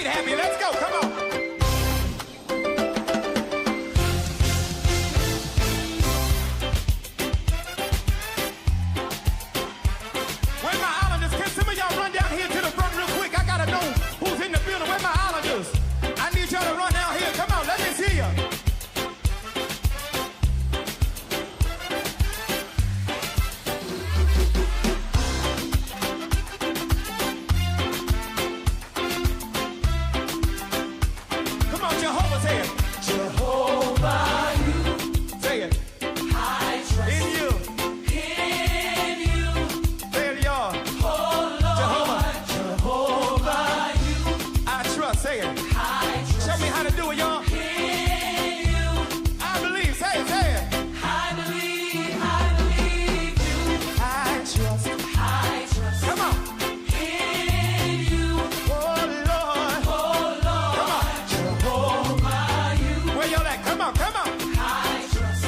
get happy. Let's go. Come on. Where my islanders? Can some of y'all run down here to the front real quick? I gotta know who's in the building. Where my islanders? I need y'all to run down here. Come on, let me see ya. Come on, Jehovah, say it. Jehovah, you Say it. I trust In you. in you. Say it, y'all. Oh Lord, Jehovah, you I trust. Say it. I trust Show me how to do it, y'all. in you. I believe. Say it. Say it. I believe you. I trust. I trust Come on. in you. Oh, Lord. Oh Lord, Jehovah, you Where y'all at? Come on. Come on. I trust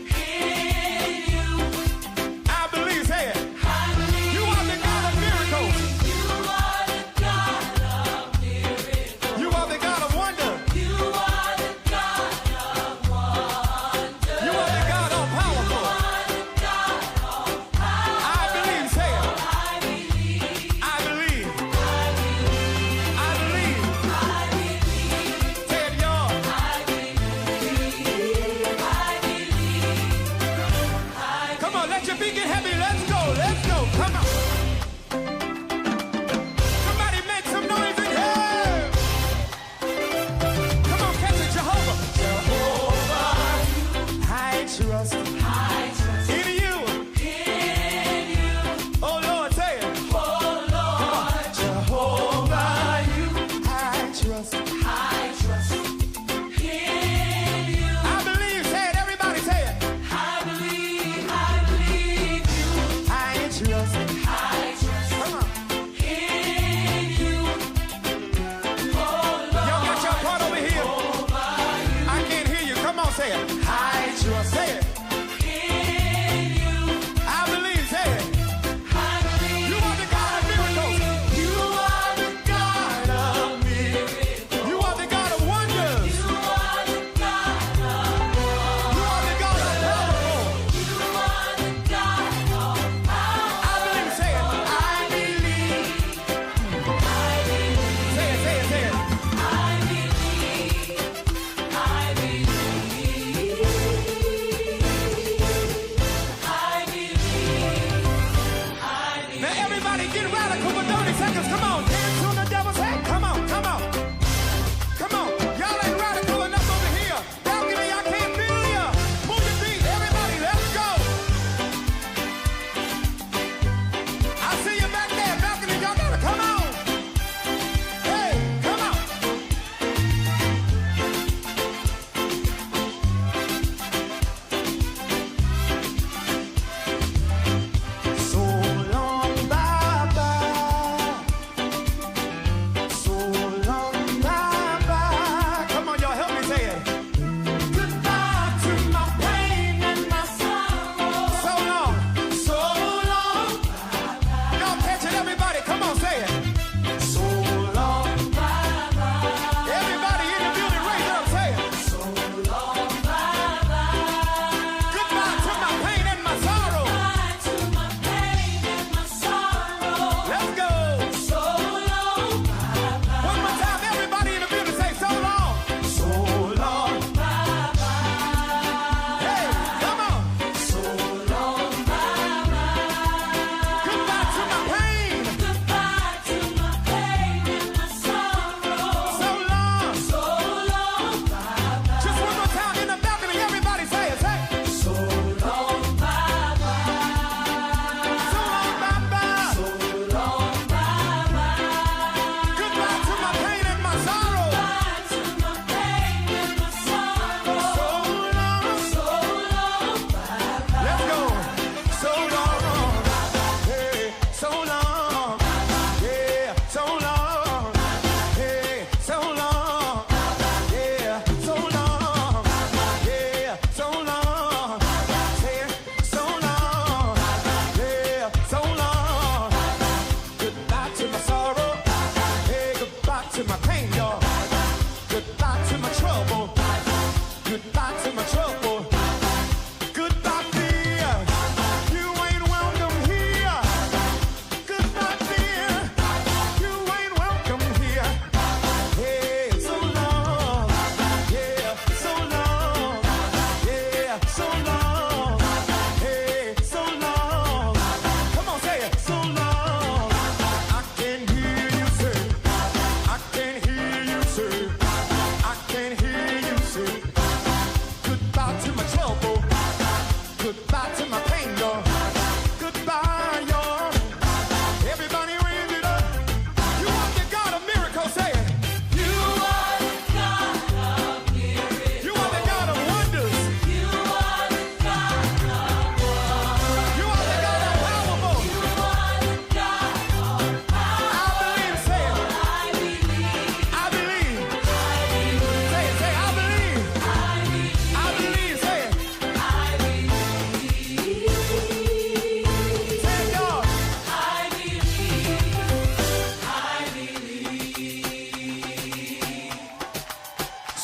in you. I believe. Say it. I believe You are the God of miracles. you are the God of miracles. You are the God of wonder. You are the God of wonder. You are the God all powerful. You are the God of power. I believe. Say it. I believe. I believe. I believe. I believe. I believe. Say it, y'all. I believe. I believe. Come on. Let your feet get heavy. Let's go. Let's go. Come on. Somebody make some noise in here. Come on, catch it, Jehovah. Jehovah, I trust I trust in you. in you. Oh, Lord, say it. Oh Lord, Jehovah, you I trust. I trust in you. I believe. Say it. Everybody say it. I believe you. I trust. I trust Come on. in you. Oh Y'all got your part over here. Jehovah, you I can't hear you. Come on, say it. I trust. Say it. in you. I believe. Say it. I believe You are the God of miracles. you are the God of miracles. You are the God of wonders. You are the God of You are the God of powerful. You are the God of power. I believe. Say it. I believe. Say it. Say it. Say it. I believe. I believe.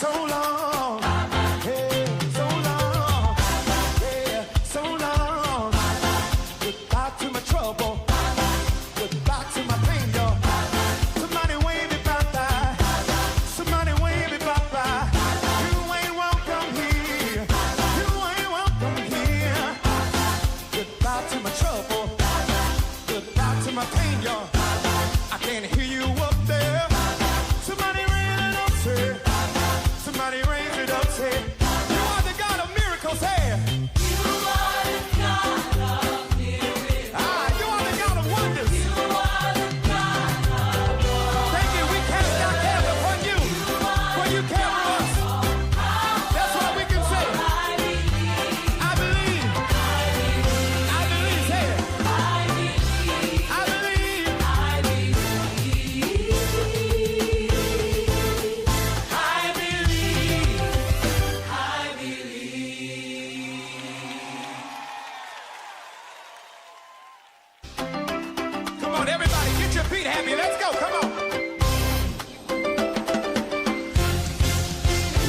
so long. Hey, so long. Yeah, so long. Goodbye to my trouble. Goodbye to my pain, y'all. Somebody wave me bye-bye. Somebody wave me bye-bye. You ain't welcome here. You ain't welcome here. Goodbye to my trouble. Goodbye to my pain, y'all. I can't hear you up there. Somebody raise it up, say. Somebody raise it up, say. You are the God of miracles, say. You are the God of miracles. Ah, you are the God of wonders. You are the God of wonders. Thank you. We cast our care upon you. For you care for us. That's what we can say. I believe. I believe. I believe. Say it. I believe. I believe. I believe. I believe. I believe. Come on, everybody, get your feet happy. Let's go. Come on.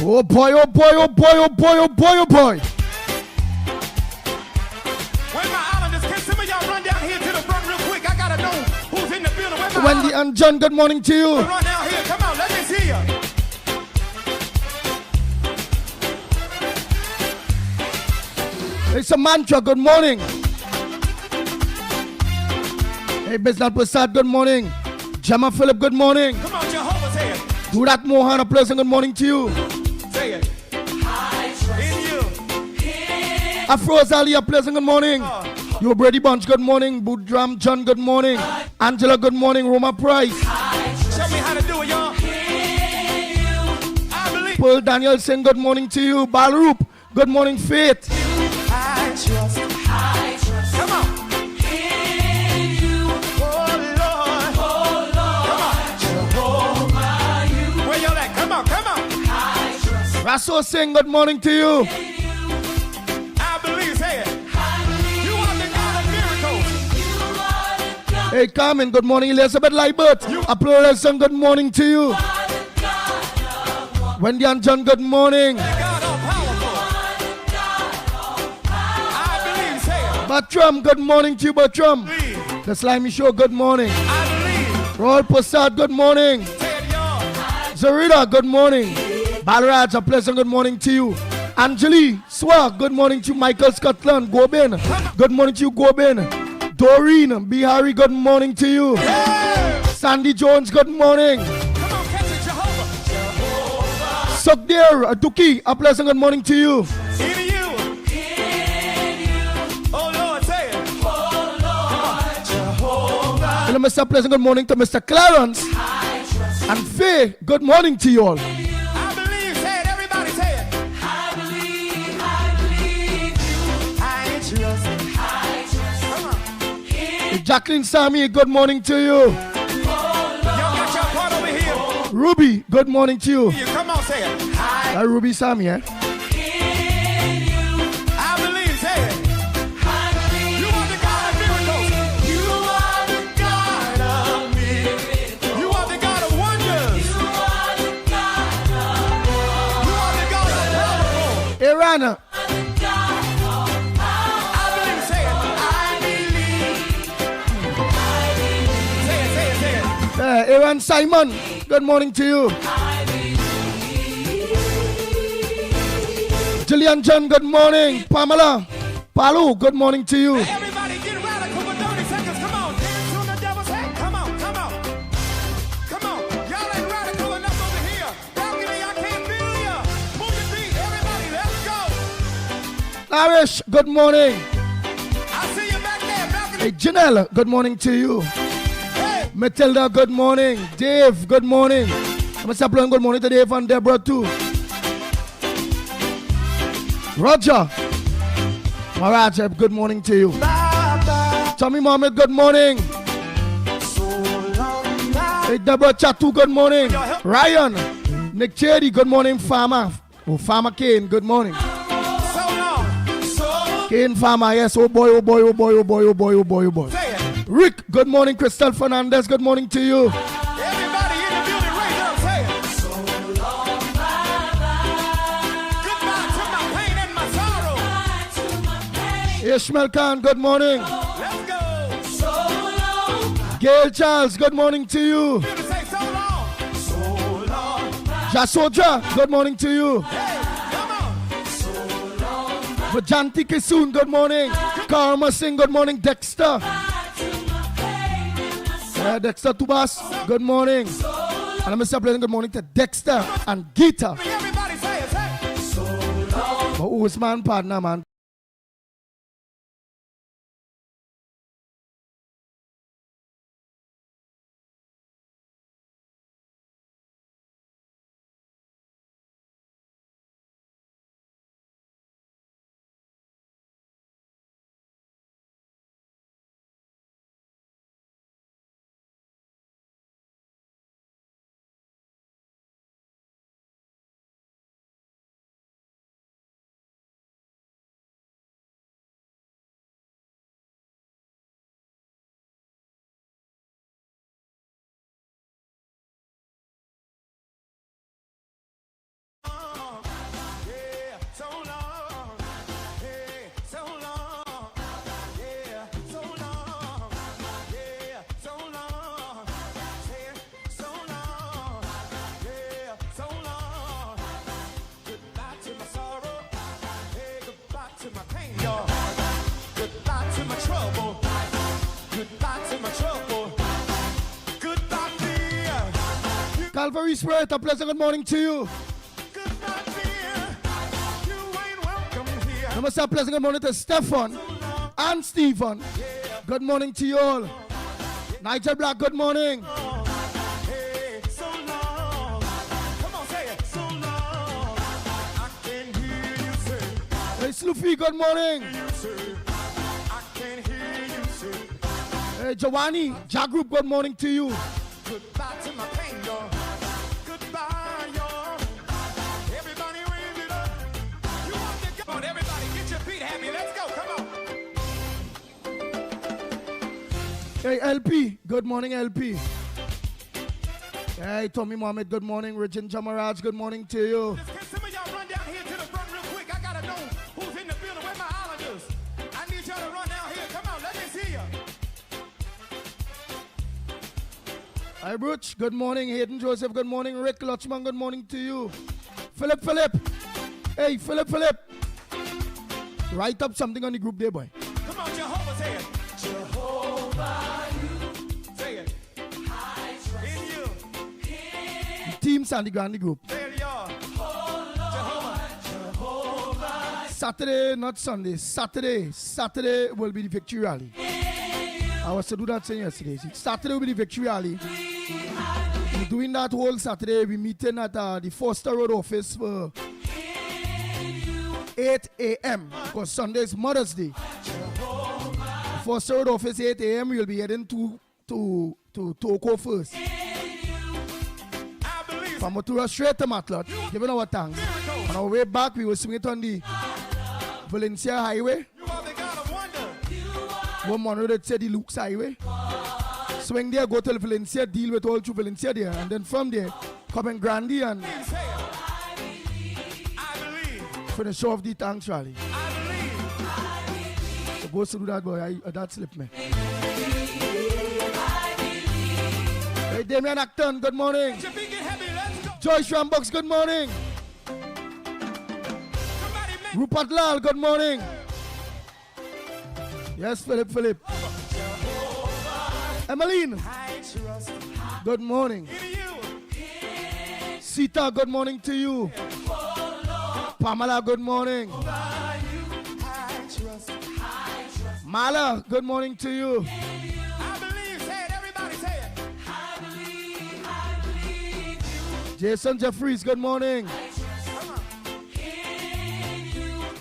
Oh boy, oh boy, oh boy, oh boy, oh boy, oh boy. Where my islanders? Can some of y'all run down here to the front real quick? I gotta know who's in the building. Where my Wendy and John, good morning to you. run down here. Come on, let me see you. It's a mantra, good morning. Hey, Business Prasad, good morning. Gemma Philip, good morning. Come on, Jehovah's head. Do that Mohan, a pleasant good morning to you. Say it. I trust In you. in Afroz Ali, a pleasant good morning. You Brady Bunch, good morning. Budram John, good morning. Angela, good morning. Roma Price. Show me how to do it, y'all. I believe. Pearl Danielson, good morning to you. Balroop, good morning. Faith. I trust. I trust Come on. in you. Oh, Lord. Oh Lord, Jehovah, you. Where y'all at? Come on, come on. I trust Rasso Singh, good morning to you. in you. I believe. Say it. I believe. You are the God of miracles. You are the God. Hey, Carmen, good morning. Elizabeth Libert, a pluralism, good morning to you. You are the God of wonders. Wendy and John, good morning. God all powerful. You are the God of power. I believe. Say it. Bertram, good morning to you, Bertram. Believe. The Slimy Show, good morning. I believe. Royal Prasad, good morning. Say it, y'all. Zarita, good morning. Balraj, a pleasant good morning to you. Anjali, Swag, good morning to you. Michael Scotland, Gobin, good morning to you, Gobin. Doreen, Bihari, good morning to you. Yeah. Sandy Jones, good morning. Come on, catch it, Jehovah. Sukdir, Duki, a pleasant good morning to you. In you. In you. Oh, Lord, say it. Oh Lord, Jehovah. Hello, Mr. Pleasant, good morning to Mr. Clarence. I trust And Faye, good morning to you all. in you. I believe. Say it. Everybody say it. I believe you. I trust. I trust Come on. in Jacqueline Sami, good morning to you. Y'all got your part over here. Ruby, good morning to you. You come on, say it. Ruby Sami, eh? in you. I believe. Say it. I believe. You are the God of miracles. You are the God of miracles. You are the God of wonders. You are the God of wonders. You are the God of powerful. Irana, The God of power. I believe. Say it. I believe. Say it. Say it. Say it. Aaron Simon, good morning to you. I believe. Jillian John, good morning. Pamela, Palu, good morning to you. Everybody get radical for 30 seconds. Come on. Dance on the devil's head. Come on. Come on. Come on. Y'all ain't radical enough over here. Balcony, I can't feel ya. Move your feet. Everybody, let's go. Narish, good morning. I see you back there. Balcony. Hey, Janelle, good morning to you. Hey. Matilda, good morning. Dave, good morning. Mr. Plum, good morning to Dave and Deborah too. Roger, Maraj, good morning to you. Tommy Mohammed, good morning. Hey, Deborah Chatu, good morning. Ryan, Nick Cherry, good morning. Farmer, Farmer Kane, good morning. So long. Kane Farmer, yes, oh boy, oh boy, oh boy, oh boy, oh boy, oh boy, oh boy. Say it. Rick, good morning. Crystal Fernandez, good morning to you. Everybody in the building, raise up. Say it. Ishmael Khan, good morning. Let's go. So long. Gail Charles, good morning to you. You to say so long. So long. Jasoja, good morning to you. Hey, come on. So long. Vajanti Kisoon, good morning. Karma Singh, good morning. Dexter. Dexter Tubas, good morning. And I'm Mr. Pleasant, good morning to Dexter and Gita. Everybody say it. Hey. So long. But who is man partner, man? Yeah, so long. Hey, so long. Yeah, so long. Yeah, so long. Say it, so long. Yeah, so long. Goodbye to my sorrow. Hey, goodbye to my pain, y'all. Goodbye to my trouble. Goodbye to my trouble. Goodbye, dear. Calvary Spirit, a pleasant good morning to you. Goodbye, dear. You ain't welcome here. Namaste, a pleasant good morning to Stefan and Stephen. Good morning to you all. Nigel Black, good morning. Hey, so long. Come on, say it. So long. I can hear you say, Hey, Sloofy, good morning. you say. I can hear you say. Hey, Giovanni, Ja Group, good morning to you. Goodbye to my pain, y'all. Goodbye, y'all. Everybody raise it up. You want to go on, everybody, get your feet happy. Let's go. Come on. Hey, LP, good morning, LP. Hey, Tommy Mohammed, good morning. Regin Jamaraj, good morning to you. Can some of y'all run down here to the front real quick? I gotta know who's in the building. Where my islanders? I need y'all to run down here. Come on, let me see you. Hi, Brooch, good morning. Hayden Joseph, good morning. Rick Lutchman, good morning to you. Philip. Hey, Philip. Write up something on the group there, boy. Come on, Jehovah, say it. Jehovah, you. Say it. In you. The team Sandy Grande group. Say it, y'all. Jehovah. Saturday, not Sunday. Saturday will be the victory rally. I was to do that thing yesterday. See, Saturday will be the victory rally. We're doing that whole Saturday. We're meeting at the Foster Road office for 8 a.m. because Sunday is Mother's Day. Foster Road office 8 a.m. We'll be heading to Toko first. I believe From Matura straight to Matlot, giving our thanks. On our way back, we will swing it on the Valencia Highway. you are the God of wonder. One morning they say the Luke's Highway. Swing there, go to Valencia, deal with all through Valencia there, and then from there, come in Grandi and Say it. I believe. finish off the thanks rally. I believe. Supposed to do that, boy. That slipped me. Hey, Damian Acton, good morning. Get your feet get heavy. Let's go. Joyce Rambox, good morning. Somebody make Rupert Lal, good morning. Yes, Philip. Emmeline, I trust good morning. in you. Sita, good morning to you. Pamela, good morning. I trust. Mala, good morning to you. I believe. Say it. Everybody say it. Jason Jeffries, good morning.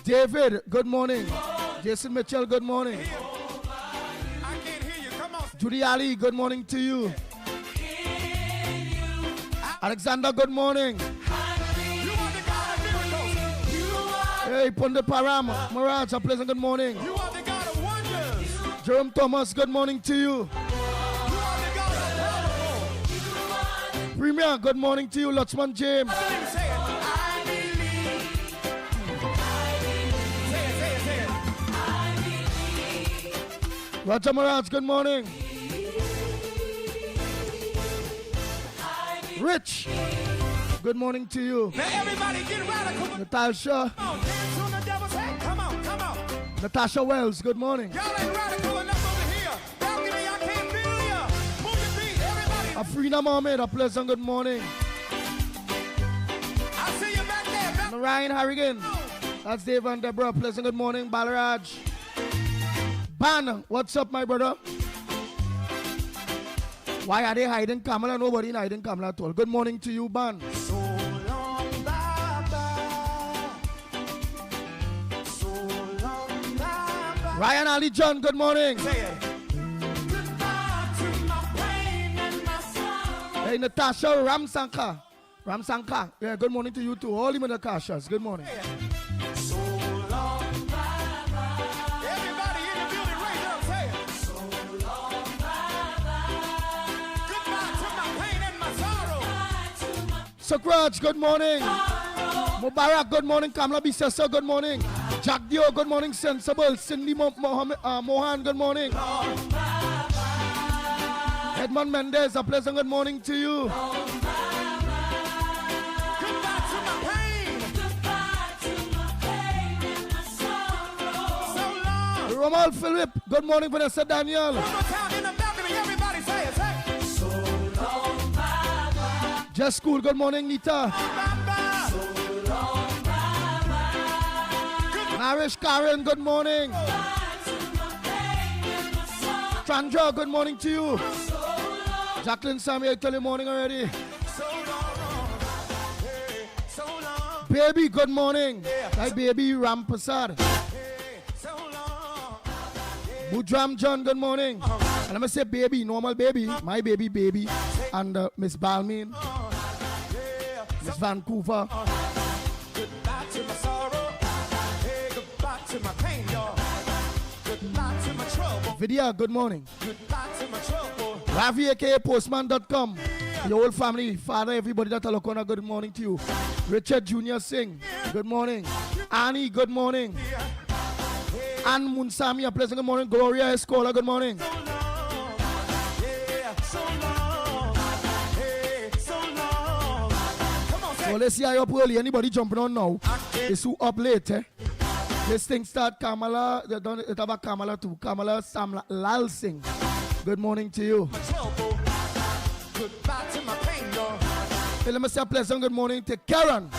David, good morning. Jason Mitchell, good morning. I can't hear you. Come on. Judy Ali, good morning to you. Alexander, good morning. You are the God of miracles. You are. Hey, Pundit Param, Mirage, a pleasant good morning. You are the God of wonders. Jerome Thomas, good morning to you. You are the God of powerful. Premier, good morning to you. Lutchman James. Say it. I believe. Say it. Say it. Say it. Roger Morales, good morning. Rich, good morning to you. Now everybody get radical. Natasha, Come on, dance on the devil's head. Come on, come on. Natasha Wells, good morning. Y'all ain't radical enough over here. Balcony, I can't feel ya. Move your feet, everybody. Afrina Mohammed, a pleasant good morning. I see you back there. Ryan Harrigan, that's Dave and Deborah, a pleasant good morning. Balaraj. Ban, what's up, my brother? Why are they hiding Kamala? Nobody in hiding Kamala at all. Good morning to you, Ban. So long, bye-bye. So long, bye-bye. Ryan Ali John, good morning. Say it. Goodbye to my pain and my sorrow. Hey, Natasha Ramsanka. Yeah, good morning to you too. All the Natasha's, good morning. So long, bye-bye. Everybody in the building, raise up, say it. So long, bye-bye. Goodbye to my pain and my sorrow. Sukraj, good morning. Mubarak, good morning. Kamla Bisasa, good morning. Jack Dio, good morning. Sensible. Cindy Mohan, good morning. Edmond Mendez, a pleasant good morning to you. Goodbye to my pain. Goodbye to my pain and my sorrow. So long. Romal Philip, good morning. Vanessa Daniel. One more time in the balcony, everybody say it, say it. So long, bye-bye. Just School, good morning. Nita. Bye-bye. So long, bye-bye. Narish Karen, good morning. Goodbye to my pain and my sorrow. Chandra, good morning to you. So long. Jacqueline Sammy, I tell you morning already. So long, hey, so long, Baby, good morning. Hi, baby Rampasad. hey, so long. Budram John, good morning. And I'm going to say baby, normal baby. My baby. And Miss Balmain, Yeah, Miss Vancouver. goodbye to my sorrow. Hey, goodbye to my pain, y'all. Goodbye to my trouble. Vidya, good morning. Goodbye to my trouble. Ravi, aka Postman.com. Your whole family, father, everybody that Alokona, good morning to you. Richard Jr. Singh, good morning. Annie, good morning. Ann Munsami, a pleasant good morning. Gloria Escola, good morning. So long, yeah, so long. Hey, so long. Come on, say So let's see how you up early. Anybody jumping on now? It's who up late, eh? This thing start Kamala, they don't it have a Kamala too. Kamala Sam Lal Singh. Good morning to you. my trouble. Goodbye to my pain, y'all. Hey, let me say a pleasant good morning to Karen.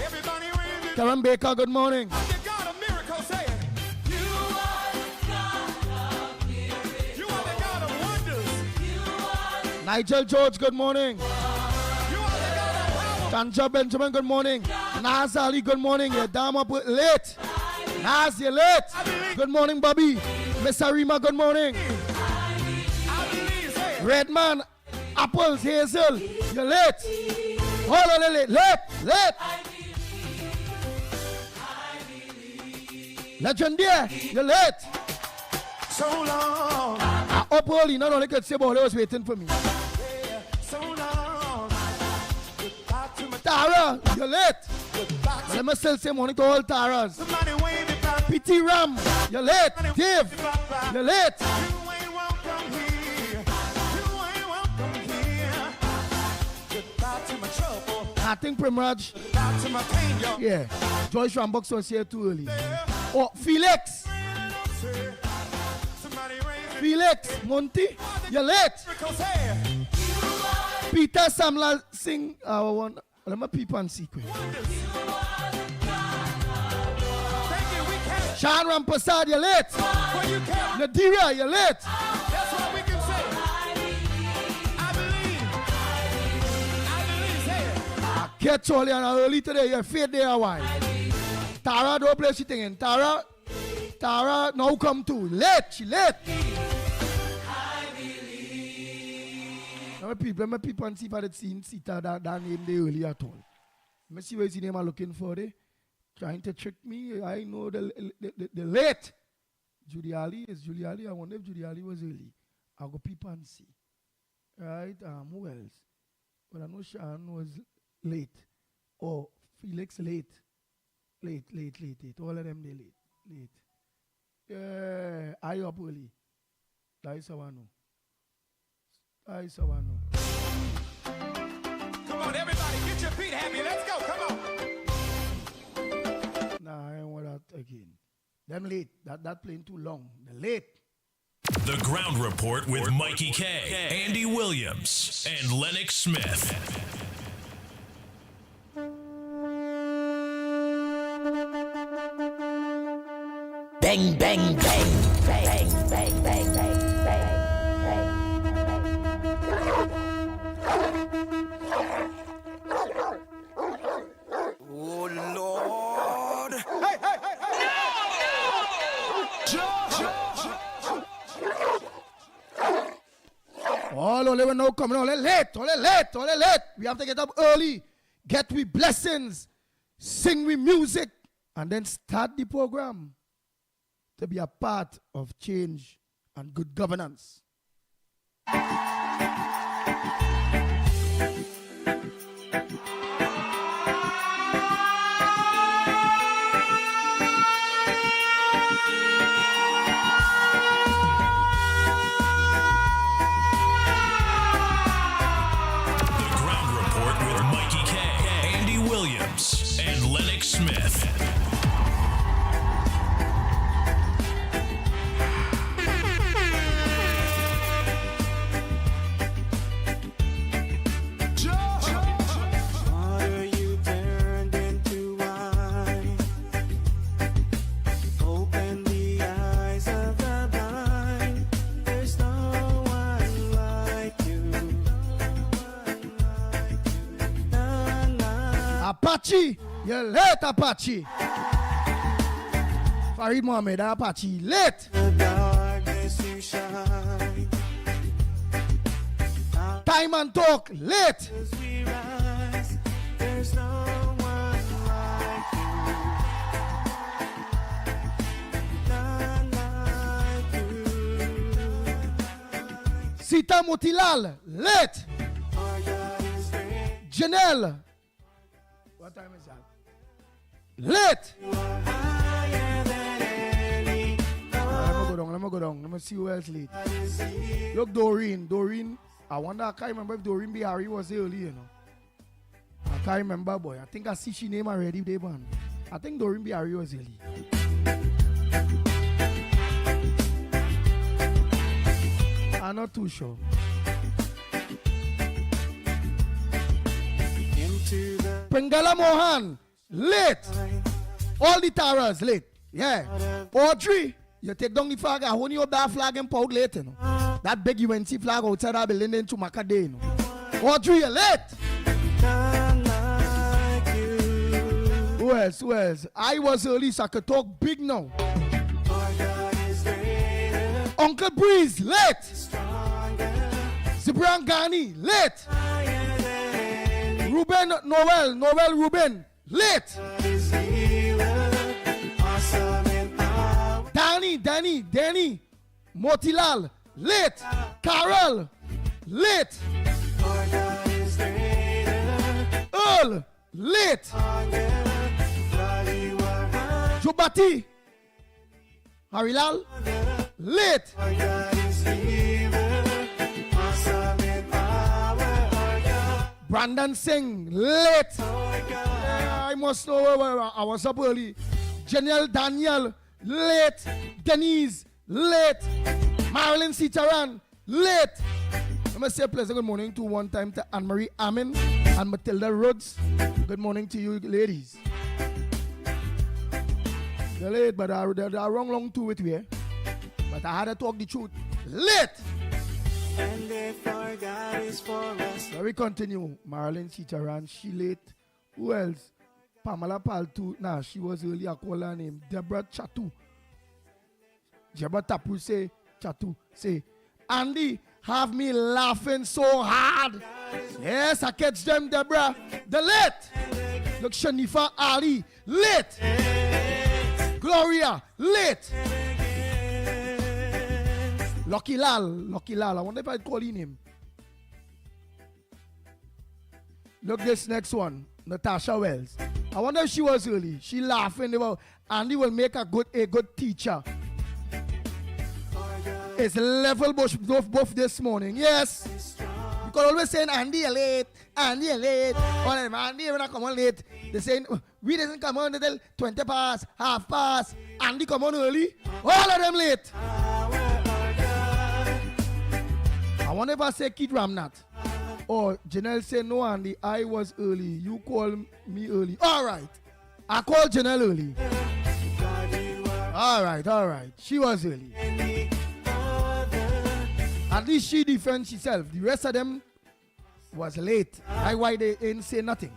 Everybody raise it. Karen Baker, good morning. The God of miracles, say it. You are the God of miracles. You are the God of wonders. You are the Nigel George, good morning. You are the God of power. Tanja Benjamin, good morning. Naz Ali, good morning. You're damn up late. Naz, you're late. Good morning, Bobby. Miss Arima, good morning. I believe, say it. Redman, Apples, Hazel, you're late. Hold on, late. Legendary, you're late. So long, Up early, not only could say, but they was waiting for me. yeah, so long. Goodbye to my Tara, you're late. goodbye to Let me still say morning to all Taras. somebody wave it back. PT Ram, you're late. Dave, you're late. You ain't welcome here. You ain't welcome here. Goodbye to my trouble. I think Primraj, Goodbye to my pain, y'all. yeah. Joyce Rambox was here too early. Oh, Felix, Somebody raise it. Felix, Monty, you're late. Miracles, say it. Peter Samla sing our one. Let me peep and see quick. Thank you, we can't. Sean Rampasad, you're late. Well, you can't. Nadira, you're late. That's what we can say. I believe, say it. Catch all you and early today, you're fade there a while. Tara, don't play she thing in. Tara, now come to. Late, she late. Let me peep and see if I had seen Sita that name there early at all. Let me see where's the name I'm looking for there. Trying to trick me. I know the late. Judy Ali is Judy Ali. I wonder if Judy Ali was early. I'll go peep and see. Right, who else? But I know Sean was late. Oh, Felix late. Late. All of them they late. Yeah, I up early. Dai Sawano. Dai Sawano. Come on, everybody, get your feet happy. Let's go. Come on. Nah, I don't want that again. Them late. That playing too long. They're late. The Ground Report with Mikey K, Andy Williams, and Lennox Smith. Bang, bang, bang, bang, bang, bang, bang, bang, bang. Oh, Lord. All only now coming on. Only late. We have to get up early, get with blessings, sing with music, and then start the program to be a part of change and good governance. And Lennox Smith. Water you turned into wine. Open the eyes of the blind. There's no one like you. None like Apache, you're late, Apache. Farid Mohammed, Apache, late. the darkness you shine. Time and talk, late. As we rise, there's no one like you. None like you. Sita Motilal, late. Our God is great. Janelle. What time is that? Late. You are higher than any. Let me go down. Let me see who else late. God is here. Look, Doreen. I wonder, I can't remember if Doreen Bihari was early, you know. I can't remember, boy. I think I see she name already, day man. I think Doreen Bihari was early. I'm not too sure. Into the Pringala Mohan, late. All the Taras, late. Yeah. Audrey, you take down the flag, I hold you up that flag and pound late, you know. That big UNC flag outside that building into Macade, you know. Audrey, you're late. none like you. Who else? I was early, so I could talk big now. Our God is greater, Uncle Breeze, late. stronger, Zibran Ghani, late. higher than any. Ruben Noel Ruben, late. God is healer, awesome in power. Danny, Motilal, late. Carol, late. Our God is greater, Earl, late. stronger. God, you are higher. Jobati, Harilal, late. Our God is healer, awesome in power. Our God, Brandon Singh, late. our God. Yeah, I must know I was up early. General Daniel, late. Denise, late. Marilyn Sitaran, late. Let me say a pleasant good morning to one time to Anne-Marie Amin and Matilda Rhodes. Good morning to you ladies. They're late, but they're wrong too with me. But I had to talk the truth. Late. And if our God is for us, So we continue. Marilyn Sitaran, she late. Who else? Pamela Paltu. Nah, she was early. I call her name. Deborah Chatu. Deborah Tapu say, Chatu say, Andy, have me laughing so hard. Yes, I catch them, Deborah. The late. Look, Shanifa Ali, late. Gloria, late. Lucky Lal. I wonder if I'd call him name. Look, this next one, Natasha Wells. I wonder if she was early. She laughing about Andy will make a good teacher. It's level both this morning. Yes. You can always say Andy you late. Andy you late. All of them, Andy when I come on late. They saying we doesn't come on until 20 past, half past. Andy come on early. All of them late. I wonder if I say Kid Ramnat. Or Janelle say no Andy, I was early. You call me early. Alright. I called Janelle early. Alright. She was early. At least she defends herself. The rest of them was late. That's why they ain't say nothing.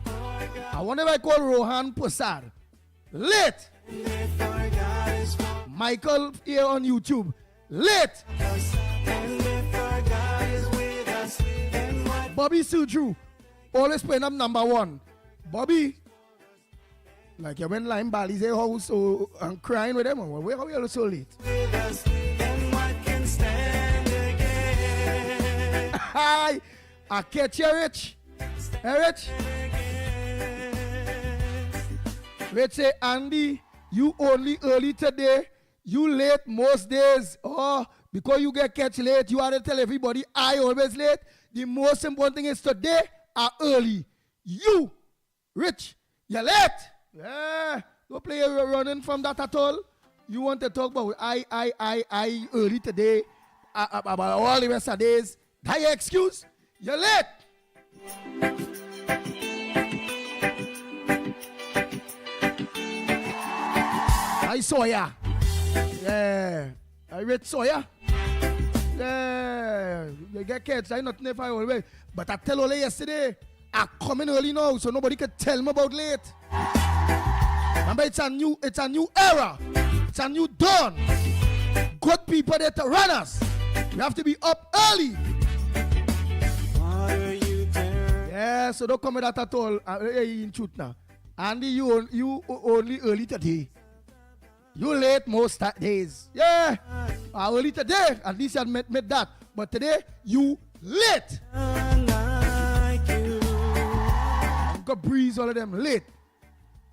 I wonder if I call Rohan Prasad. Late. Michael here on YouTube. Late. Bobby Sudru. Always playing up number 1. Bobby. Like you went line Bali's house and crying with them. Where are we so late? Hi, I catch you, Rich. Hey, Rich. Rich say, Andy, you only early today. You late most days. Oh, because you get catch late, you have to tell everybody I always late. The most important thing is today are early. You, Rich, you're late. Yeah, don't play running from that at all. You want to talk about I early today about all the rest of days. That your excuse? You're late. I saw ya. Yeah. I read saw ya. Yeah. You get kids. I not if I always. But I tell Ole yesterday, I come in early now, so nobody can tell me about late. Remember, it's a new era. It's a new dawn. Good people there to run us. We have to be up early. Yeah, so don't come with that at all. In truth now. Andy, you only early today. You late most days. Yeah. Early today. At least you admit that. But today, you late. Got breeze, all of them late.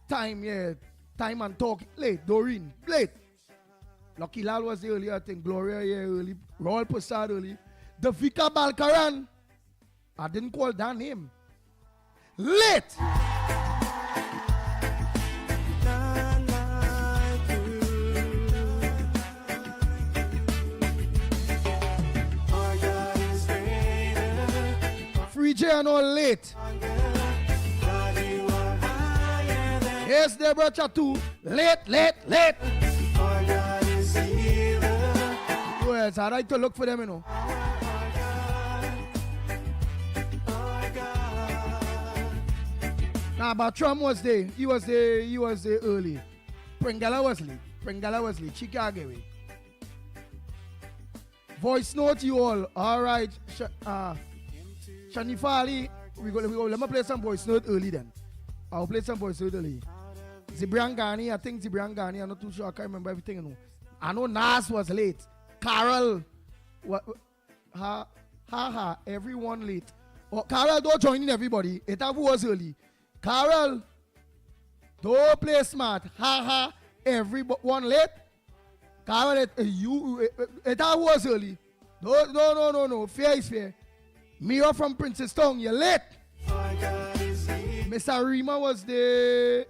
Time, yeah. Time and talk. Late. Doreen, late. Lucky Lal was the early, I think. Gloria, yeah, early. Raul Prasad, early. Davika Balkaran. I didn't call that name. Late. Free J and all late. Yes, Deborah Chatu. Late. Well, it's alright to look for them, you know. Nah, but Trump was there. He was there early. Pringala was late. Chicago way. Voice note you all. Alright. Shanifali. We go. Let me play some voice note early then. I'll play some voice note early. Zibriangani, I think Zibriangani. I'm not too sure. I can't remember everything. You know. I know Nas was late. Carol. What? Everyone late. Oh, Carol, don't join in everybody. Etavu was early. Carol, don't play smart. Everyone late. Carol, Etavu was early. No. Fair is fair. Mira from Princess Town, you're late. Miss Arima was the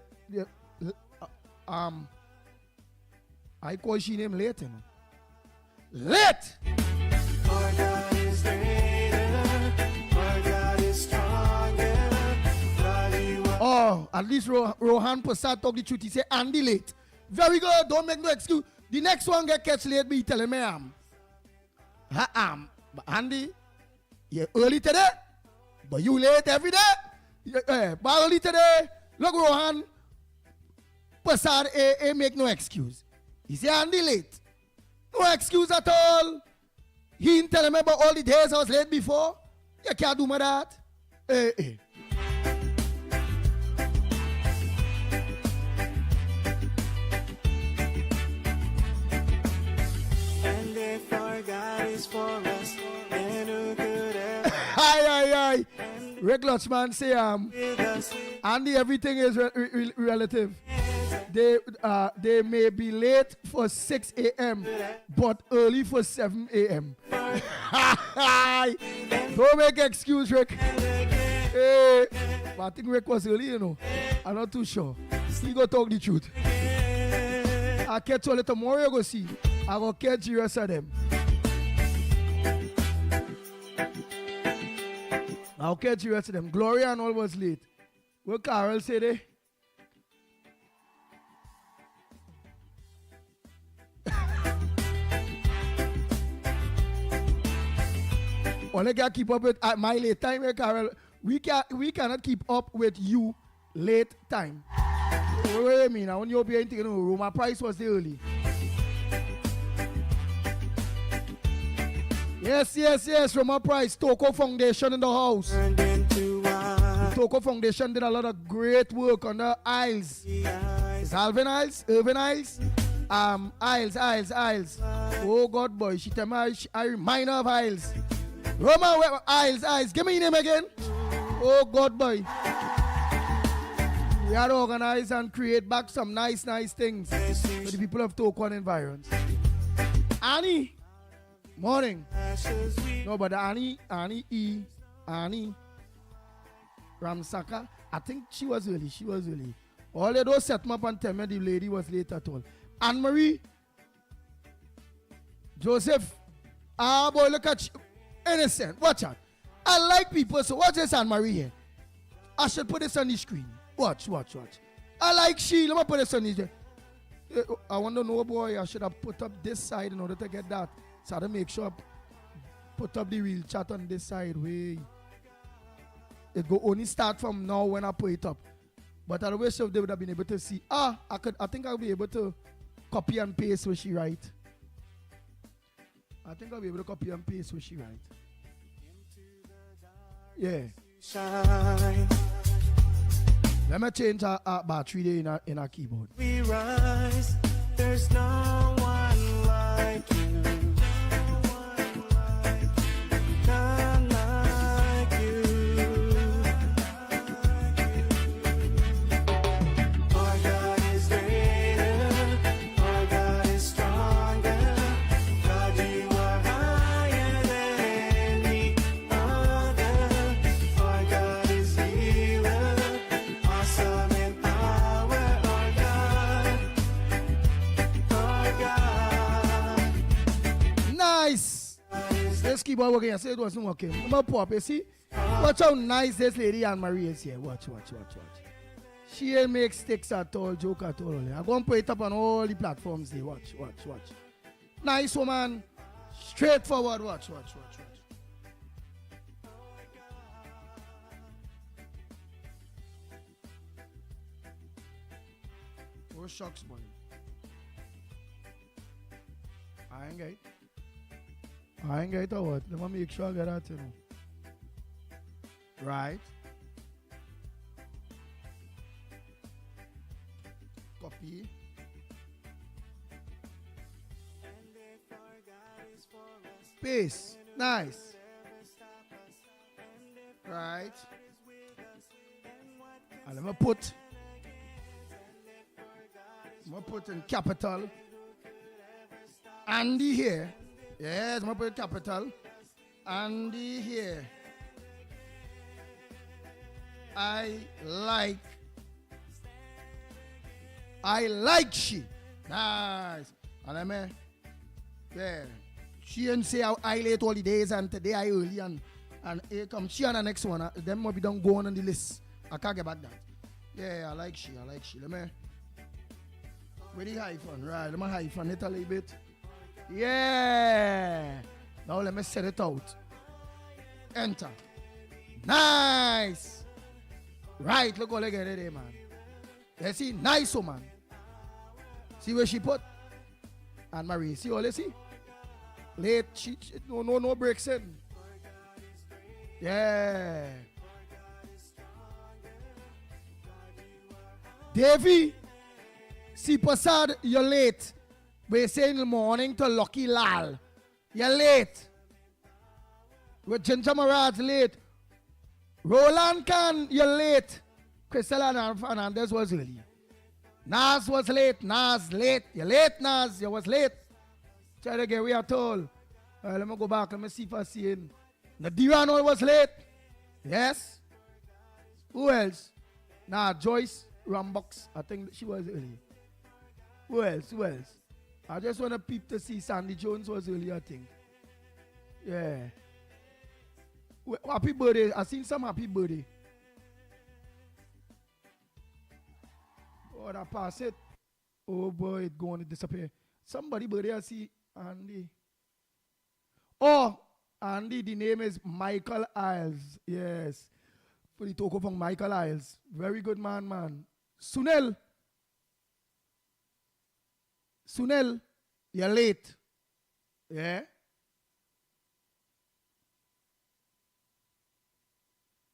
I call she name late, you know. Late. Oh, at least Rohan Prasad talk the truth. He say Andy late. Very good. Don't make no excuse. The next one get catch late. Be telling me but Andy, you're early today, but you late every day. But early today. Look, Rohan Prasad make no excuse. He say Andy late. No excuse at all. He didn't tell me about all the days I was late before. You can't do me that. And if our God is for us, then who could ever Aye. Rick Lutchman say with us? Andy, everything is relative. they may be late for 6 a.m. but early for 7 a.m. Don't make excuse, Rick. Hey, but I think Rick was early, you know. I'm not too sure. He go talk the truth. I'll catch you tomorrow, you go see. I will catch the rest of them. I'll catch the rest of them. Gloria and all was late. What Carol say they? Only can keep up with my late time, Carol. We cannot keep up with you late time. What do you mean? When you be anything, Roma Price was there early. Yes. Roma Price, Toko Foundation in the house. Toko Foundation did a lot of great work on the aisles. Is Alvin Isles? Irvin Isles? Isles. Oh God, boy, she tell me I remind her of Isles. Roma Isles. Give me your name again. Oh God, boy. We had to organize and create back some nice things for the people of Toko and environs. Annie. Morning. No, but Annie Ramsaka, I think she was early. All of those set me up and tell me the lady was late at all. Anne-Marie, Joseph, boy, look at you. Innocent, watch out. I like people, so watch this Anne-Marie here. I should put this on the screen. Watch. I like she, let me put this on the screen. I want to know, boy, I should have put up this side in order to get that. So I make sure I put up the real chat on this side. Way it go only start from now when I put it up. But I wish if they would have been able to see. I think I'll be able to copy and paste what she write. I think I'll be able to copy and paste what she write. Yeah. Shine. Let me change our battery there in our keyboard. We rise. There's no one like you. Let's keep on working. I said it wasn't working. I'm going to pop, you see? Watch how nice this lady Anne-Marie is here. Watch. She ain't make sticks at all, joke at all. I'm going to put it up on all the platforms there. Watch. Nice woman. Straightforward. Watch. Oh, shucks, boy. I ain't get it what? Let me make sure I get that, you know. Right. Copy. Paste. Nice. Right. And let me put in capital. Andy here. Yes, I'm going to put capital. Andy here. I like she. Nice. And I mean, yeah. She didn't say I late all the days and today I early and here comes she and the next one. Them might be done going on the list. I can't get back that. Yeah, I like she. Let me. Where the hyphen? Right, let me hyphen it a little bit. Yeah. Now let me set it out. Enter. Nice. Right, look what I get there, man. You see, nice woman. See where she put? Anne-Marie, see all you see? Late, she no breaks in. Yeah. Davy, see Passad, you're late. We say in the morning to Lucky Lal. You're late. With Ginger Marad's late. Roland Khan, you're late. Crystal Fernandez was early. Nas was late. Nas late. You're late, Nas. You was late. Try to get we are told. Let me go back. Let me see if I see it. Nadira was late. Yes. Who else? Nah, Joyce Rambox. I think she was early. Who else? Who else? I just want to peep to see Sandy Jones was early, I think. Yeah. Happy birthday. I seen some happy birthday. Oh, that pass it. Oh boy, it's going to disappear. Somebody birthday I see Andy. Oh, Andy, the name is Michael Isles. Yes. For the talk from Michael Isles. Very good man. Sunel, you're late. Yeah?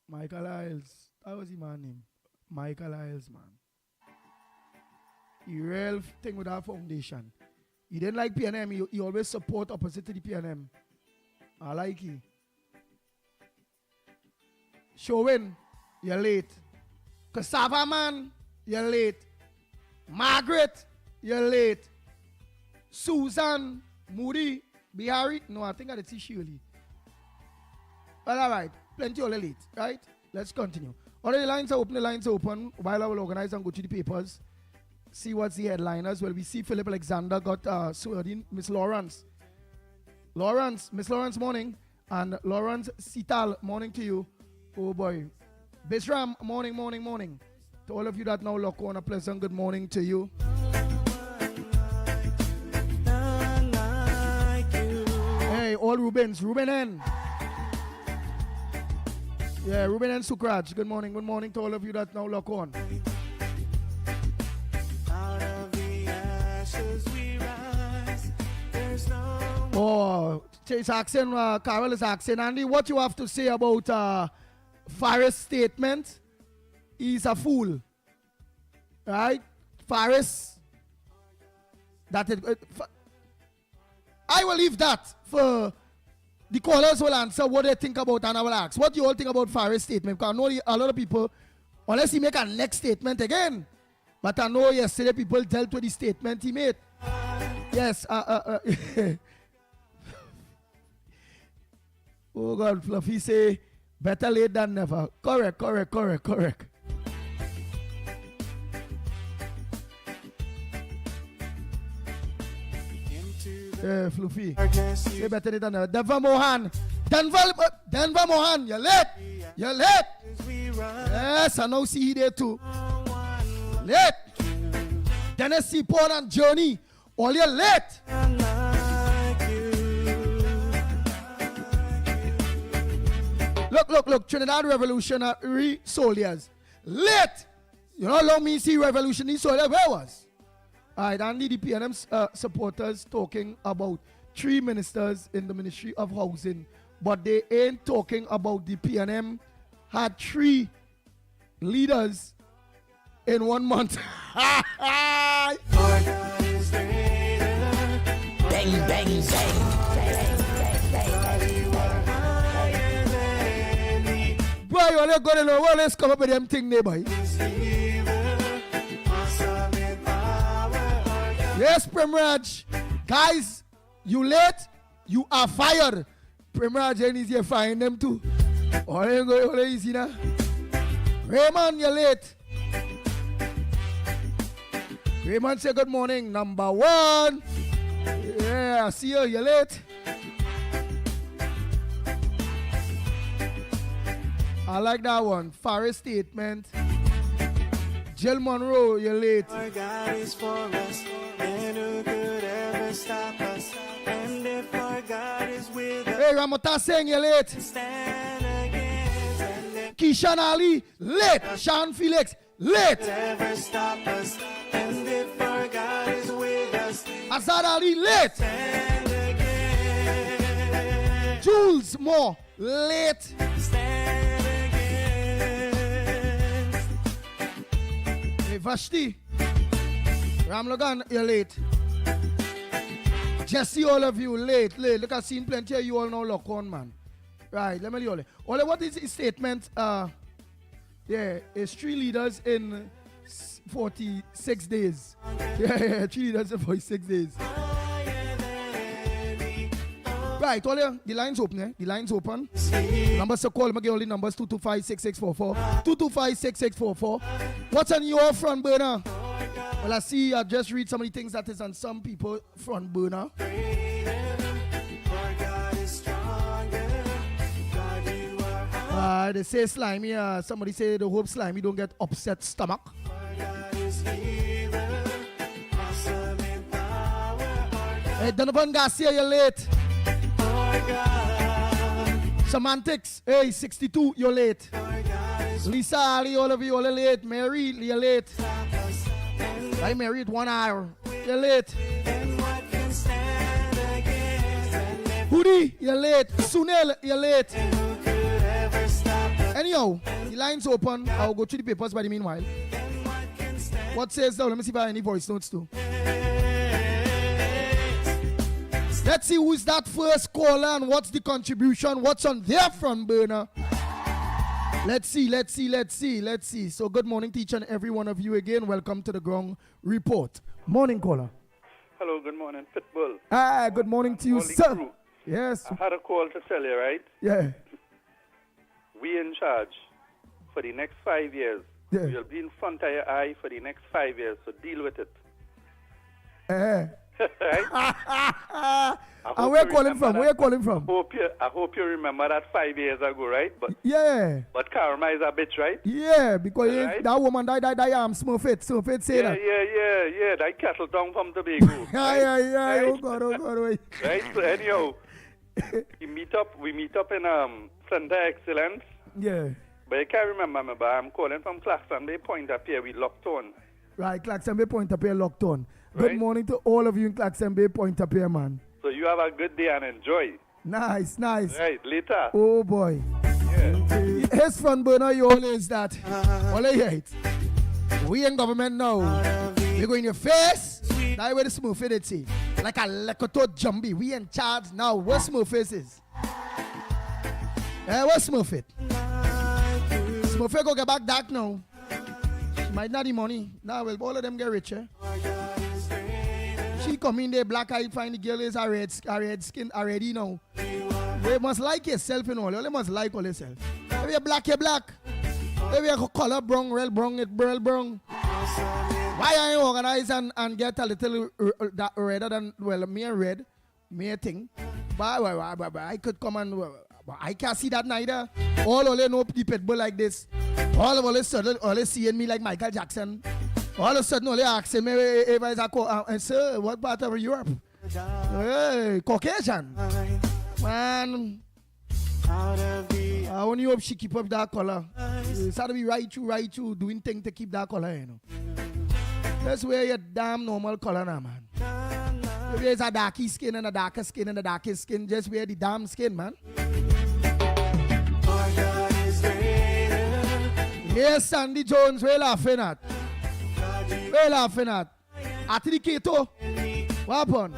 Michael Isles. That was his man name. Michael Isles, man. He real thing with our foundation. He didn't like PNM. He always support opposite to the PNM. I like it. Showin, you're late. Cassava man, you're late. Margaret, you're late. Susan, Moody, Bihari. No, I think I did see Shirley. Well, all right. Plenty of late, right? Let's continue. All the lines are open. While I will organize and go to the papers. See what's the headliners. Well, we see Philip Alexander got swearing Miss Lawrence. Miss Lawrence, morning. And Lawrence Sital, morning to you. Oh boy. Bisram, morning. To all of you that now lock on, a pleasant good morning to you. Hey, all Rubens, Ruben N. Yeah, Ruben and Sukraj. Good morning to all of you that now lock on. Out of the ashes we rise. There's no Oh, Chase asking, Carol is asking, Andy, what you have to say about Faris' statement? He's a fool. Right? Faris. I will leave that for the callers will answer what they think about, and I will ask, what do you all think about Faris' statement? Because I know a lot of people, unless he make a next statement again, but I know yesterday people dealt with the statement he made. Yes. Oh God, Fluffy say, better late than never. Correct. Yeah, Fluffy. Say better late than never. Denver Mohan, you're late. Yes, I know see you there too. Late. Dennis C. Paul and Journey, all you're late. Look, Trinidad Revolutionary Soldiers. Late! You don't allow me to see Revolutionary Soldiers. Where was? Alright, Andy, the PNM supporters talking about 3 ministers in the Ministry of Housing, but they ain't talking about the PNM had 3 leaders in 1 month. Bang, bang, bang. Boy, you only got to know what let's come up with them thing there, boy. Yes, Premraj. Guys, you late, you are fired. Premraj and is here firing them too. All easy now. Raymond, you're late. Raymond say good morning, number 1. Yeah, see you, you're late. I like that one. Faris statement. Jill Monroe, you're late. Our God is for us, and who could ever stop us? And if our God is with us, Hey, Ramota saying you're late. stand against and if Kishan Ali, late. Sean Felix, late. ever stop us. And if our God is with us, Azad Ali, late. stand against. Jules Moore, late. Stand against. Hey, Vashti, Ram Logan, you're late. Jesse, all of you, late. Look, I've seen plenty of you all now lock on, man. Right, let me tell you. What is his statement? Yeah, it's 3 leaders in 46 days. Yeah, 3 leaders and 46 days. Right, all you, the line's open, eh? The line's open. Numbers to call, again, only numbers 225-6644. 225-6644. What's on your front burner? Well, I see, I just read some of the things that is on some people front burner. They say slimy, somebody say the hope slimy don't get upset stomach. Hey, Donovan Garcia, you're late. Semantics, hey, 62, you're late. Lisa, Ali, all of you, all are late. Mary, you're late. I married 1 hour. You're late. Hoodie, you're late. Sunil, you're late. Anyhow, the line's open. I'll go through the papers by the meanwhile. What says now? Let me see if I have any voice notes too. Let's see who's that first caller and what's the contribution. What's on their front burner? Let's see. So good morning to each and every one of you again. Welcome to the Ground Report. Morning, caller. Hello, good morning, Pitbull. Good morning to you, sir. Crew. Yes. I had a call to tell you, right? Yeah. We in charge for the next 5 years. Yeah. We'll be in front of your eye for the next 5 years, so deal with it. Right? And where calling from? I hope you remember that 5 years ago, right? But yeah. But karma is a bitch, right? Yeah, because Right? that woman died, Smurfit say that. Yeah, that cattle down from Tobago. Yeah. Oh God, wait. Right, so anyhow, we meet up in Center Excellence. Yeah. But you can't remember me, but I'm calling from Claxton Bay Point up here with locked on. Right, Claxton Bay Point up here locked on. Good Right. morning to all of you in Claxton Bay Point up here, man. So you have a good day and enjoy. Nice. Right, later. Oh boy. Yeah. His front burner, you always that. All I hate. We in government now. We go in your face. That's where the smooth fit it see. Like a lekoto jumbie. We in charge now. What smooth face is? What smooth fit? Smooth fit go get back dark now. She might not the money. Now well, all of them get richer. She come in there, black eye, find the girl is a red skin already now. You must like yourself, you know. You must like all yourself. If you're black, you're black. If you're color brown, red brown, it's brown. Why are you organize and get a little that redder than, well, me and red, me a thing. But I could come and, but I can't see that neither. All you know, the pitbull like this. All of a sudden, all they seeing me like Michael Jackson. All of a sudden, all they asking me if I say, sir, what part of Europe? Hey, Caucasian. Man, I only hope she keep up that color. It's got to be right through, doing things to keep that color, you know. Let's wear your damn normal color now, man. If there's a darky skin and a darker skin and a darkest skin, just wear the damn skin, man. Yes, Sandy Jones, we're laughing at. Atri Keto, what happened?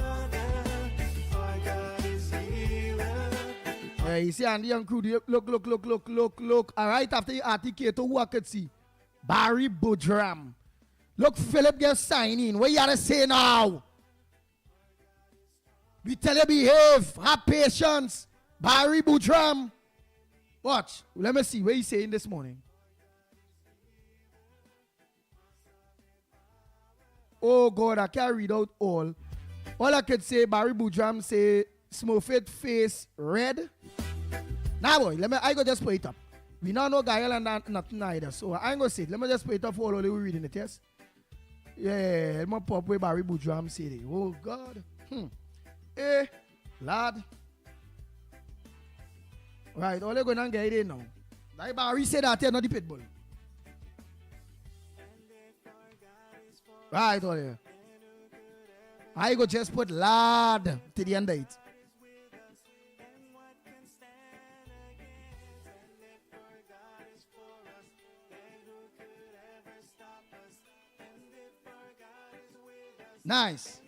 Yeah, you see Andy and crew, look. All right, after the Atri Keto, who I could see? Barry Boudram. Look, Philip gets signing. What you gotta say now? We tell you behave, have patience. Barry Boudram. Watch, let me see what he's saying this morning. Oh God, I can't read out all. All I could say, Barry Boudram say, Smurfit face red. Now boy, I go just put it up. We now know Gael and nothing either. So I ain't gonna say it. Let me just put it up for all of you reading it, yes? Yeah, I'm gonna pop where Barry Boudram say it. Oh God. Lad. Right, all you going to get it now. Like Barry said that here, not the pitbull. Right, all you. I go just put lad to the end of it. Nice.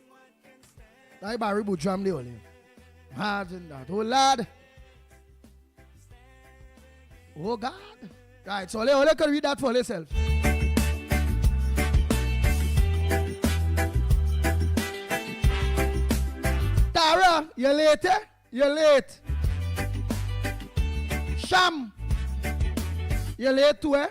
Like Barry Boudram the only. Imagine that. Oh lad. Oh God. Right, so let can read that for yourself. You late, eh? You late. Sham. You late too, eh?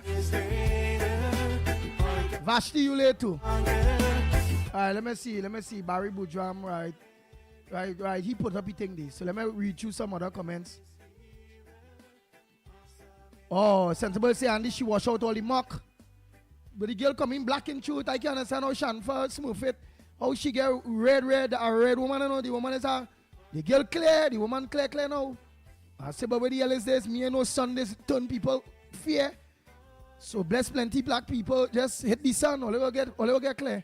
Vashti, you late too. Alright, let me see. Barry Boudram, right. He put up his thing this. So let me read you some other comments. Oh, Sensible say Andy, she wash out all the muck. But the girl come in black and truth. I can understand how Shanfa smooth it. How she get red, a red woman, you know, the woman is the girl clear, the woman clear now. I say, but with the hell is this? Me and no Sundays turn people fear. So bless plenty black people, just hit the sun, all over get clear.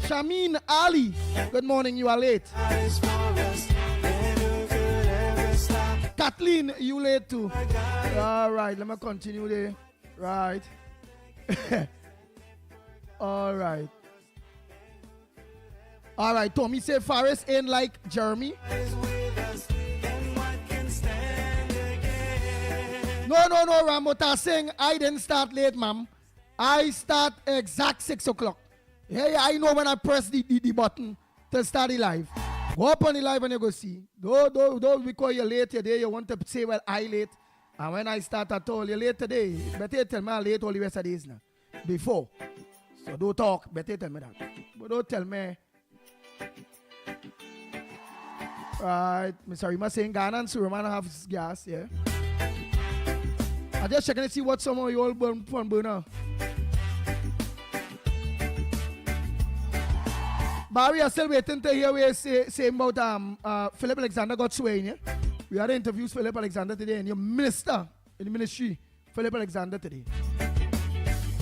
Shamin Ali, good morning, you are late. Kathleen, you late too. Alright, let me continue there. Right. Alright. Alright, Tommy say Faris ain't like Jeremy. No, Ramota saying I didn't start late, ma'am. I start exact 6 o'clock. Hey, I know when I press the button to start the live. Go up on the live and you go see. Don't because you're late today, you want to say, well, I late. And when I start at all, you're late today. Better tell me I'm late all the rest of the days now. Before. So don't talk. Better tell me that. But don't tell me. Right. Mr. Rima saying Ghana and Suruman have gas, yeah. I'm just checking to see what some of you all burn now. Barry, I'm still waiting to hear what you say about Philip Alexander got swain, yeah? We had interviews Philip Alexander today and your minister in the ministry, Philip Alexander today.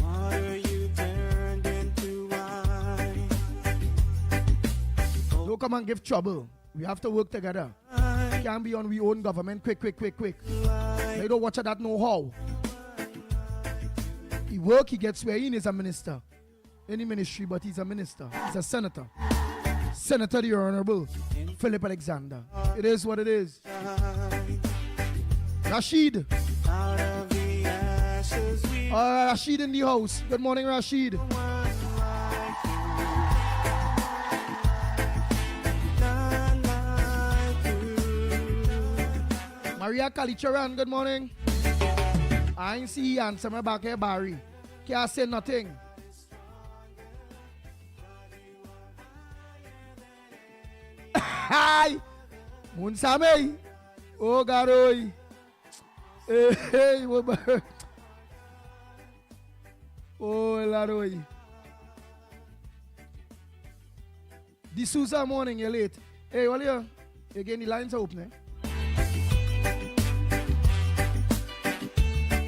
Water you turned into wine. Don't come and give trouble. We have to work together. We can't be on we own government quick. They don't watch that know how. He work, he gets swear in, he's a minister. Any ministry, but he's a minister. He's a senator. Senator the Honorable Philip Alexander. It is what it is. Rashid. Rashid in the house. Good morning, Rashid. Maria Kalicharan, good morning. I ain't see you answer me back here, Barry. Can't say nothing. Hi! Munsame! Oh, Garoy! Hey, oh, Laroy. D'Souza morning, you're late. Hey, what are you? Again, the lines are open, eh?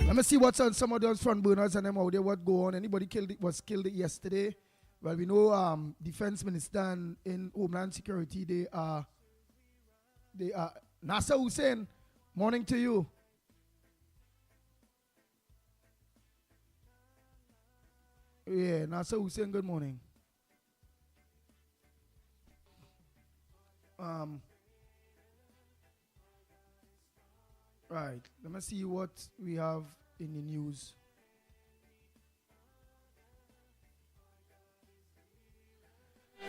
Let me see what's on some of those front burners and them out there, what go on. Anybody was killed yesterday? Well, we know Defense Minister and in Homeland Security, they are Nasser Hussein, morning to you. Yeah, Nasser Hussein, good morning. Right, let me see what we have in the news.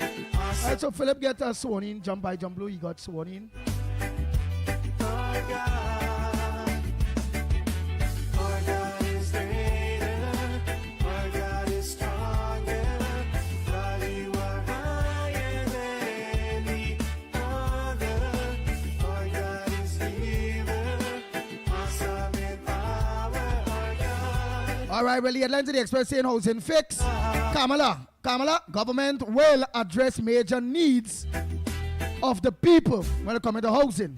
Alright, so Philip get sworn in, jump by jump low, he got sworn in. Alright, well, the headlines of the Express saying housing fix. Kamala, government will address major needs of the people when it comes to housing.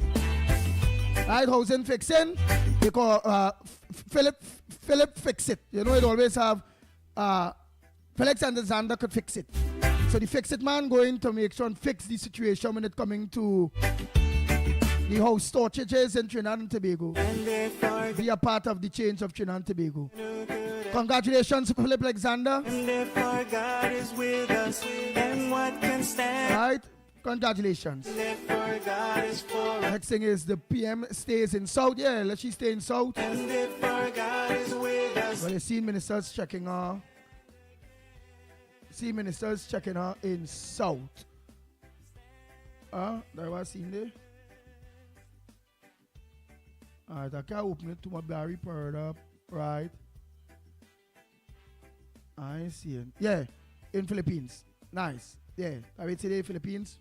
Right, housing fixing, because Philip fix it. You know, it always have, Felix Alexander could fix it. So the fix it man going to make sure and fix the situation when it coming to the house shortages in Trinidad and Tobago. Be a part of the change of Trinidad and Tobago. Congratulations, Philip Alexander. And if our God is with us, then what can stand? Right? Congratulations. And if our God is for us, next thing is the PM stays in South. Yeah, let she stay in South. and if our God is with us, Well, you seen ministers checking See ministers checking her in South. That was seen there. Alright, I can't open it to my Barry Bird up. Right. I ain't seeing. Yeah, in Philippines. Nice. Yeah, I wait today, Philippines.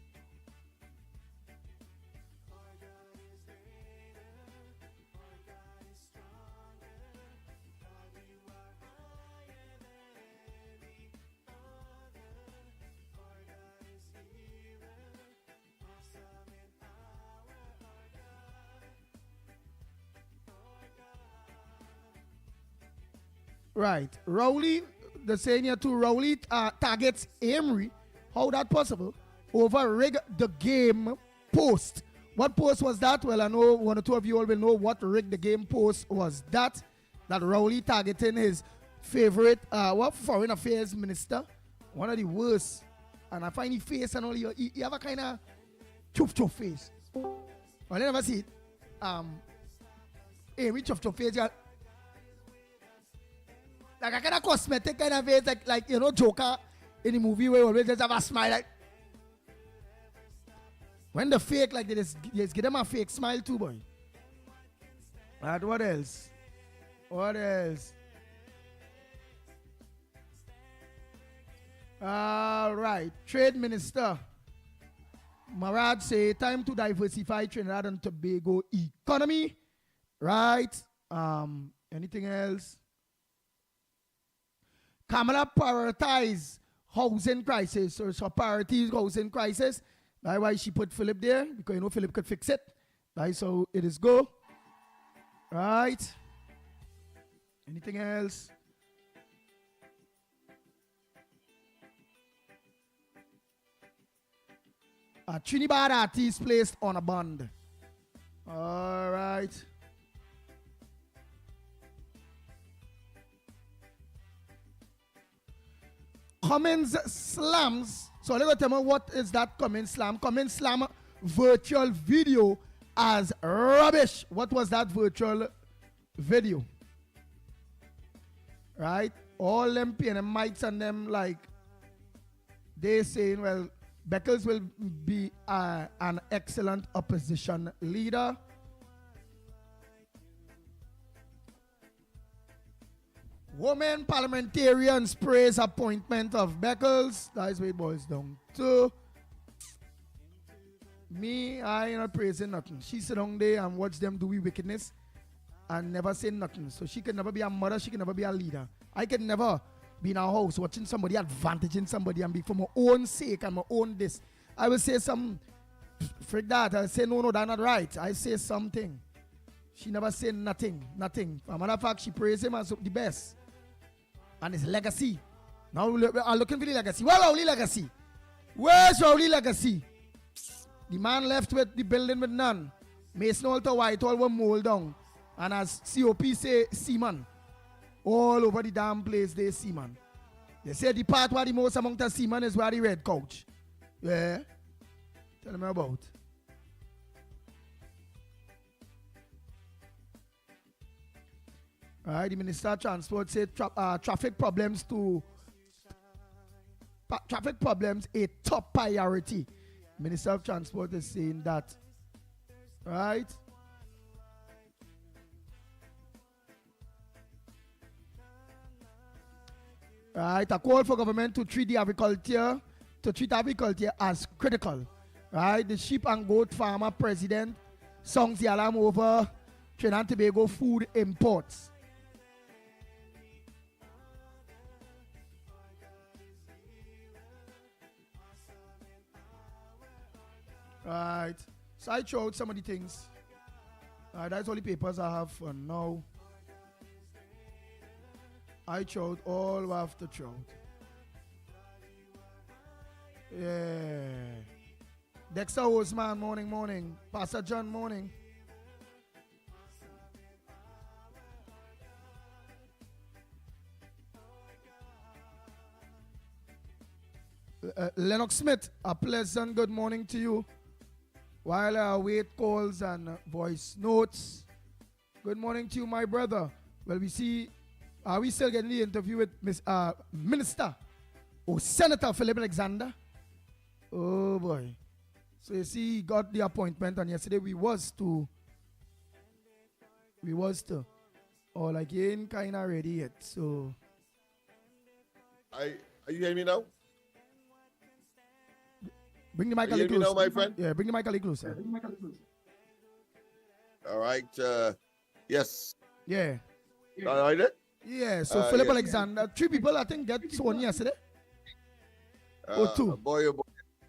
Right. Rowley, the saying here too, Rowley targets Emery. How that possible? Over rig the game post. What post was that? Well, I know one or two of you all will know what rig the game post was. That Rowley targeting his favorite what foreign affairs minister. One of the worst. And I find his face and all he have a kind of chuff face. Well, I never see it. Emery chuff face. Like a kind of cosmetic kind of face, like you know, Joker in the movie where always just have a smile. Like when the fake, like they just give them a fake smile too, boy. And what else? What else? All right, Trade Minister Marad say time to diversify Trinidad and Tobago economy. Right? Anything else? Kamala prioritize housing crisis, or so priorities housing crisis. That's why she put Philip there, because you know Philip could fix it. Right, so it is go. Right. Anything else? A Trinidad artist placed on a bond. All right. Cummins slams. So let me tell me what is that Cummins slam. Cummins slam virtual video as rubbish. What was that virtual video? Right? All them and them mics and them like they saying, well, Beckles will be an excellent opposition leader. Women parliamentarians praise appointment of Beckles. That is where it boils down to. Me, I ain't not praising nothing. She sit down there and watch them do wickedness and never say nothing. So she can never be a mother, she can never be a leader. I can never be in a house watching somebody advantaging somebody and be for my own sake and my own this. I will say some, freak that. I say, no, that's not right. I say something. She never say nothing. As a matter of fact, she praised him as the best. And his legacy. Now we're looking for the legacy. Where's Rowley legacy? Where's Rowley legacy? The man left with the building with none. Mason Alter Whitehall were mold down. And as COP say, seaman. All over the damn place, they seaman. They say the part where the most among the seaman is where the red couch. Yeah? Tell me about. Right, the Minister of Transport said traffic problems a top priority. Minister of Transport is saying that. Right? Right, a call for government to treat agriculture as critical. Right, the sheep and goat farmer president songs the alarm over Trinidad and Tobago food imports. Right, so I showed some of the things. That's all the papers I have for now. I showed all after showed. Yeah. Dexter Osman, morning. Pastor John, morning. Lennox Smith, a pleasant good morning to you. While I await calls and voice notes. Good morning to you, my brother. Well, we see, are we still getting the interview with Minister Oh, Senator Philip Alexander. Oh boy. So you see, he got the appointment, and yesterday we was to. Oh, like he ain't kind of ready yet. So. Are you hearing me now? Bring the mic a Are you little hearing me now, closer. my friend? Yeah, bring the mic a little closer. All right. Yes. Yeah. All right. Then? Yeah, so Philip yes. Alexander, 3 people I think get sworn yesterday. Or 2. Boy, oh boy.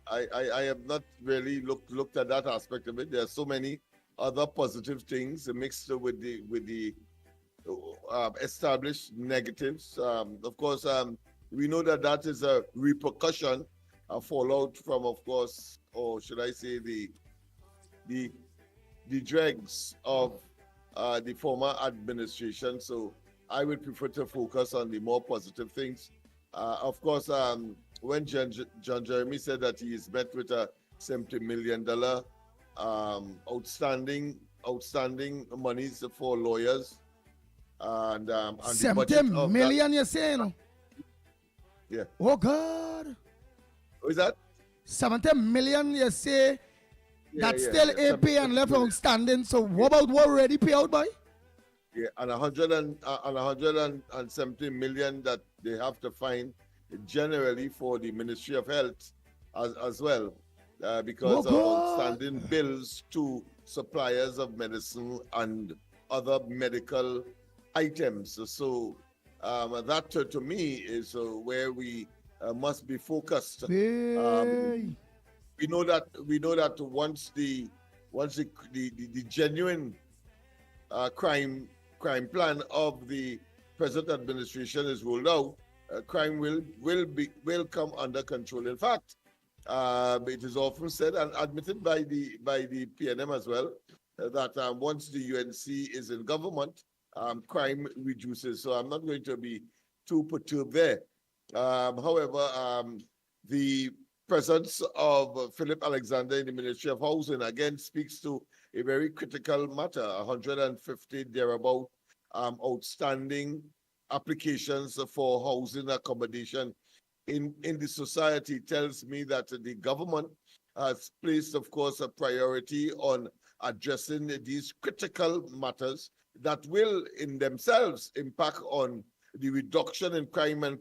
I have not really looked at that aspect of it. There are so many other positive things mixed with the established negatives. Of course, we know that is a repercussion, a fallout from, of course, or should I say, the dregs of the former administration. So I would prefer to focus on the more positive things. Of course, when John Jeremy said that he's met with a $70 million outstanding monies for lawyers, and the 70 budget of million, you say, no? Yeah. Oh, God. What is that? 70 million, you say, that's still AP and left outstanding. So what about what already pay out by? Yeah, and 170 million that they have to find generally for the Ministry of Health as well, because of outstanding bills to suppliers of medicine and other medical items. So that to me is where we must be focused. We know that once the genuine crime plan of the present administration is rolled out, crime will come under control. In fact, it is often said and admitted by the PNM as well that once the UNC is in government, crime reduces. So I'm not going to be too perturbed there. However, the presence of Philip Alexander in the Ministry of Housing again speaks to a very critical matter. 150 thereabout outstanding applications for housing accommodation in the society tells me that the government has placed, of course, a priority on addressing these critical matters that will in themselves impact on the reduction in crime and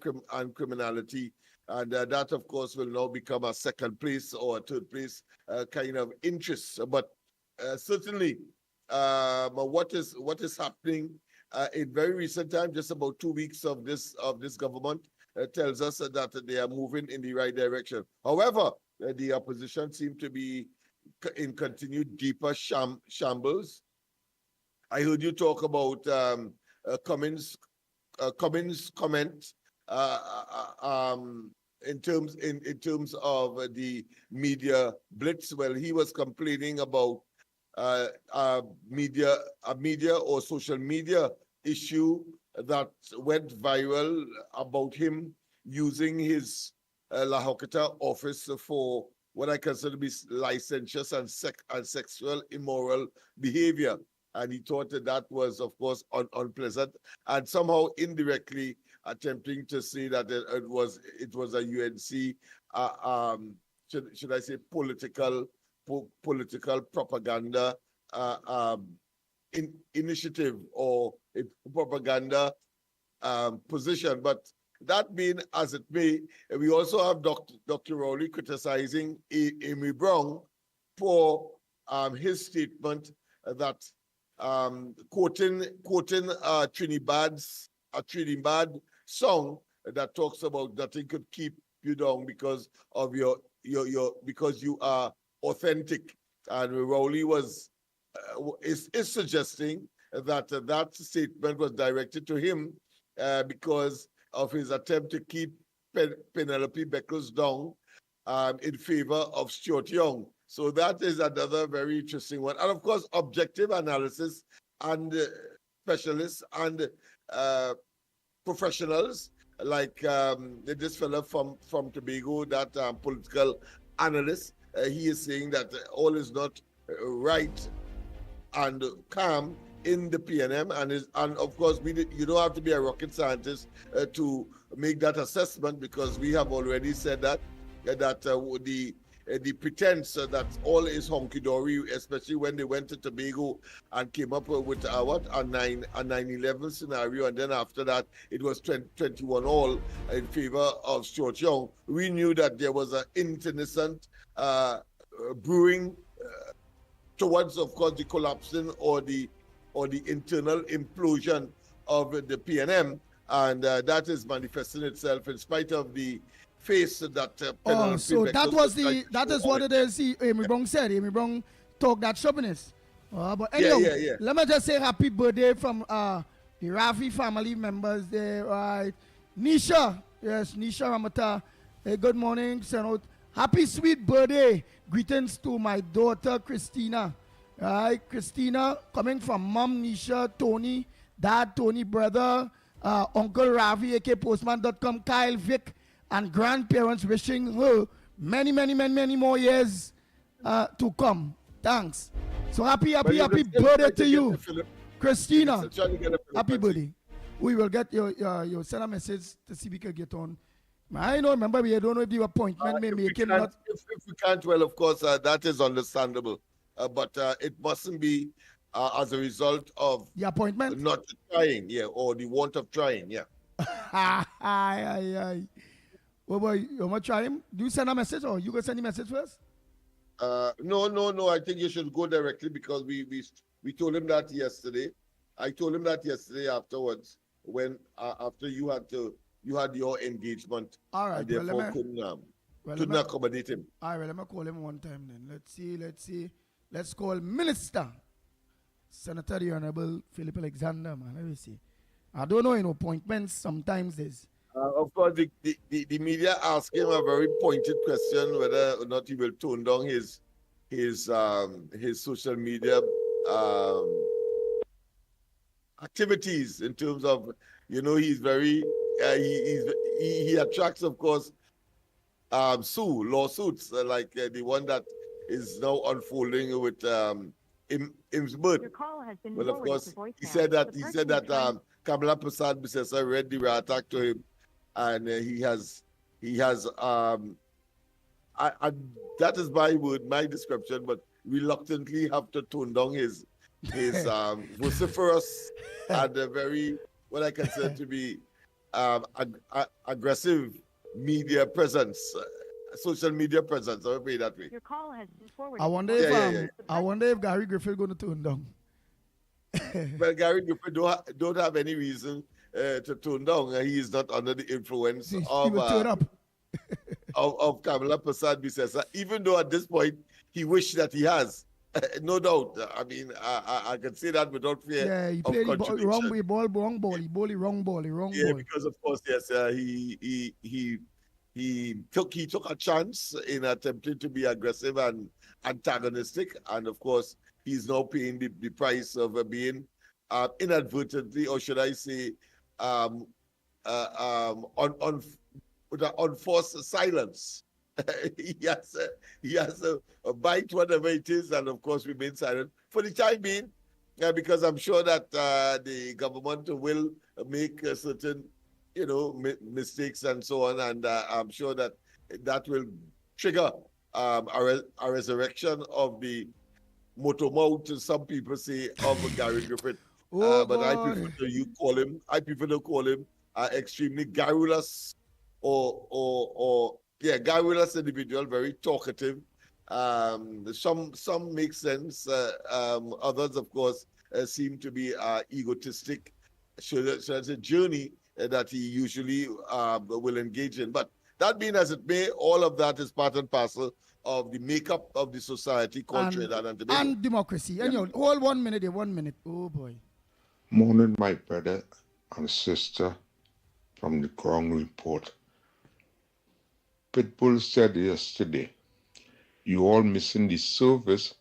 criminality. And that, of course, will now become a second place or a third place kind of interest. But certainly, what is happening in very recent time, just about 2 weeks of this government, tells us that they are moving in the right direction. However, the opposition seem to be in continued deeper shambles. I heard you talk about Cummins' comment in terms of the media blitz. Well, he was complaining about a media or social media issue that went viral about him using his La Hokata office for what I consider to be licentious and sexual immoral behavior. And he thought that was, of course, unpleasant, and somehow indirectly attempting to say that it was a UNC, should I say, political propaganda initiative or a propaganda position. But that being as it may, we also have Dr. Rowley criticizing Amy Brown for his statement that quoting Trinidad's Trinidad song that talks about nothing could keep you down because of because you are authentic. And Rowley is suggesting that that statement was directed to him because of his attempt to keep Penelope Beckles down in favor of Stuart Young. So that is another very interesting one. And of course, objective analysis and specialists and professionals like this fellow from Tobago, that political analyst, he is saying that all is not right and calm in the PNM, and of course you don't have to be a rocket scientist to make that assessment, because we have already said that the pretense that all is honky-dory, especially when they went to Tobago and came up with a 9/11 scenario, and then after that it was 21 all in favor of Stuart Young. We knew that there was an internecine brewing towards, of course, the collapsing or the internal implosion of the PNM, and that is manifesting itself in spite of the face that so that is what it is. Amy Brown said. Amy Brown talked that sharpness. But anyway, yeah. Let me just say happy birthday from the Rafi family members there, right? Nisha, yes, Nisha Ramata. Hey, good morning, send out happy sweet birthday greetings to my daughter Christina. Right, Christina, coming from Mom Nisha, Tony, Dad Tony, brother, Uncle Ravi, aka Postman.com, Kyle, Vic, and grandparents, wishing her many more years to come. Thanks. So happy birthday to you, Christina. Happy birthday. We will get your send a message to see if we can get on. I don't remember, we don't know if the appointment may make him not. If we can't, well, of course, that is understandable. But it mustn't be as a result of the appointment not trying, or the want of trying, Well, boy, you want to try him? Do you send a message, or you go send a message first? No. I think you should go directly, because we told him that yesterday. I told him that yesterday afterwards, when after you had your engagement. All right. And therefore couldn't accommodate him. All right. Well, let me call him one time then. Let's see. Let's call Minister Senator the Honorable Philip Alexander, man. Let me see. I don't know, appointments sometimes there's. Of course, the media asked him a very pointed question whether or not he will tone down his social media activities, in terms of, he's very he attracts, of course, lawsuits like the one that is now unfolding with Imsbird. Your call has been well, of course, he said The that Kamala Prasad Bisesa read the attack to him, and he has that is my word, my description, but reluctantly have to tone down his vociferous and very, what I consider to be aggressive media presence, social media presence. I'll put it that way. Your call has been forwarded. I wonder if Gary Griffith going to tone down. Well, Gary Griffith don't have any reason to tone down. He is not under the influence of Kamala Prasad Bisesa, even though at this point he wished that he has. No doubt. I mean, I can say that without fear. Yeah, he played wrong ball. Yeah, because of course, yes, he took a chance in attempting to be aggressive and antagonistic, and of course, he's now paying the price of being inadvertently, or should I say, with an unforced silence. he has a bite, whatever it is, and of course remain silent for the time being, because I'm sure that the government will make certain, mistakes and so on, and I'm sure that will trigger a resurrection of the motormouth, some people say, of Gary Griffith. But I prefer to call him extremely garrulous or garrulous individual, very talkative. Some make sense. Others, of course, seem to be egotistic. So that's a journey that he usually will engage in. But that being as it may, all of that is part and parcel of the makeup of the society called Trinidad and Tobago. And democracy. Yeah. And hold 1 minute. Oh, boy. Morning, my brother and sister from the Ground Report. Pitbull said yesterday, you all missing the service,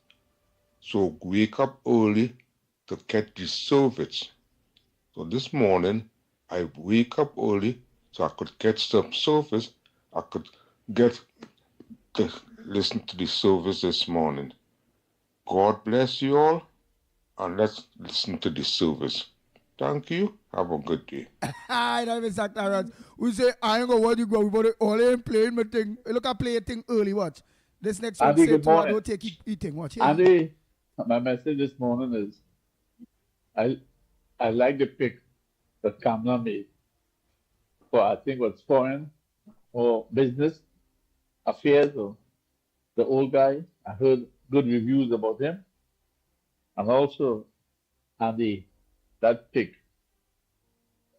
so wake up early to get the service. So this morning, I wake up early so I could get some service. I could get to listen to the service this morning. God bless you all, and let's listen to the service. Thank you. Have a good day. I don't exact Aaron. We say I ain't gonna what you go. We bought it all in playing my thing. Look at play a thing early. Watch. This next one Andy, say good to I morning. don't take eating. Watch. Yeah. Andy, my message this morning is I like the pick that Kamla made for I think what's foreign or business affairs or the old guy. I heard good reviews about him. And also Andy, that pick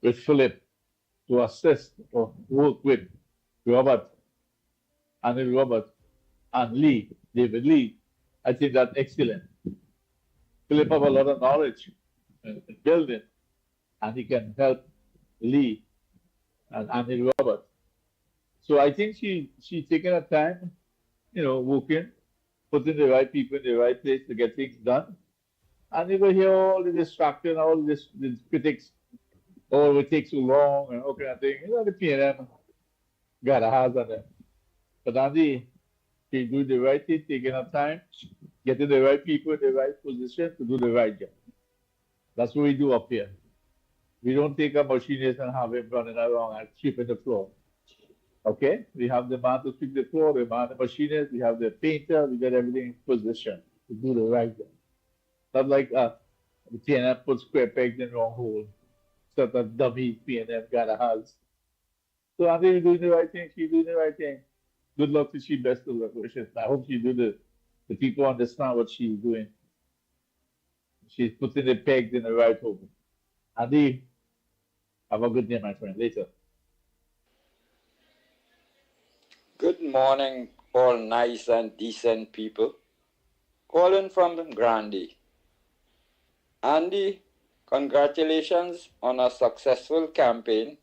with Philip to assist or work with Robert, Andy Robert and Lee, David Lee. I think that's excellent. Philip have a lot of knowledge in building, and he can help Lee and Andy Robert. So I think she's taking her time, working, putting the right people in the right place to get things done. And you will hear all the distraction, all the critics, oh, it takes so long, and all kind of thing. The PNM got a hands on them. But Andy, she's doing the right thing, taking her time, getting the right people in the right position to do the right job. That's what we do up here. We don't take a machinist and have him running around and sweeping the floor. Okay? We have the man to sweep the floor, the man, the machinist, we have the painter, we got everything in position to do the right job. Not like the PNM put square pegs in wrong hole. So that dummy PNM got a house. So Andy is doing the right thing, she's doing the right thing. Good luck to she, best of luck wishes. I hope she do the people understand what she's doing. She's putting the pegs in the right hole. Andy, have a good day, my friend. Later. Good morning, all nice and decent people. Calling from Grandy. Andy, congratulations on a successful campaign.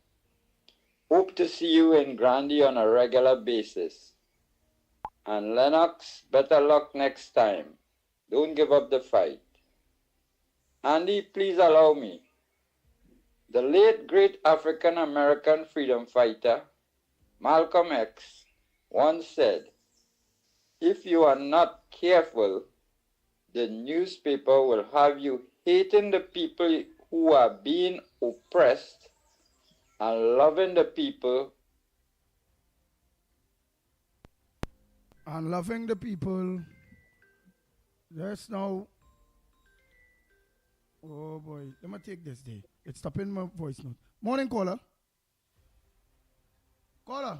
Hope to see you in Grandy on a regular basis. And Lennox, better luck next time. Don't give up the fight. Andy, please allow me. The late great African American freedom fighter, Malcolm X, once said, if you are not careful, the newspaper will have you hating the people who are being oppressed and loving the people. And loving the people. Yes, now. Oh boy, let me take this day. It's stopping my voice note. Morning, caller. Caller.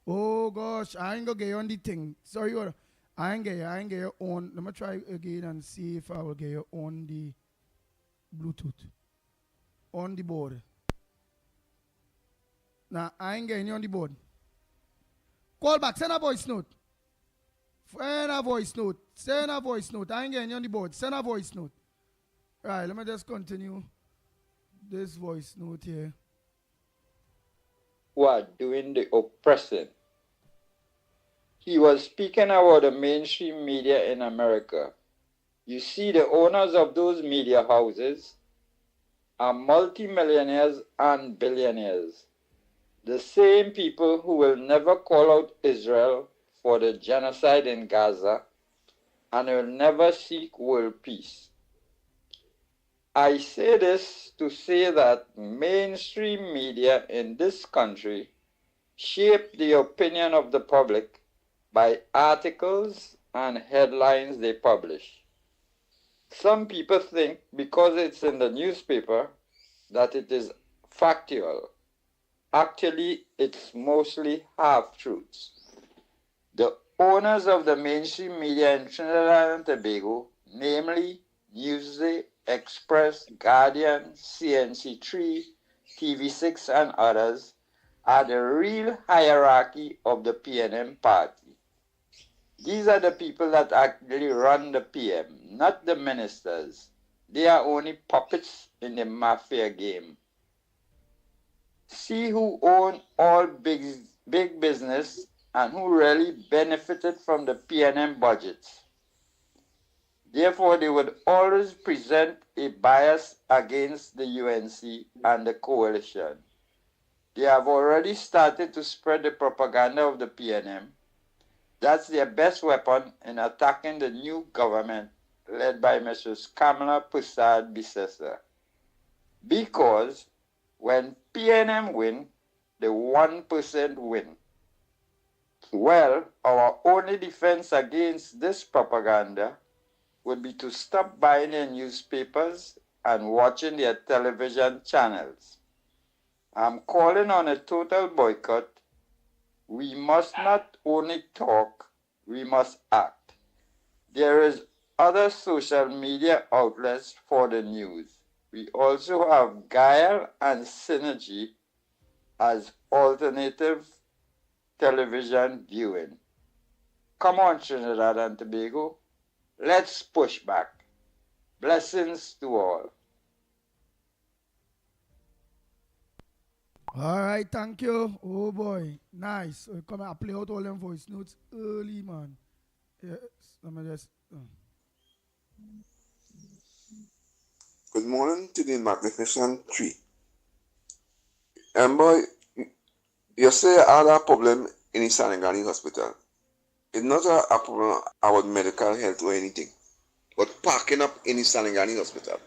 Oh gosh, I ain't gonna get you on the thing. Sorry, I ain't get you on. Let me try again and see if I will get you on the Bluetooth. On the board. Nah, I ain't getting you on the board. Call back, send a voice note. Send a voice note. Send a voice note. I ain't getting you on the board. Send a voice note. Right, let me just continue this voice note here. Who are doing the oppressing. He was speaking about the mainstream media in America. You see, the owners of those media houses are multimillionaires and billionaires. The same people who will never call out Israel for the genocide in Gaza and will never seek world peace. I say this to say that mainstream media in this country shape the opinion of the public by articles and headlines they publish. Some people think because it's in the newspaper that it is factual. Actually, it's mostly half-truths. The owners of the mainstream media in Trinidad and Tobago, namely Newsday, Express, Guardian, CNC3, TV6 and others, are the real hierarchy of the PNM party. These are the people that actually run the PM, not the ministers. They are only puppets in the mafia game. See who own all big business and who really benefited from the PNM budgets. Therefore, they would always present a bias against the UNC and the coalition. They have already started to spread the propaganda of the PNM. That's their best weapon in attacking the new government led by Mrs. Kamala Prasad Bisesa. Because when PNM win, the 1% win. Well, our only defense against this propaganda would be to stop buying their newspapers and watching their television channels. I'm calling on a total boycott. We must not only talk, we must act. There is other social media outlets for the news. We also have Guile and Synergy as alternative television viewing. Come on, Trinidad and Tobago. Let's push back. Blessings to all. All right, thank you. Oh boy, nice. So come and play out all them voice notes early, man. Yes, let me just. Good morning to the Magnificent Tree. And boy, you say I had a problem in the Sarangani hospital. It's not a problem about medical health or anything, but parking up in the Sarangani hospital.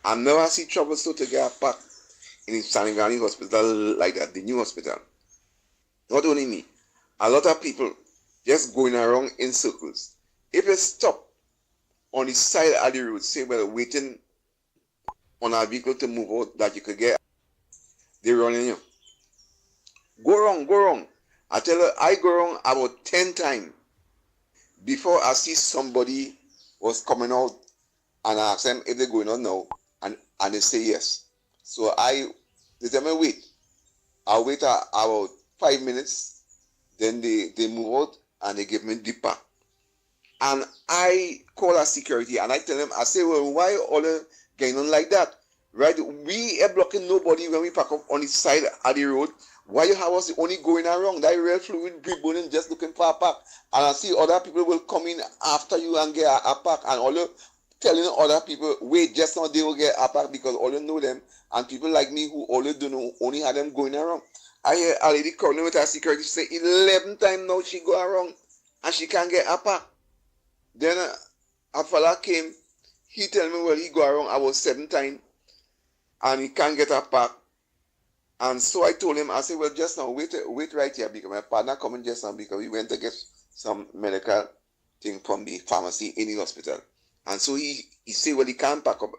I never see trouble so to get a park in the Sarangani hospital like that, the new hospital. Not only me, a lot of people just going around in circles. If you stop on the side of the road, say, well, waiting on a vehicle to move out that you could get, they're running you. Go wrong. I tell her, I go wrong about 10 times before I see somebody was coming out and I ask them if they're going on now, and they say yes. So they tell me wait. I wait about 5 minutes, then they move out and they give me the pack. And I call our security and I tell them, I say, well, why all the going on like that? Right? We are blocking nobody when we park up on the side of the road. Why you have us only going around? That real fluid burning just looking for a park. And I see other people will come in after you and get a park. And all you telling other people, wait, just now they will get a park because all you know them. And people like me who all you don't know only have them going around. I hear a lady calling with her security say 11 times now she go around and she can't get a park. Then a fella came, he tell me, well, he go around about 7 times and he can't get a park. And so I told him, I said, well, just now, wait right here because my partner coming just now because we went to get some medical thing from the pharmacy in the hospital. And so he said, well, he can't pack up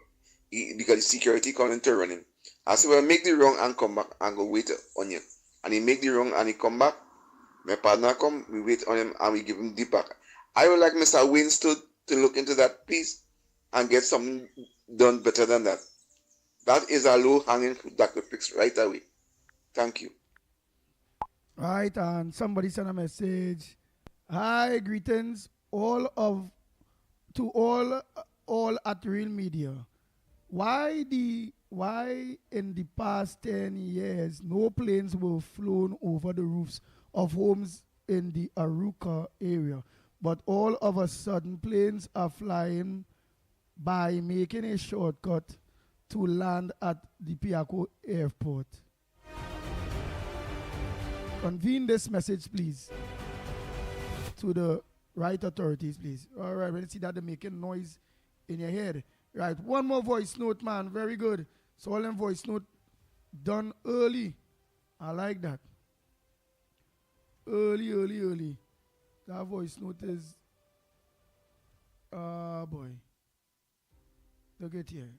because the security coming to run him. I said, well, make the wrong and come back and go wait on you. And he make the wrong and he come back. My partner come, we wait on him and we give him the pack. I would like Mr. Winston to look into that piece and get something done better than that. That is a low-hanging fruit that could fix right away. Thank you. Right, and somebody sent a message. Hi, greetings, all at Real Media. Why in the past 10 years no planes were flown over the roofs of homes in the Aruca area, but all of a sudden planes are flying by making a shortcut to land at the Piaco airport? Convene this message, please, to the right authorities, please. All right, when you see that they're making noise in your head. Right, one more voice note, man. Very good. So all them voice note done early. I like that. Early. That voice note is, boy. Look at here.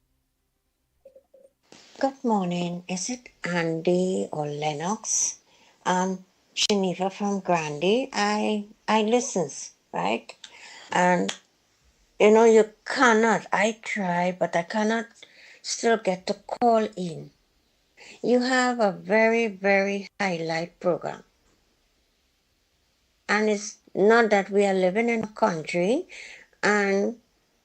Good morning. Is it Andy or Lennox? Geneva from Grandy. I listens, right? And you cannot, I try, but I cannot still get to call in. You have a very, very highlight program. And it's not that we are living in a country and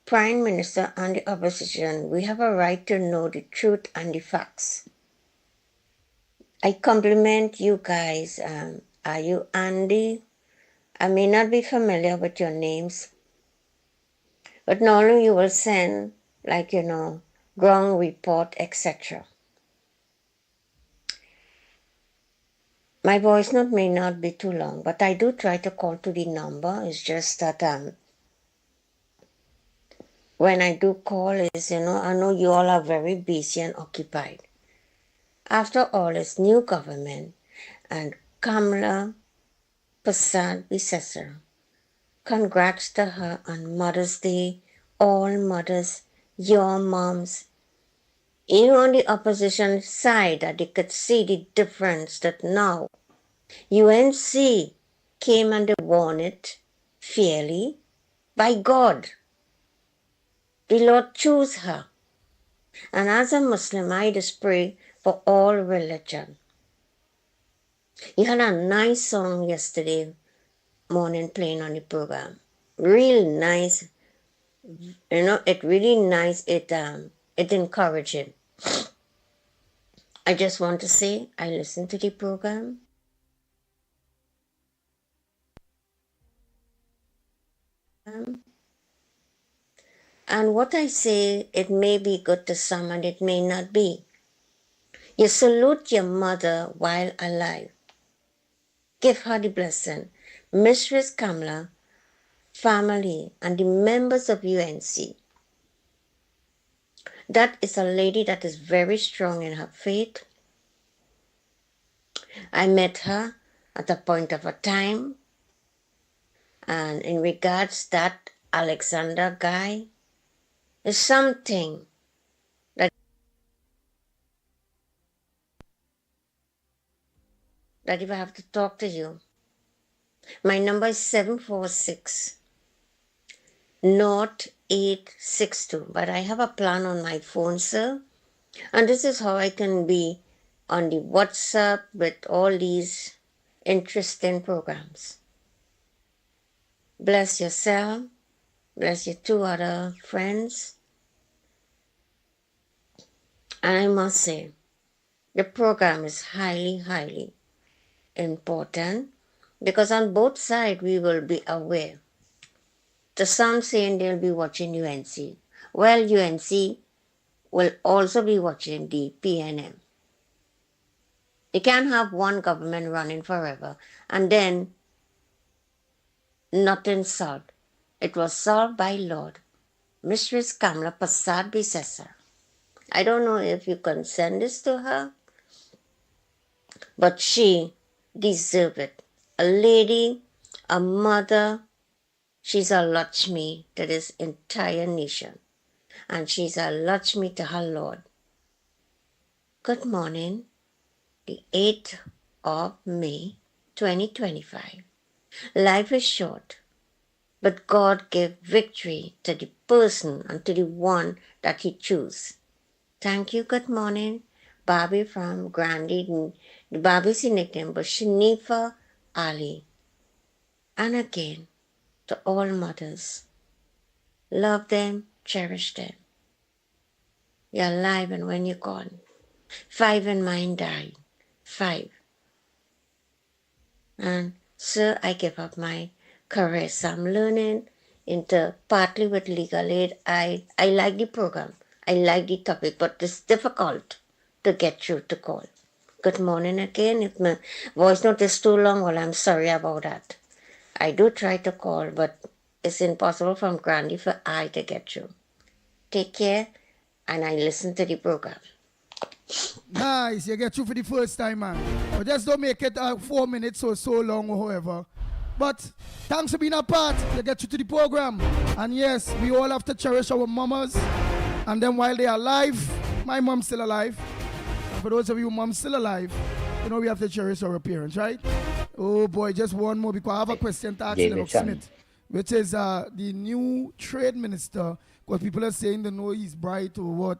Prime Minister and the opposition, we have a right to know the truth and the facts. I compliment you guys. Are you Andy? I may not be familiar with your names, but normally you will send, ground report, etc. My voice note may not be too long, but I do try to call to the number. It's just that when I do call is, I know you all are very busy and occupied. After all, it's new government and Kamala Prasad Bisesar. Congrats to her on Mother's Day, all mothers, your moms. On the opposition side, that they could see the difference that now UNC came and they won it fairly by God. The Lord chose her. And as a Muslim, I just pray for all religion. You had a nice song yesterday morning playing on the program. Real nice. It really nice. It encouraging. I just want to say I listened to the program. And what I say, it may be good to some and it may not be. You salute your mother while alive. Give her the blessing. Mistress Kamala, family, and the members of UNC. That is a lady that is very strong in her faith. I met her at a point of a time. And in regards that Alexander guy, is something that if I have to talk to you, my number is 746 North 862. But I have a plan on my phone, sir. And this is how I can be on the WhatsApp with all these interesting programs. Bless yourself. Bless your two other friends. And I must say, the program is highly, highly important because on both sides we will be aware. To some saying they'll be watching UNC. Well, UNC will also be watching the PNM. You can't have one government running forever and then nothing solved. It was solved by Lord. Mistress Kamala Prasad Bisesar. I don't know if you can send this to her, but she deserves it. A lady, a mother, she's a Lakshmi to this entire nation. And she's a Lakshmi to her Lord. Good morning, the 8th of May, 2025. Life is short, but God gave victory to the person and to the one that He chose. Thank you. Good morning. Bobby from Grandi. Bobby's nickname was Shanifa Ali. And again, to all mothers, love them, cherish them. You're alive and when you're gone. 5 and mine died. 5. And sir, I give up my career. So I'm learning into partly with legal aid. I like the program. I like the topic, but it's difficult to get through to call. Good morning again. If my voice note is too long, well, I'm sorry about that. I do try to call, but it's impossible from Grandy for I to get through. Take care, and I listen to the program. Nice, you get through for the first time, man. But just don't make it 4 minutes or so long or however. But thanks for being a part. You get through to the program. And yes, we all have to cherish our mamas. And then while they are alive, my mom's still alive. And for those of you mom's still alive, we have to cherish our parents, right? Oh boy, just one more because I have a question to ask Lennox Smith, which is the new trade minister, because people are saying they know he's bright or what.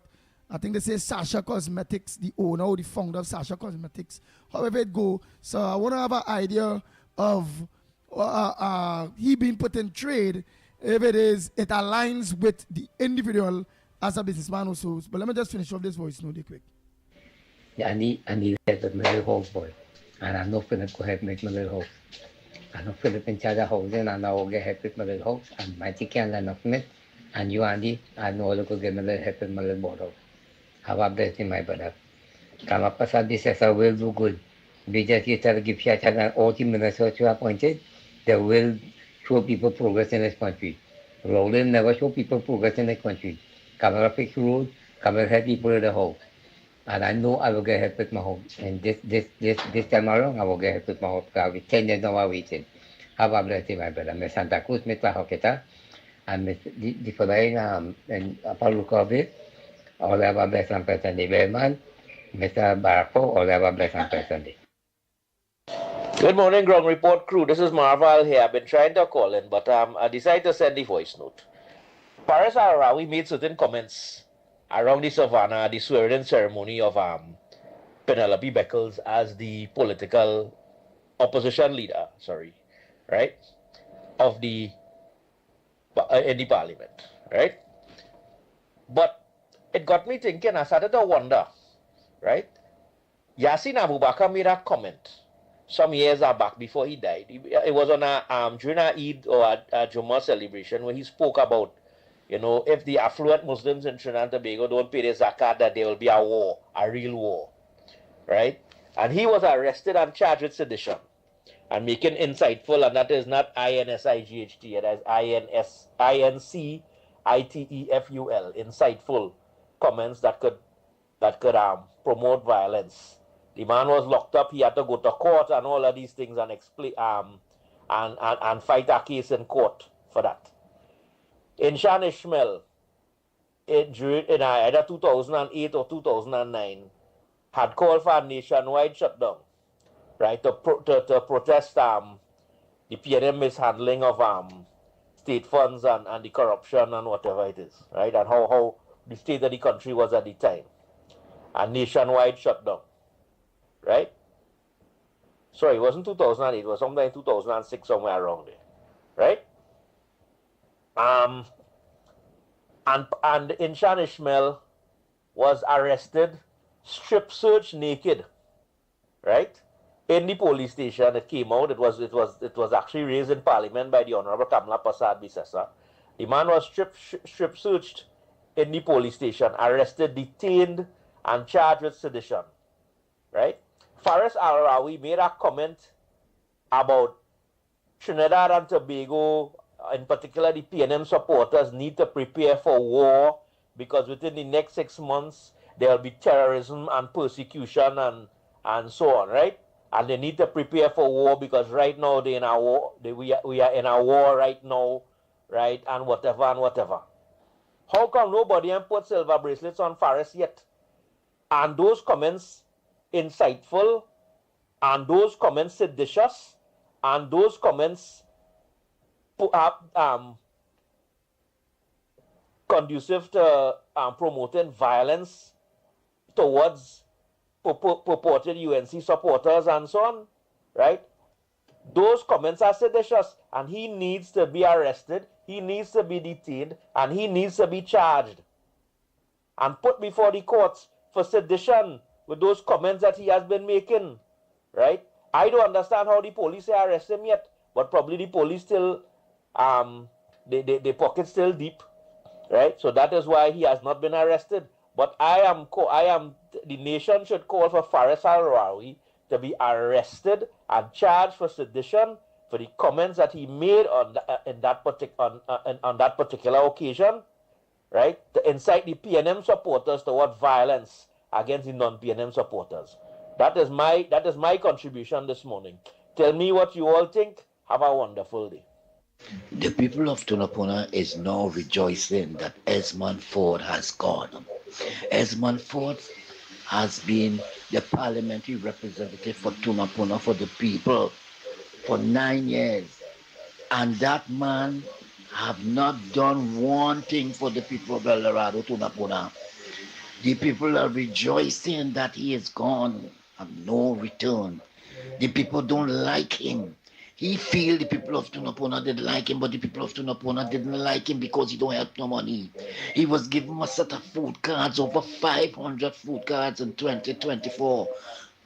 I think they say Sasha Cosmetics, the owner or the founder of Sasha Cosmetics. However it go, so I want to have an idea of he being put in trade if it aligns with the individual as a businessman also. But let me just finish off this voice note quick. Yeah, I need help with my little house, boy. And I know Philip go help make my little house. I know Philip in charge of housing, and I will get help with my little house. And Mikey can learn of me. And you, Andy, I know you could get my little help with my little board house. Have a blessing, my brother. Come up as this as I will do good. We just get to give Shachan and all the ministers who are appointed. They will show people progress in this country. Rolling never show people progress in the country. Camera fix road, camera help people in the house. And I know I will get help with my home. And this time around, I will get help with my home. Because we 10 years now waiting. Have a blessing, my brother. Miss Santa Cruz, Miss Hocketa, and Miss the following and Palukovic, all have a blessing person. The Bellman, Mr. Barco, all have a blessing person. Good morning, Ground Report crew. This is Marval here. I've been trying to call in, but I decided to send the voice note. Paris Arawi made certain comments around the Savannah, the swearing ceremony of Penelope Beckles as the political opposition leader, right, of the in the parliament, right? But it got me thinking. I started to wonder, right? Yasin Abubakar made a comment some years back before he died. It was on during a Eid or a Jummah celebration where he spoke about, if the affluent Muslims in Trinidad and Tobago don't pay their zakat, that there will be a war, a real war, right? And he was arrested and charged with sedition and making insightful, and that is not INSIGHT, it is INCITEFUL, insightful comments that could promote violence. The man was locked up. He had to go to court and all of these things and explain and fight a case in court for that. In Shan Ishmael, in either 2008 or 2009, had called for a nationwide shutdown, right, to protest the PNM mishandling of state funds and the corruption and whatever it is, right, and how the state of the country was at the time. A nationwide shutdown. Right? Sorry, it wasn't 2008, it was somewhere in 2006, somewhere around there. Right? And Inshan Ishmael was arrested, strip searched naked. Right? In the police station. It came out, it was actually raised in Parliament by the Honorable Kamala Prasad Bisesa. The man was strip searched in the police station, arrested, detained, and charged with sedition. Right? Faris Al-Rawi made a comment about Trinidad and Tobago, in particular the PNM supporters, need to prepare for war because within the next 6 months there will be terrorism and persecution and so on, right? And they need to prepare for war because right now they're in a war. We are in a war right now, right? And whatever and whatever. How come nobody put silver bracelets on Faris yet? And those comments insightful, and those comments seditious, and those comments conducive to promoting violence towards purported UNC supporters and so on, right? Those comments are seditious, and he needs to be arrested, he needs to be detained, and he needs to be charged and put before the courts for sedition with those comments that he has been making, right? I don't understand how the police arrest him yet, but probably the police still, the pocket still deep, right? So that is why he has not been arrested. But the nation should call for Faris Al-Rawi to be arrested and charged for sedition for the comments that he made on that particular occasion, right? To incite the PNM supporters toward violence against the non-PNM supporters. That is my contribution this morning. Tell me what you all think. Have a wonderful day. The people of Tunapuna is now rejoicing that Esmond Ford has gone. Esmond Ford has been the parliamentary representative for Tunapuna, for the people, for 9 years. And that man have not done one thing for the people of El Dorado, Tunapuna. The people are rejoicing that he is gone and no return. The people don't like him. He feel the people of Tunapuna didn't like him, but the people of Tunapuna didn't like him because he don't have no money. He was given a set of food cards, over 500 food cards in 2024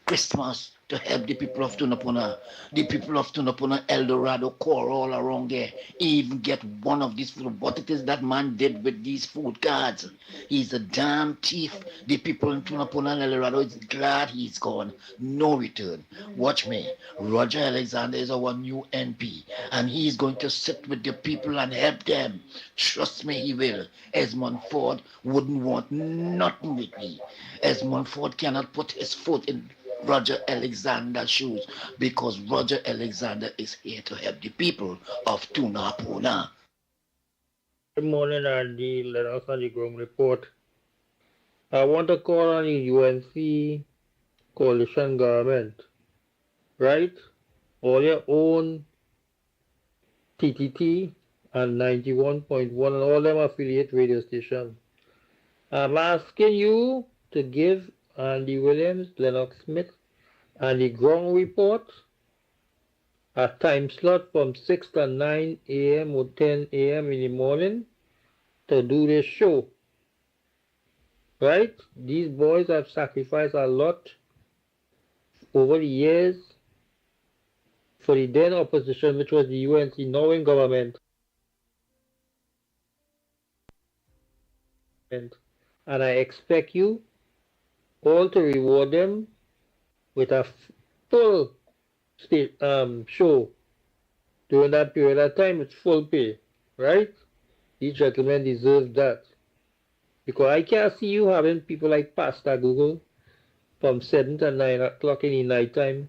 Christmas, to help the people of Tunapuna. The people of Tunapuna, El Dorado, core all around there, even get one of these food. What it is that man did with these food cards? He's a damn thief. The people in Tunapuna and El Dorado is glad he's gone. No return. Watch me. Roger Alexander is our new NP, and he's going to sit with the people and help them. Trust me, he will. Esmond Ford wouldn't want nothing with me. Esmond Ford cannot put his foot in Roger Alexander's shoes because Roger Alexander is here to help the people of Tunapuna. Good morning, Andy. Lennox on the ground report. I want to call on the UNC coalition government, right? All your own TTT and 91.1 and all them affiliate radio stations. I'm asking you to give Andy Williams, Lennox Smith, and the ground report a time slot from 6 to 9 a.m. or 10 a.m. in the morning to do this show. Right? These boys have sacrificed a lot over the years for the then opposition, which was the UNC, now in government. And I expect you all to reward them with a full show during that period of time. It's full pay, right? These gentlemen deserve that. Because I can't see you having people like Pastor Google from 7 to 9 o'clock in the night time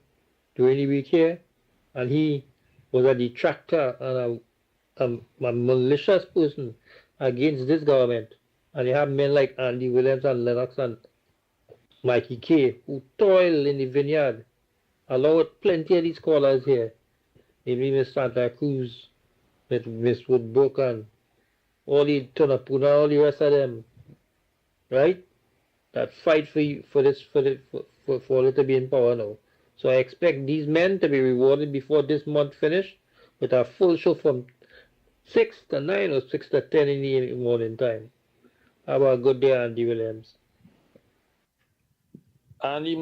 during the week here, and he was a detractor and a malicious person against this government. And you have men like Andy Williams and Lennox and Mickie K, who toil in the vineyard, along with plenty of these callers here, maybe Miss Santa Cruz, Miss Woodbrook, and all the Tunapuna, all the rest of them, right? That fight for it to be in power now. So I expect these men to be rewarded before this month finish with a full show from 6 to 9 or 6 to 10 in the morning time. Have a good day, Andy Williams. Andy,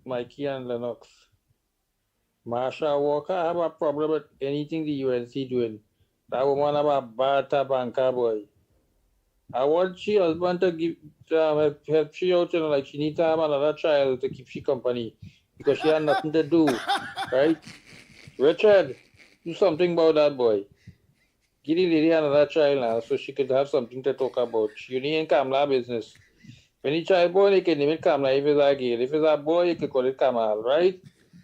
Mickie, and Lennox. Marsha Walker, I have a problem with anything the UNC doing. That woman have a bad banker boy. I want she husband to give help she out, like she needs to have another child to keep she company because she had nothing to do, right? Richard, do something about that boy. Give the lady another child now so she could have something to talk about. She only in Kamla business. When the child born, you can name it Kamla if it's a girl. If it's a boy, you can call it Kamal, right?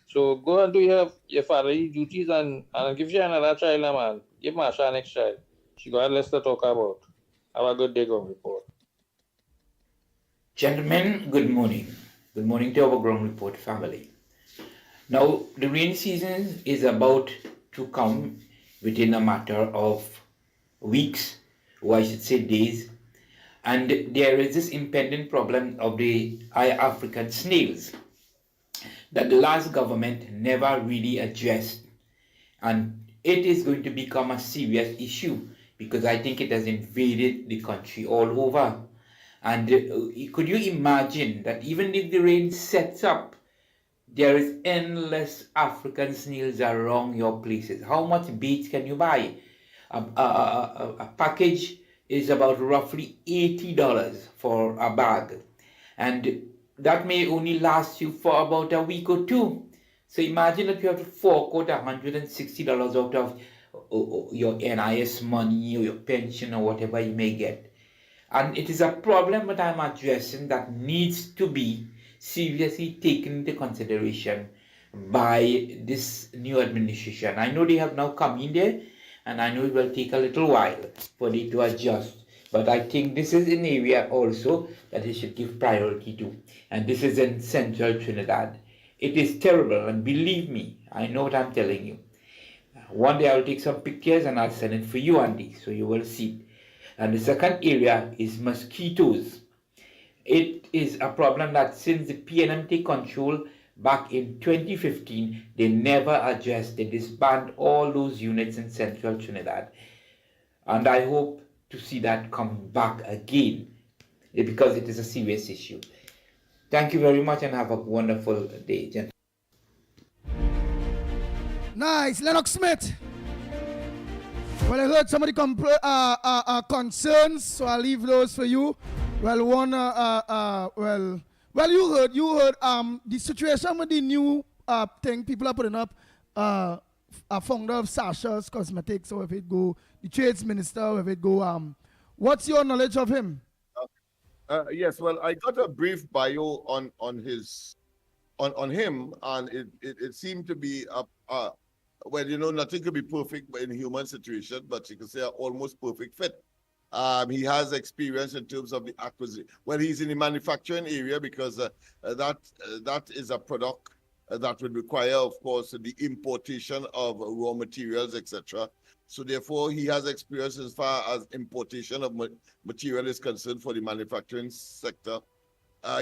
So go and do your fatherly duties and give she another child, man. Give Marsha next child. She got less to talk about. Have a good day, ground report. Gentlemen, good morning. Good morning to our ground report family. Now, the rainy season is about to come within a matter of weeks, or I should say days, and there is this impending problem of the African snails that the last government never really addressed, and it is going to become a serious issue because I think it has invaded the country all over. And could you imagine that even if the rain sets up, there is endless African snails around your places? How much bait can you buy? A package is about roughly $80 for a bag, and that may only last you for about a week or two. So imagine that you have to fork out $160 out of your NIS money or your pension or whatever you may get. And it is a problem that I'm addressing that needs to be seriously taken into consideration by this new administration. I know they have now come in there, and I know it will take a little while for them to adjust. But I think this is an area also that they should give priority to. And this is in central Trinidad. It is terrible, and believe me, I know what I'm telling you. One day I'll take some pictures and I'll send it for you, Andy, so you will see. And the second area is mosquitoes. It is a problem that since the PNM take control back in 2015, they never addressed. They disbanded all those units in central Trinidad. And I hope to see that come back again because it is a serious issue. Thank you very much and have a wonderful day, gentlemen. Nice. Lennox Smith. Well, I heard somebody concerns, so I'll leave those for you. Well, one, you heard the situation with the new thing people are putting up, a founder of Sasha's Cosmetics, or if it go, the trades minister, or if it go, what's your knowledge of him? Yes, well, I got a brief bio on him, and it seemed to be well, you know, nothing could be perfect in a human situation, but you could say an almost perfect fit. He has experience in terms of the acquisition. Well, he's in the manufacturing area because that is a product that would require, of course, the importation of raw materials, etc. So therefore, he has experience as far as importation of material is concerned for the manufacturing sector.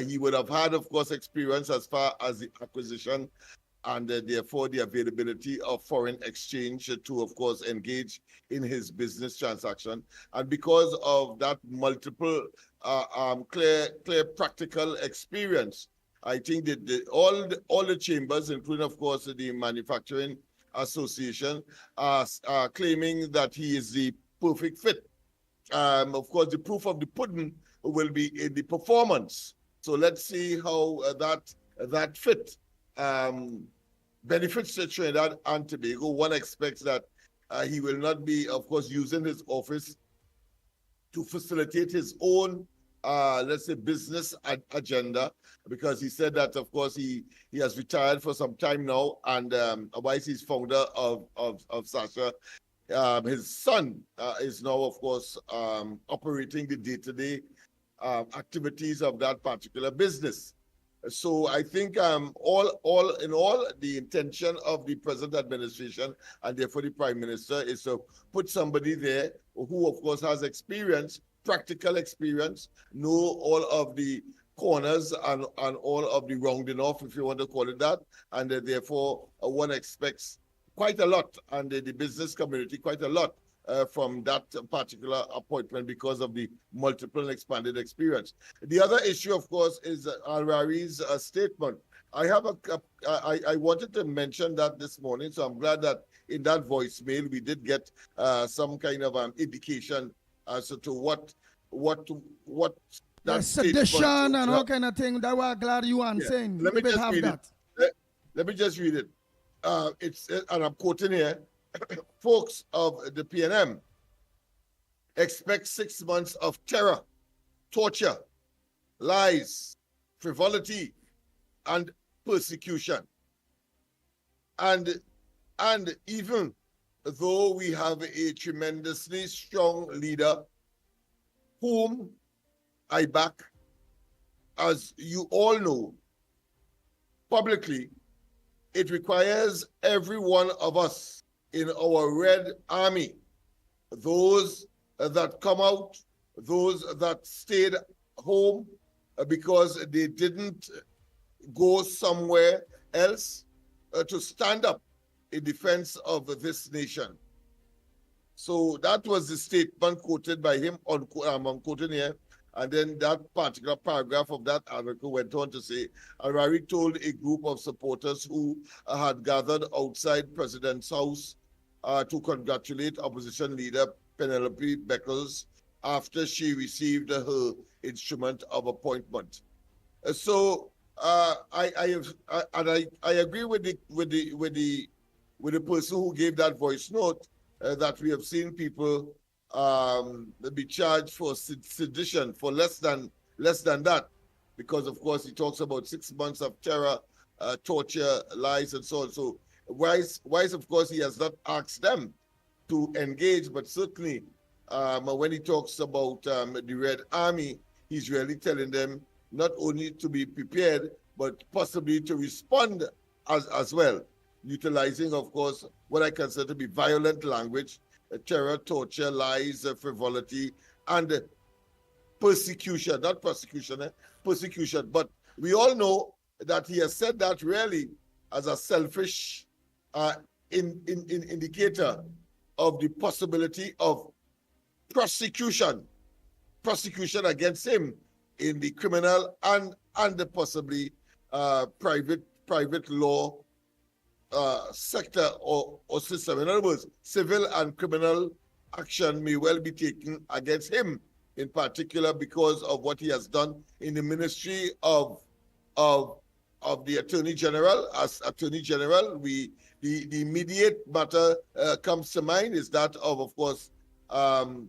He would have had, of course, experience as far as the acquisition and therefore the availability of foreign exchange to, of course, engage in his business transaction. And because of that multiple, clear practical experience, I think that all the chambers, including, of course, the Manufacturing Association, are claiming that he is the perfect fit. Of course, the proof of the pudding will be in the performance. So let's see how that fit benefits Trinidad and Tobago. One expects that he will not be, of course, using his office to facilitate his own, let's say, business agenda, because he said that, of course, he has retired for some time now, and whilst he's founder of Sasha, his son is now, of course, operating the day-to-day activities of that particular business. So I think all in all, the intention of the present administration and therefore the Prime Minister is to put somebody there who, of course, has experience, practical experience, know all of the corners and all of the rounding off, if you want to call it that, and therefore one expects quite a lot, and the business community quite a lot from that particular appointment because of the multiple and expanded experience. The other issue, of course, is Al-Rari's statement. I wanted to mention that this morning, so I'm glad that in that voicemail we did get some kind of indication as to what that sedition and all kind of thing. That we're glad you are saying. Let me just read it. Let me just read it. And I'm quoting here. Folks of the PNM expect 6 months of terror, torture, lies, frivolity, and persecution. And even though we have a tremendously strong leader whom I back, as you all know, publicly, it requires every one of us in our Red Army, those that come out, those that stayed home because they didn't go somewhere else, to stand up in defense of this nation. So that was the statement quoted by him, I'm quoting here. And then that particular paragraph of that article went on to say, Harari told a group of supporters who had gathered outside President's house to congratulate opposition leader Penelope Beckles after she received her instrument of appointment. So I agree with the person who gave that voice note that we have seen people be charged for sedition for less than that, because of course he talks about 6 months of terror, torture, lies, and so on. So wise, of course, he has not asked them to engage, but certainly when he talks about the Red Army, he's really telling them not only to be prepared, but possibly to respond as well, utilizing, of course, what I consider to be violent language, terror, torture, lies, frivolity, and persecution, not prosecution, persecution. But we all know that he has said that really as a selfish indicator of the possibility of prosecution against him in the criminal and possibly private law sector or system. In other words, civil and criminal action may well be taken against him in particular because of what he has done in the ministry of the Attorney General. As Attorney General, the immediate matter comes to mind is that of course, the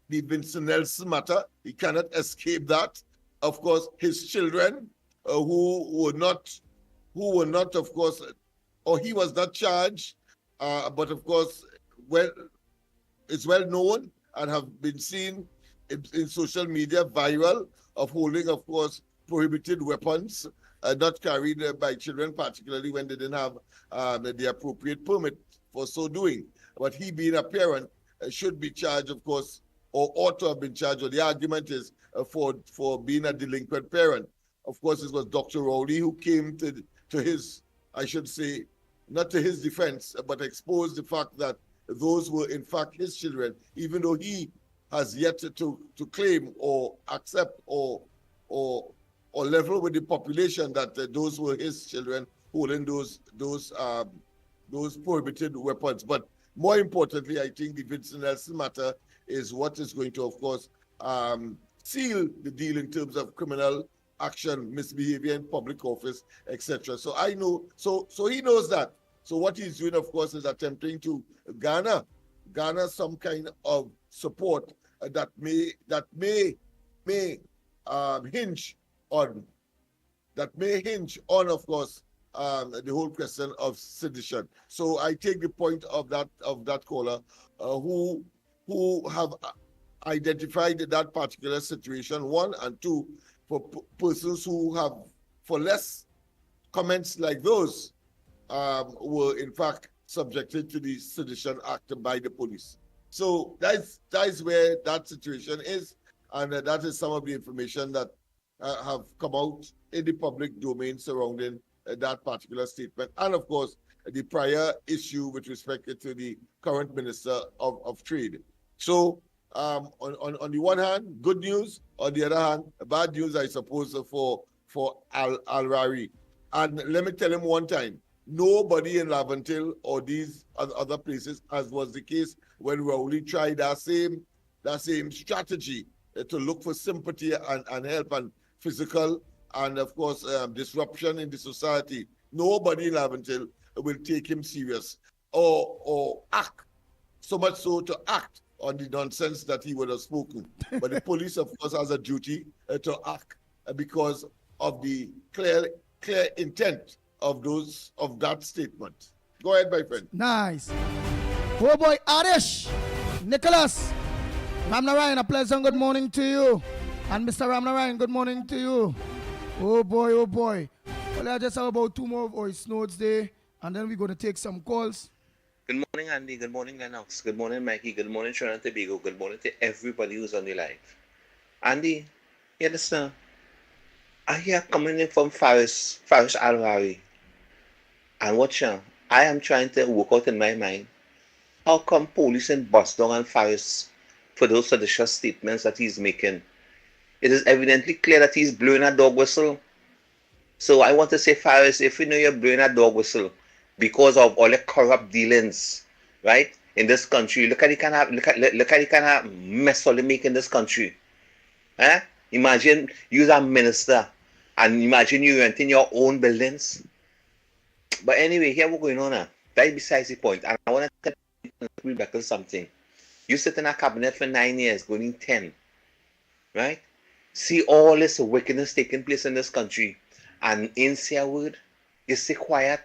Vincent Nelson matter. He cannot escape that. Of course, his children who were not, of course, or he was not charged, but of course, it's well known and have been seen in social media viral of holding, of course, prohibited weapons not carried by children, particularly when they didn't have the appropriate permit for so doing. But he, being a parent, should be charged, of course, or ought to have been charged, or the argument is for being a delinquent parent. Of course, it was Dr. Rowley who came to his, I should say, not to his defense, but exposed the fact that those were in fact his children, even though he has yet to claim or accept or level with the population that those were his children holding those prohibited weapons. But more importantly, I think the Vincent Nelson matter is what is going to, of course, seal the deal in terms of criminal action, misbehavior in public office, etc. So I know, so he knows that. So what he's doing, of course, is attempting to garner some kind of support that may hinge on, of course, the whole question of sedition. So I take the point of that caller who have identified that particular situation, one, and two, for persons who have, for less comments like those, were in fact subjected to the Sedition Act by the police. So that's where that situation is, and that is some of the information that have come out in the public domain surrounding that particular statement, and of course the prior issue with respect to the current Minister of Trade. So on the one hand, good news. On the other hand, bad news, I suppose, for Al-Rari. And let me tell him one time, nobody in Laventille or these other places, as was the case when Rowley tried that same strategy to look for sympathy and help and physical and, of course, disruption in the society. Nobody in Laventille will take him serious or act, so much so to act on the nonsense that he would have spoken. But the police, of course, has a duty to act because of the clear intent of that statement. Go ahead, my friend. Nice. Oh boy, Arish, Nicholas, Ramnarayan, a pleasant good morning to you. And Mr. Ramnarayan, good morning to you. Oh boy, oh boy. Well, I just have about 2 more voice notes there, and then we're going to take some calls. Good morning, Andy. Good morning, Lennox. Good morning, Mickie. Good morning, Trinidad and Tobago. Good morning to everybody who's on the live. Andy, you understand? I hear coming in from Faris Al-Rari. And watch out, I am trying to work out in my mind, how come police in Boston and Faris for those seditious statements that he's making? It is evidently clear that he's blowing a dog whistle. So I want to say, Faris, if you know you're blowing a dog whistle because of all the corrupt dealings, right, in this country, look at the kind of mess all they make in this country. Imagine you're a minister and imagine you renting your own buildings. But anyway, here what's going on now. That is besides the point. And I want to tell Rebecca something. You sit in a cabinet for 9 years, going 10, right? See all this wickedness taking place in this country, and ain't say a word. You stay quiet,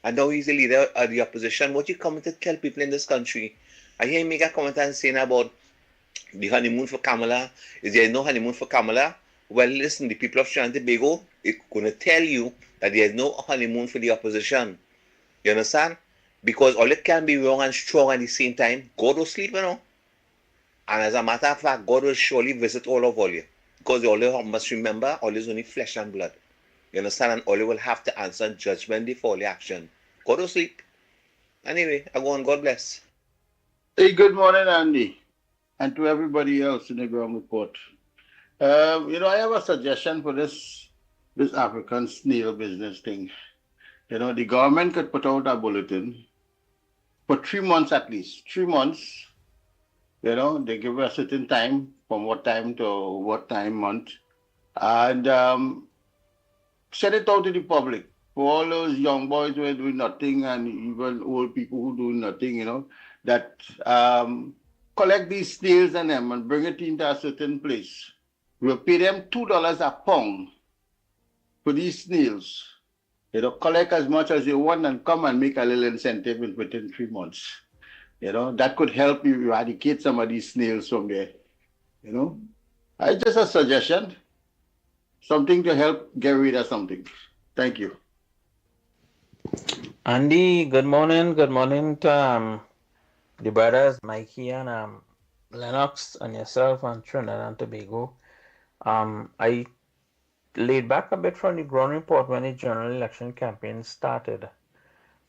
and now he's the leader of the opposition. What you coming to tell people in this country? I hear him make a comment and saying about the honeymoon for Kamala. Is there no honeymoon for Kamala? Well, listen, the people of Trinidad and Tobago is going to tell you that there is no honeymoon for the opposition. You understand? Because all it can be wrong and strong at the same time. God will sleep, you know. And as a matter of fact, God will surely visit all of you. Because all must remember, all is only flesh and blood. You understand? And all will have to answer judgment before the action. God will sleep. Anyway, I go on. God bless. Hey, good morning, Andy. And to everybody else in the ground report. I have a suggestion for this African snail business thing. You know, the government could put out a bulletin for 3 months at least. 3 months, you know, they give a certain time from what time to what time month. And send it out to the public. For all those young boys who are doing nothing and even old people who do nothing, you know, that collect these snails and them and bring it into a certain place. We'll pay them $2 a pound for these snails. You know, collect as much as you want and come and make a little incentive within 3 months. You know, that could help you eradicate some of these snails from there. You know, it's just a suggestion, something to help get rid of something. Thank you. Andy, good morning. Good morning to the brothers Mikey and Lennox and yourself and Trinidad and Tobago. I laid back a bit from the ground report when the general election campaign started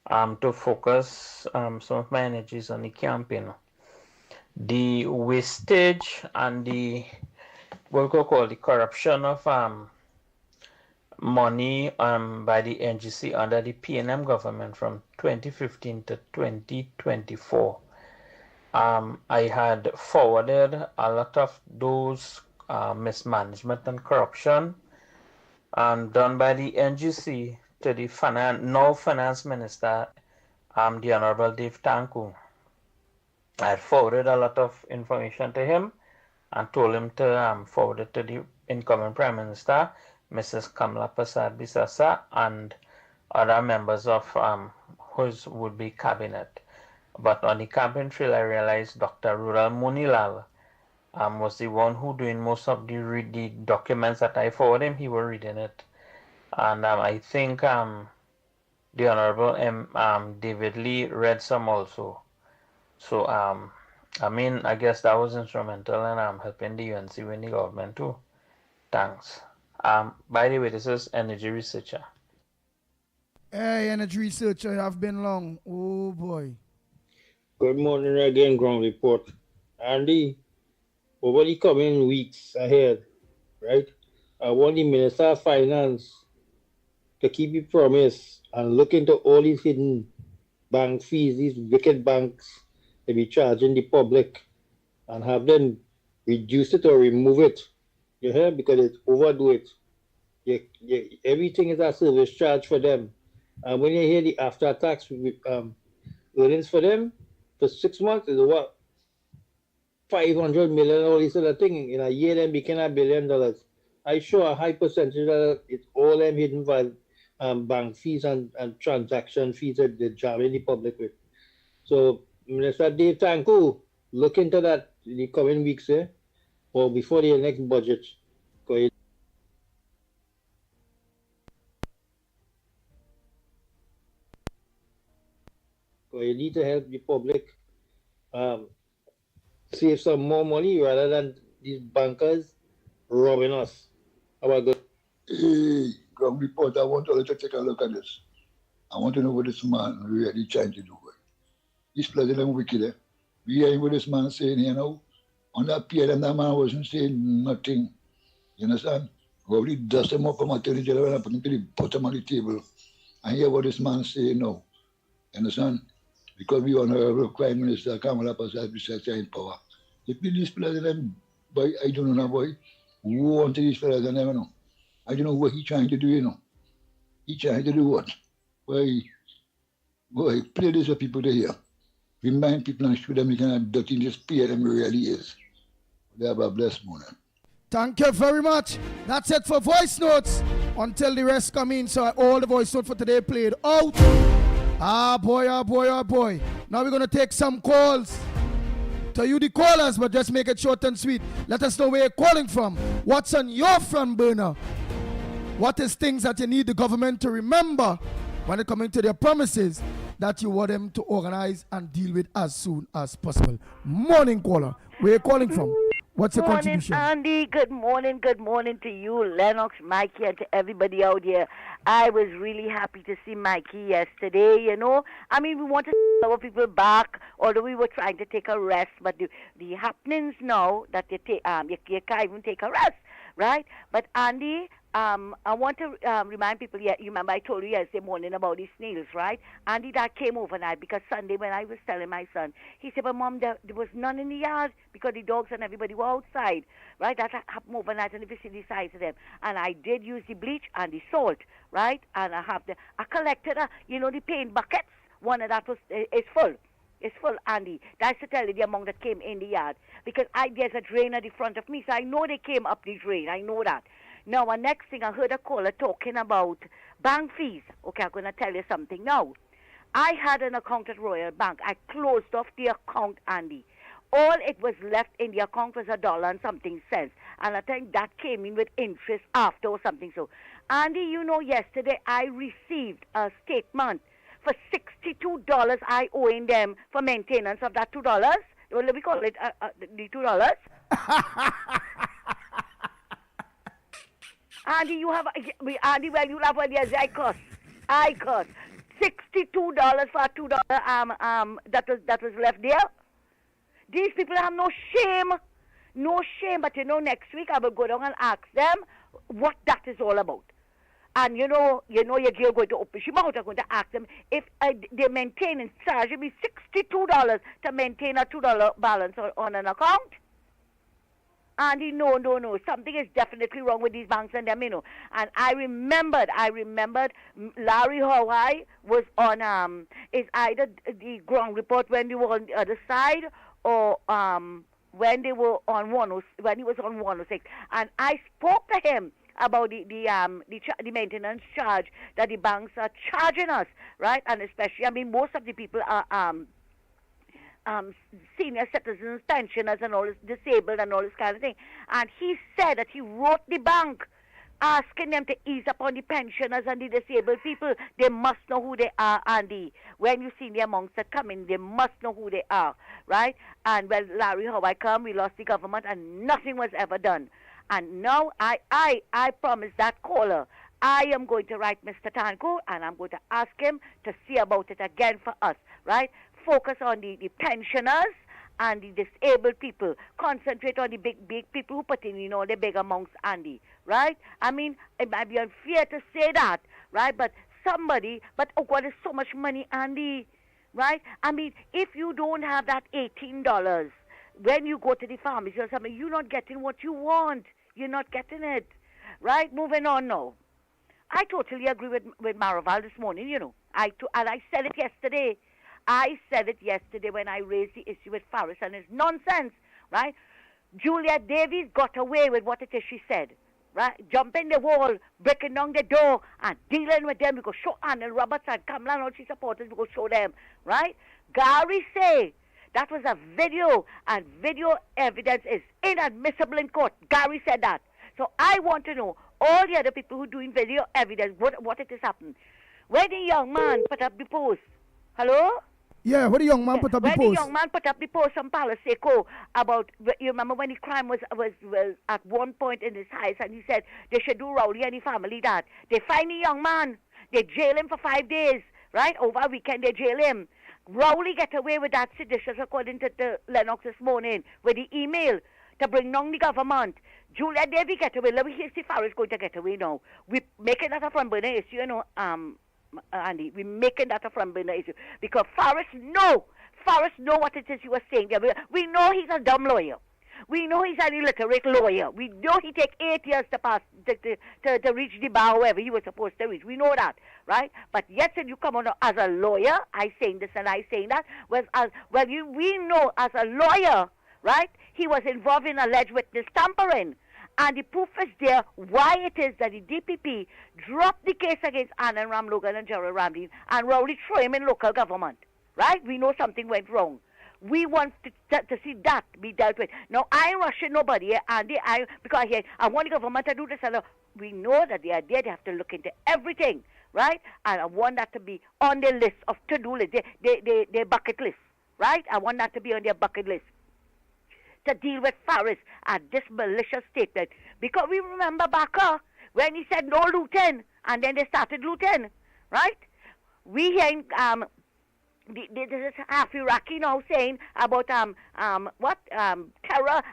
to focus some of my energies on the campaign. The wastage and the what we call the corruption of money by the NGC under the PNM government from 2015 to 2024. I had forwarded a lot of those mismanagement and corruption done by the NGC to the now Finance Minister, the Honorable Dave Tanku. I had forwarded a lot of information to him and told him to forward it to the incoming Prime Minister, Mrs. Kamala Prasad Bisasa, and other members of his would-be cabinet. But on the campaign trail, I realized Dr. Rural Munilal was the one who doing most of the documents that I forwarded him. He was reading it. And I think the Honorable David Lee read some also. So, I mean, I guess that was instrumental in helping the UNC win the government too. Thanks. By the way, this is Energy Researcher. Hey, Energy Researcher, you have been long. Oh, boy. Good morning again, Ground Report. Andy, over the coming weeks ahead, right, I want the Minister of Finance to keep his promise and look into all these hidden bank fees, these wicked banks they be charging the public, and have them reduce it or remove it. You hear? Because it's overdo it. Everything is a service charge for them. And when you hear the after-tax earnings for them, for 6 months is what? 500 million, all this other thing. In a year, then became $1 billion. I show a high percentage that it's all them hidden by bank fees and transaction fees that they're jamming the public with. So, Minister Dave Tanku, look into that in the coming weeks, or before the next budget. Go ahead. You need to help the public save some more money rather than these bankers robbing us. How about good? Hey, Ground Report, I want you to take a look at this. I want to know what this man really trying to do. This president wicked. We hearing what this man saying here now. On that period, that man wasn't saying nothing. You understand? We dust him up from attorney general and put him to the bottom of the table. And hear what this man saying now. You understand? Because we honorable Prime Minister Kamala Prasad Bisasa in power. If this president, boy, I don't know, boy, who wanted this president, I don't know. I don't know what he's trying to do, you know. He's trying to do what? Boy, play this for people to hear. Remind people and show them you cannot dirty this peer them really is. They have a blessed morning. Thank you very much. That's it for voice notes until the rest come in. So all the voice notes for today played out. Ah boy, ah boy, ah boy. Now we're going to take some calls. To you the callers, but just make it short and sweet. Let us know where you're calling from. What's on your front burner? What is things that you need the government to remember when it comes to their promises that you want them to organize and deal with as soon as possible? Morning caller. Where you calling from? What's your contribution? Andy. Good morning to you, Lennox, Mikey, and to everybody out here. I was really happy to see Mikey yesterday, you know. I mean, we wanted to see our people back, although we were trying to take a rest, but the happenings now that you can't even take a rest, right? But Andy, I want to remind people, yeah, you remember I told you yesterday morning about these snails, right? Andy, that came overnight because Sunday when I was telling my son, he said, but Mom, there was none in the yard because the dogs and everybody were outside, right? That happened overnight and the vicinity size of them. And I did use the bleach and the salt, right? And I collected, the paint buckets. One of that is full. It's full, Andy. That's to tell you the amount that came in the yard. Because there's a drain at the front of me, so I know they came up the drain. I know that. Now, next thing, I heard a caller talking about bank fees. Okay, I'm going to tell you something now. I had an account at Royal Bank. I closed off the account, Andy. All it was left in the account was $1 and something cents. And I think that came in with interest after or something. So, Andy, yesterday I received a statement for $62 I owing them for maintenance of that $2. Well, let me call it the $2. Andy, you'll have what yes, I cost. $62 for $2 that was left there. These people have no shame. No shame, but next week I will go down and ask them what that is all about. And your girl going to open she mouth. I'm going to ask them if they maintain and charge me $62 to maintain a $2 balance on an account. And no. Something is definitely wrong with these banks and them, And I remembered Larry Hawaii was on is either the ground report when they were on the other side or when they were on when he was on 106. And I spoke to him about the maintenance charge that the banks are charging us, right? And especially, most of the people are senior citizens, pensioners, and all this, disabled, and all this kind of thing. And he said that he wrote the bank asking them to ease up on the pensioners and the disabled people. They must know who they are, Andy. When you see the amounts that come in, they must know who they are, right? And when Larry Hawaii come, we lost the government, and nothing was ever done. And now I promised that caller I am going to write Mr. Tanko and I'm going to ask him to see about it again for us, right? Focus on the pensioners and the disabled people. Concentrate on the big people who put in, the big amounts, Andy, right? It might be unfair to say that, right? But oh God, there's so much money, Andy, right? If you don't have that $18, when you go to the pharmacy or something, you're not getting what you want. You're not getting it. Right? Moving on now. I totally agree with Maraval this morning, and I said it yesterday. I said it yesterday when I raised the issue with Faris, and it's nonsense, right? Julia Davies got away with what it is she said, right? Jumping the wall, breaking down the door, and dealing with them. We go show Anna Roberts and Kamala and all she supporters, we go show them, right? Gary say, that was a video, and video evidence is inadmissible in court. Gary said that. So I want to know, all the other people who are doing video evidence, what it is happening. When the young man put up the post, hello? Yeah, when the young man put up the post. When the young man put up the post on Palaseco about, you remember when the crime was at one point in his highest, and he said they should do Rowley and the family that. They find the young man, they jail him for 5 days, right? Over a weekend they jail him. Rowley get away with that seditious, according to Lennox this morning, with the email to bring down the government. Julia Davy get away. Let me hear if Farris going to get away now. We're making that a front burner issue, Andy. We're making that a front burner issue. Because Farris know what it is you were saying. We know he's a dumb lawyer. We know he's an illiterate lawyer. We know he take 8 years to pass to reach the bar, however he was supposed to reach. We know that, right? But yet, when you come on as a lawyer, I saying this and I saying that. We know as a lawyer, right? He was involved in alleged witness tampering, and the proof is there why it is that the DPP dropped the case against Anand Ram Logan and Gerald Ramlin and Rowley threw him in local government, right? We know something went wrong. We want to see that be dealt with. Now, I ain't rushing nobody, Andy, because I want the government to do this. And we know that they are there. They have to look into everything, right? And I want that to be on their list of to-do list, their bucket list, right? I want that to be on their bucket list to deal with Farris and this malicious statement. Because we remember Baker when he said no looting, and then they started looting, right? We hearing this is half Iraqi now saying about terror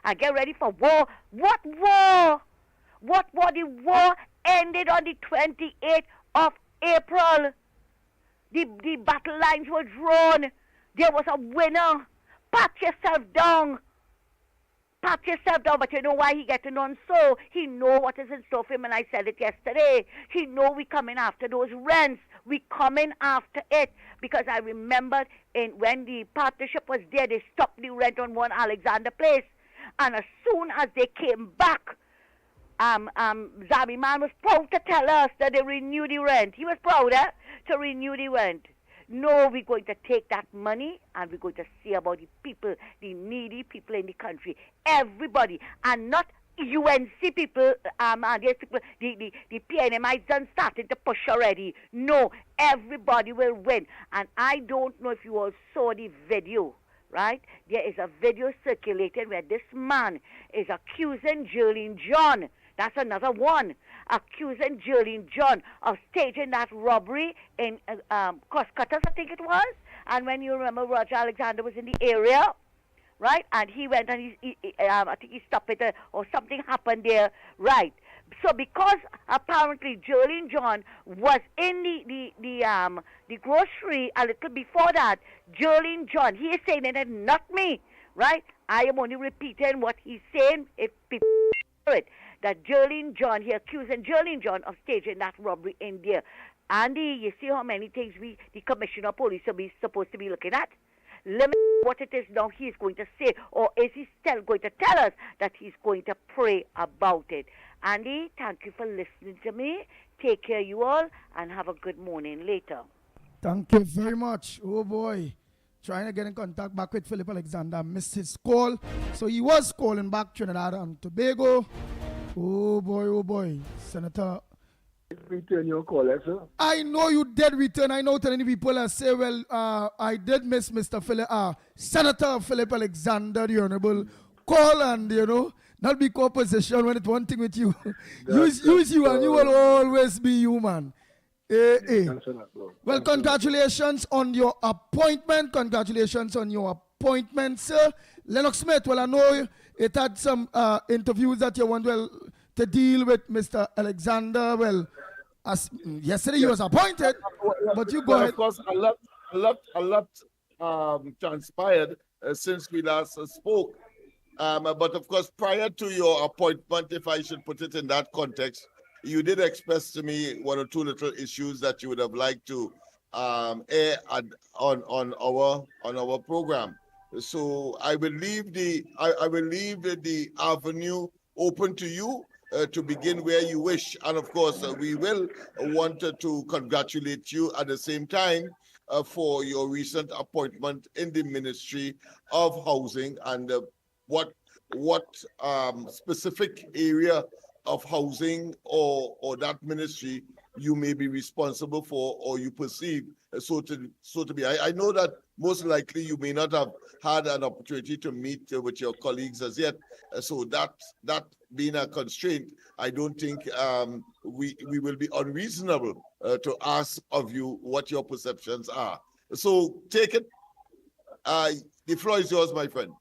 and get ready for war. What war? What war? The war ended on the 28th of April. The battle lines were drawn. There was a winner. Pat yourself down. Pat yourself down, but you know why he getting on so? He know what is in store for him, and I said it yesterday. He know we coming after those rents. We coming after it, because I remembered when the partnership was there, they stopped the rent on 1 Alexander Place, and as soon as they came back, Zami Man was proud to tell us that they renewed the rent. He was proud to renew the rent. No, we're going to take that money and we're going to see about the people, the needy people in the country. Everybody, and not UNC people, and there's people, the PNMIs done started to push already. No, everybody will win. And I don't know if you all saw the video, right? There is a video circulating where this man is accusing Jolene John. That's another one. Accusing Jolene John of staging that robbery in Crosscutters, I think it was. And when you remember, Roger Alexander was in the area, right? And he went and I think he stopped it or something happened there, right? So because apparently Jolene John was in the grocery a little before that, Jolene John, he is saying it, and not me, right? I am only repeating what he's saying. If people hear it, that Jolene John, he accusing Jolene John of staging that robbery in there. Andy, you see how many things the Commissioner of Police are supposed to be looking at? Let me see what it is now he's going to say, or is he still going to tell us that he's going to pray about it? Andy, thank you for listening to me. Take care, you all, and have a good morning later. Thank you very much. Oh boy. Trying to get in contact back with Philip Alexander. Missed his call. So he was calling back Trinidad and Tobago. Oh boy. Senator. Return your call, sir. I know you did return. I know telling people that say, well, I did miss Mr. Senator Philip Alexander, the Honorable call, and not be co-position when it's one thing with you. use you, and you will always be human. Well, congratulations on your appointment. Congratulations on your appointment, sir. Lennox Smith, well, I know it had some interviews that you want to deal with Mr. Alexander. Well, yesterday he was appointed, but you go ahead. Of course, a lot transpired since we last spoke. But of course, prior to your appointment, if I should put it in that context, you did express to me one or two little issues that you would have liked to air on our program. So I will leave the avenue open to you to begin where you wish, and of course we will want to congratulate you at the same time for your recent appointment in the Ministry of Housing, and what specific area of housing or that ministry you may be responsible for, or you perceive so to be. I know that most likely you may not have had an opportunity to meet with your colleagues as yet, so that being a constraint, I don't think we will be unreasonable to ask of you what your perceptions are. So take it. The floor is yours, my friend.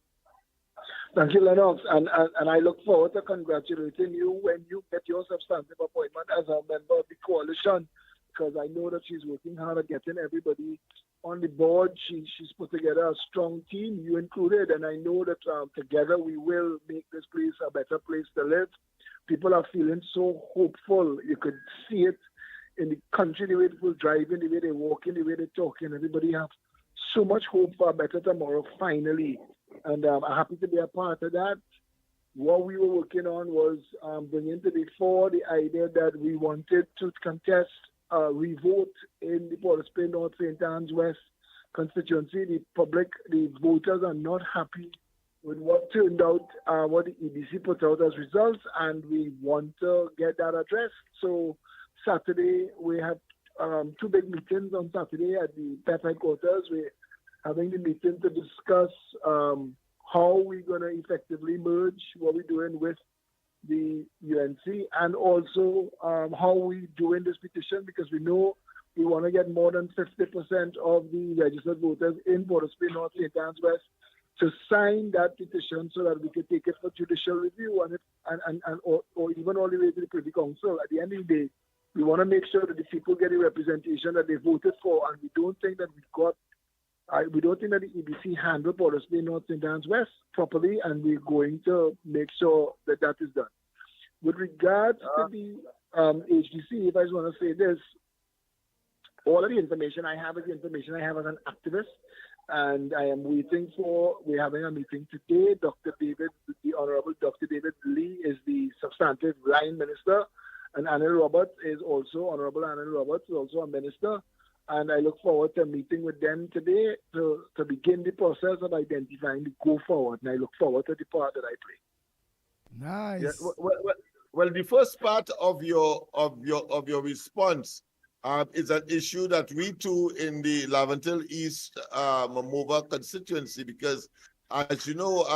Thank you, Lennox, and I look forward to congratulating you when you get your substantive appointment as a member of the coalition, because I know that she's working hard at getting everybody on the board. She's put together a strong team, you included, and I know that together we will make this place a better place to live. People are feeling so hopeful. You could see it in the country, the way people driving, the way they're walking, the way they're talking. Everybody has so much hope for a better tomorrow, finally. And I'm happy to be a part of that. What we were working on was bringing to the fore the idea that we wanted to contest revote in the Port of Spain North St. Anne's West constituency. The voters are not happy with what turned out, what the EBC put out as results, and we want to get that addressed. So Saturday, we have two big meetings on Saturday at the PEP headquarters. We're having the meeting to discuss how we're going to effectively merge what we're doing with the UNC, and also how we're doing this petition, because we know we want to get more than 50% of the registered voters in Port of Spain North St. Anne's West to sign that petition so that we could take it for judicial review or even all the way to the Privy Council. At the end of the day, we want to make sure that the people get the representation that they voted for, and we don't think that we don't think that the EBC handled Porter's Bay North St. Anne's West properly, and we're going to make sure that that is done. With regards to the HDC, if I just want to say this, all of the information I have is the information I have as an activist, and I am we're having a meeting today. The Honorable Dr. David Lee is the substantive line minister, and Honorable Roberts is also a minister. And I look forward to meeting with them today to begin the process of identifying the go forward. And I look forward to the part that I play. Nice. Yeah, well, the first part of your response is an issue that we too in the Laventille East Mamova constituency, because as you know,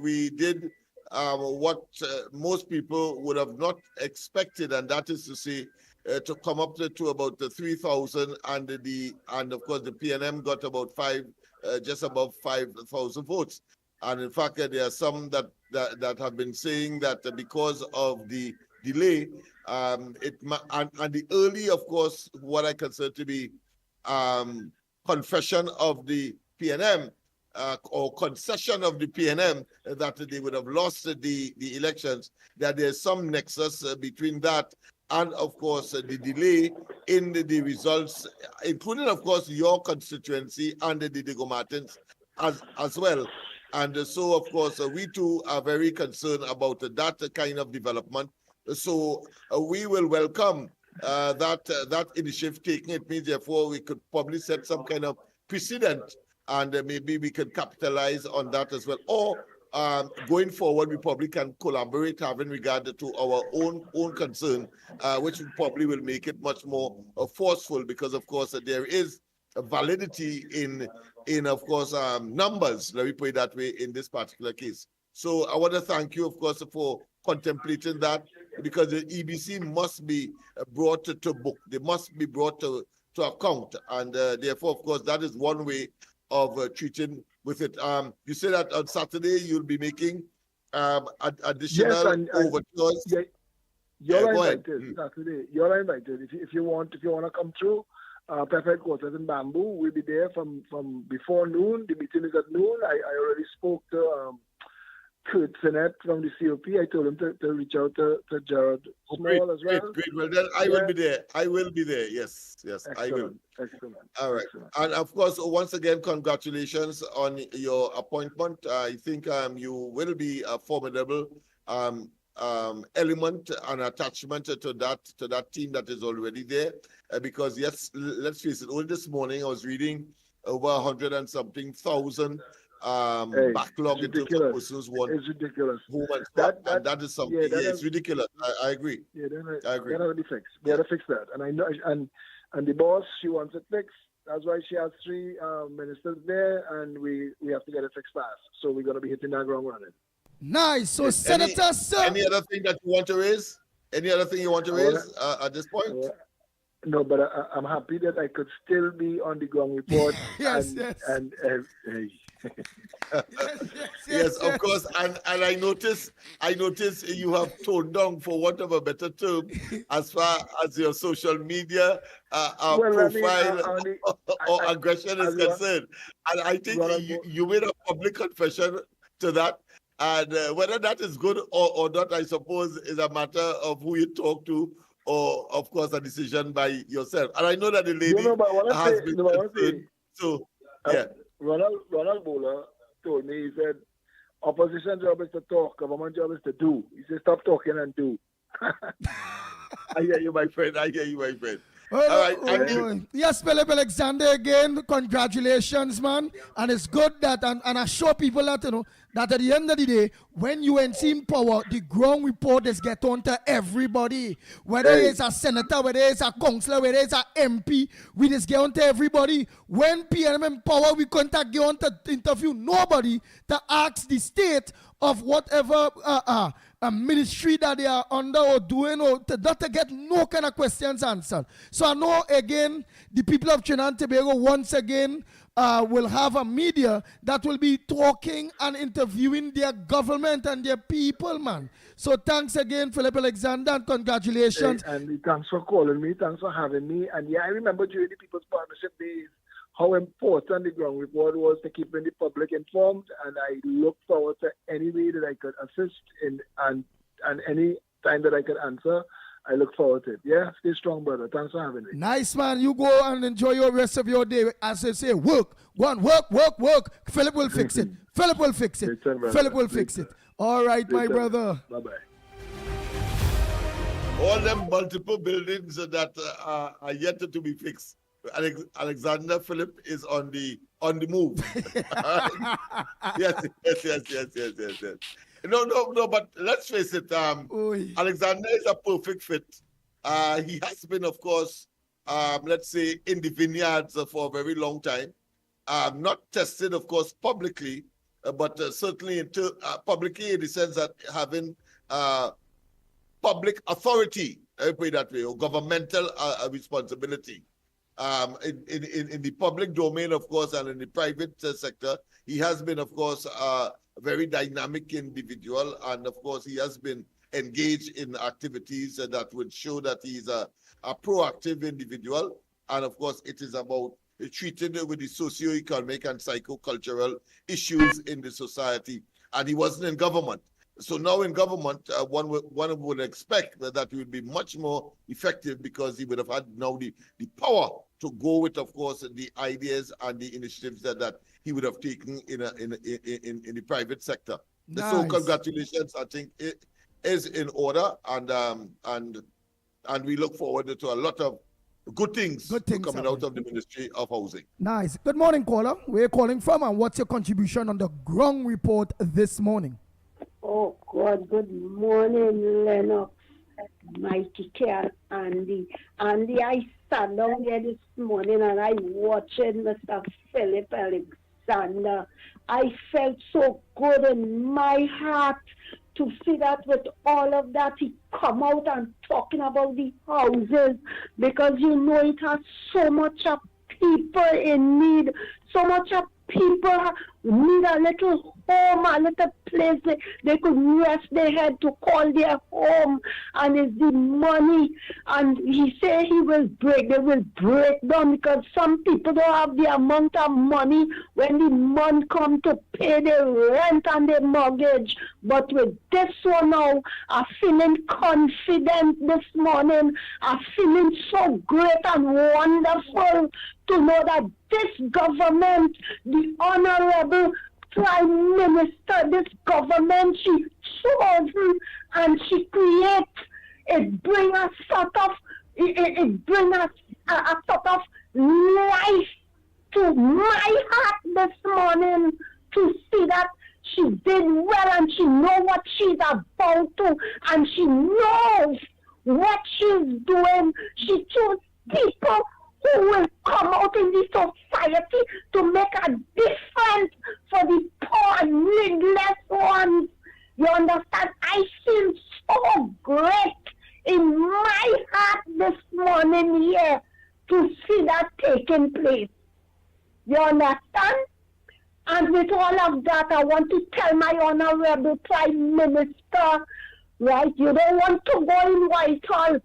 we did what most people would have not expected, and that is to say, to come up to about the 3,000, and of course the PNM got about just above 5,000 votes. And in fact, there are some that have been saying that because of the delay, and the early, of course, what I consider to be confession of the PNM or concession of the PNM that they would have lost the elections, that there's some nexus between that and, of course, the delay in the results, including, of course, your constituency and the Diego Martins as well. And so, of course, we too are very concerned about that kind of development. So we will welcome that initiative taking. It means, therefore, we could probably set some kind of precedent, and maybe we can capitalize on that as well. Or going forward, we probably can collaborate having regard to our own concern, which probably will make it much more forceful, because, of course, there is a validity in of course, numbers, let me put it that way, in this particular case. So I want to thank you, of course, for contemplating that, because the EBC must be brought to book. They must be brought to account. And therefore, of course, that is one way of treating with it. You say that on Saturday you'll be making additional overtures. Yeah, you're invited Saturday. You're invited. If you want to come through, Pep headquarters in Bamboo, we'll be there from before noon. The meeting is at noon. I already spoke to Kurt Sinet from the COP. I told him to reach out to Gerard Small as well. Great. Well, then I will be there. I will be there. Yes, excellent, I will. Excellent. All right. Excellent. And of course, once again, congratulations on your appointment. I think you will be a formidable element and attachment to that team that is already there. Because yes, let's face it, only this morning I was reading over 100 and something thousand backlog in terms of persons want it's ridiculous. Home and stuff, and that is something. It's ridiculous. I agree. Yeah, I agree. That has to be fixed. We have to fix that. And I know, and the boss, she wants it fixed. That's why she has 3 ministers there, and we have to get it fixed fast. So we're going to be hitting that ground running. Nice. So, Senator, sir. Any other thing that you want to raise? Any other thing you want to raise at this point? No, but I'm happy that I could still be on the ground report. Yes. Yes, of course, and I notice you have toned down, for want of a better term, as far as your social media profile or aggression is concerned. And I think you made a public confession to that, and whether that is good or not, I suppose, is a matter of who you talk to, or of course a decision by yourself. And I know that the lady has been concerned. So yeah. Ronald Bowler told me, he said, opposition job is to talk, government job is to do. He said, stop talking and do. I hear you, my friend. All right. Yes, Philip Alexander, again, congratulations, man. And it's good that, and I show people that, that at the end of the day, when UNC in power, the ground report is get on to everybody. Whether it's a senator, whether it's a councillor, whether it's a MP, we just get on to everybody. When PNM in power, we can't get on to interview nobody to ask the state of whatever a ministry that they are under or doing, or to get no kind of questions answered. So I know, again, the people of Trinidad and Tobago, once again, will have a media that will be talking and interviewing their government and their people, man. So thanks again, Philip Alexander, and congratulations. Hey, Andy, thanks for calling me. Thanks for having me. And yeah, I remember during the People's Partnership days how important the ground report was to keeping the public informed. And I look forward to any way that I could assist in and any time that I could answer. I look forward to it. Yeah, stay strong, brother. Thanks for having me. Nice, man. You go and enjoy your rest of your day. As I say, work. Go on, work. Philip will fix it. Philip will fix it. Philip will fix it. All right, my brother. Bye-bye. All them multiple buildings that are yet to be fixed. Alexander Philip is on the move. Yes. No, but let's face it, Alexander is a perfect fit. He has been, of course, let's say, in the vineyards for a very long time. Not tested, of course, publicly, but certainly publicly in the sense that having public authority, I put it that way, or governmental responsibility. In the public domain, of course, and in the private sector, he has been, of course, a very dynamic individual, and of course, he has been engaged in activities that would show that he's a proactive individual. And of course, it is about treating with the socio-economic and psycho-cultural issues in the society. And he wasn't in government. So now in government, one would expect that he would be much more effective because he would have had now the power to go with, of course, the ideas and the initiatives that he would have taken in the private sector. Nice. So congratulations, I think it is in order, and we look forward to a lot of good things coming out of the Ministry of Housing. Nice. Good morning, caller. Where are you calling from, and what's your contribution on the ground report this morning? Oh, God, good morning, Lennox, Mickie, and Andy. Andy, I sat down there this morning and I watched Mr. Philip Alexander. I felt so good in my heart to see that with all of that he come out and talking about the houses, because you know it has so much of people in need, so much of people need a little home, a little place they could rest their head to call their home, and it's the money. And he said they will break down because some people don't have the amount of money when the month come to pay their rent and their mortgage. But with this one now, I'm feeling confident this morning. I'm feeling so great and wonderful to know that this government, the Honorable Prime Minister, this government, she chosen and she creates, it brings a sort of life to my heart this morning to see that she did well and she knows what she's about to, and she knows what she's doing. She chose people who will come out in the society to make a difference for the poor and needless ones. You understand? I feel so great in my heart this morning here to see that taking place. You understand? And with all of that, I want to tell my Honorable Prime Minister, right, you don't want to go in Whitehall,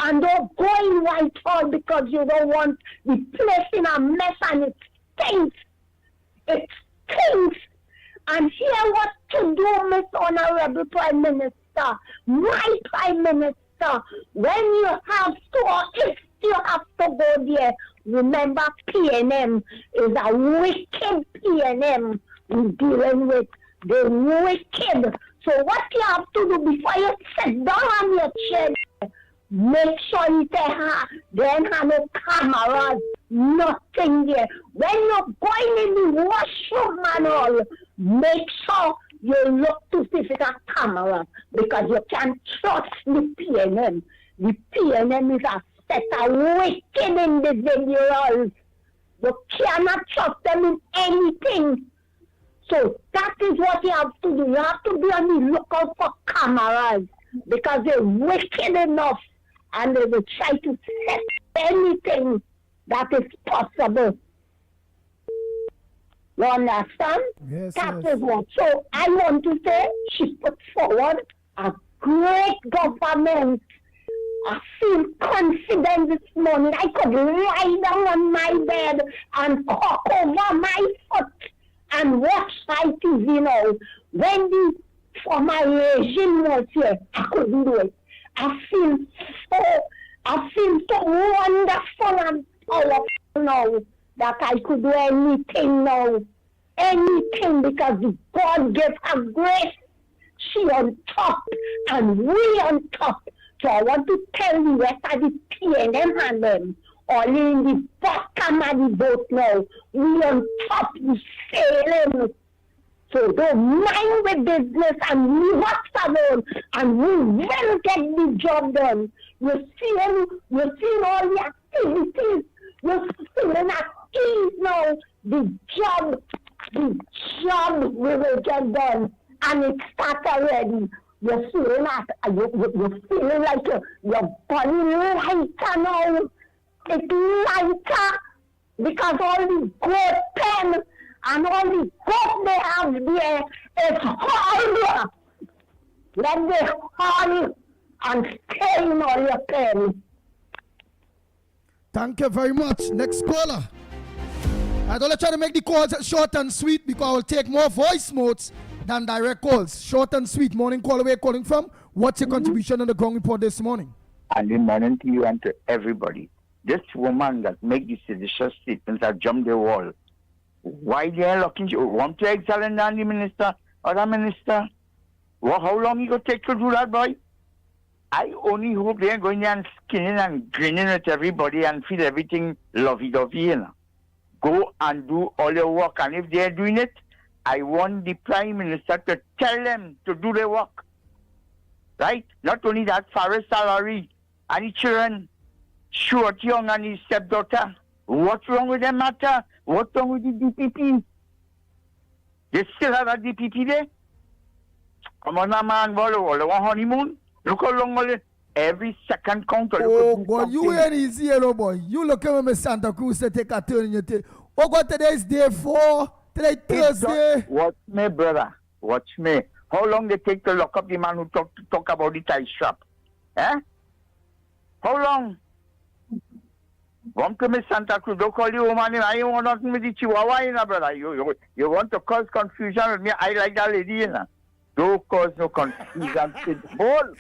and don't go in Whitehall because you don't want the place in a mess, and it stinks. It stinks. And here what to do, Miss Honorable Prime Minister, my Prime Minister, when you have to, or if you have to go there, remember PNM is a wicked PNM we're dealing with. They're wicked. So what you have to do before you sit down on your chair, make sure you then have no cameras, nothing there. When you're going in the washroom and all, make sure you look to see if it's a camera, because you can't trust the PNM. The PNM is a set of wicked individuals. You cannot trust them in anything. So that is what you have to do. You have to be on the lookout for cameras, because they're wicked enough and they will try to set anything that is possible. You understand? Yes, That yes. is what. So I want to say she put forward a great government. I feel confident this morning. I could lie down on my bed and cock over my foot and watch my TV now. When the former regime was here, I couldn't do it. I feel so wonderful and powerful now that I could do anything now. Anything because God gave her grace. She on top and we on top. So I want to tell the rest of the PNM and them, all in the bottom of the boat now. We on top, we sailing. So don't mind the business and leave us alone and we will get the job done. You're seeing all the activities. You're feeling at ease now. The job we will get done. And it starts already. You're feeling you're feeling like your body lighter now. It's lighter because all the goat pen and all the goat they have there is hard. Let the hard and stay in all your pen. Thank you very much. Next caller. I don't try to make the calls short and sweet because I will take more voice notes than direct calls. Short and sweet. Morning call, where calling from? What's your contribution on the ground report this morning? And good morning to you and to everybody. This woman that make these seditious statements that jump the wall. Why they are looking? Want to exile the minister or the minister? Well, how long you gonna take to do that, boy? I only hope they are going there and skinning and grinning at everybody and feel everything lovey-dovey, you know. Go and do all your work, and if they are doing it, I want the Prime Minister to tell them to do their work. Right? Not only that, Farah's salary and the children, Short Young and his stepdaughter. What's wrong with them matter? What's wrong with the DPP? They still have a DPP there? Come on, man, all one honeymoon. Look how long all it. Every second count. Oh, boy, you ain't easy, hello, boy. You look at me, Santa Cruz, to take a turn in your tail. Oh, God, today's day 4. Today Thursday. Watch me, brother. Watch me. How long they take to lock up the man who talk about the tie strap? Eh? How long? Come to me, Santa Cruz. Don't call you woman. I don't want nothing with the Chihuahua, you know, brother. You want to cause confusion with me? I like that lady, you know. Don't cause no confusion. Pitbull.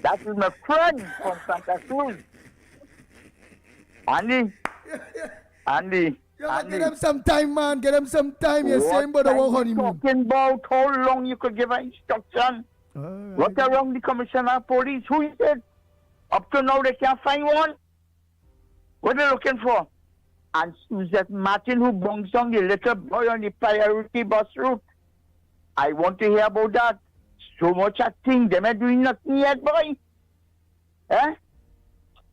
That is my friend from Santa Cruz. Andy. Get them some time, man. Get them some time. You're saying about the honeymoon. Talking about how long you could give an instruction. What around the commissioner of police? Who is it? Up to now they can't find one. What are they looking for? And Suzette Martin who brings on the little boy on the priority bus route. I want to hear about that. So much I think them are doing nothing yet, boy. Eh?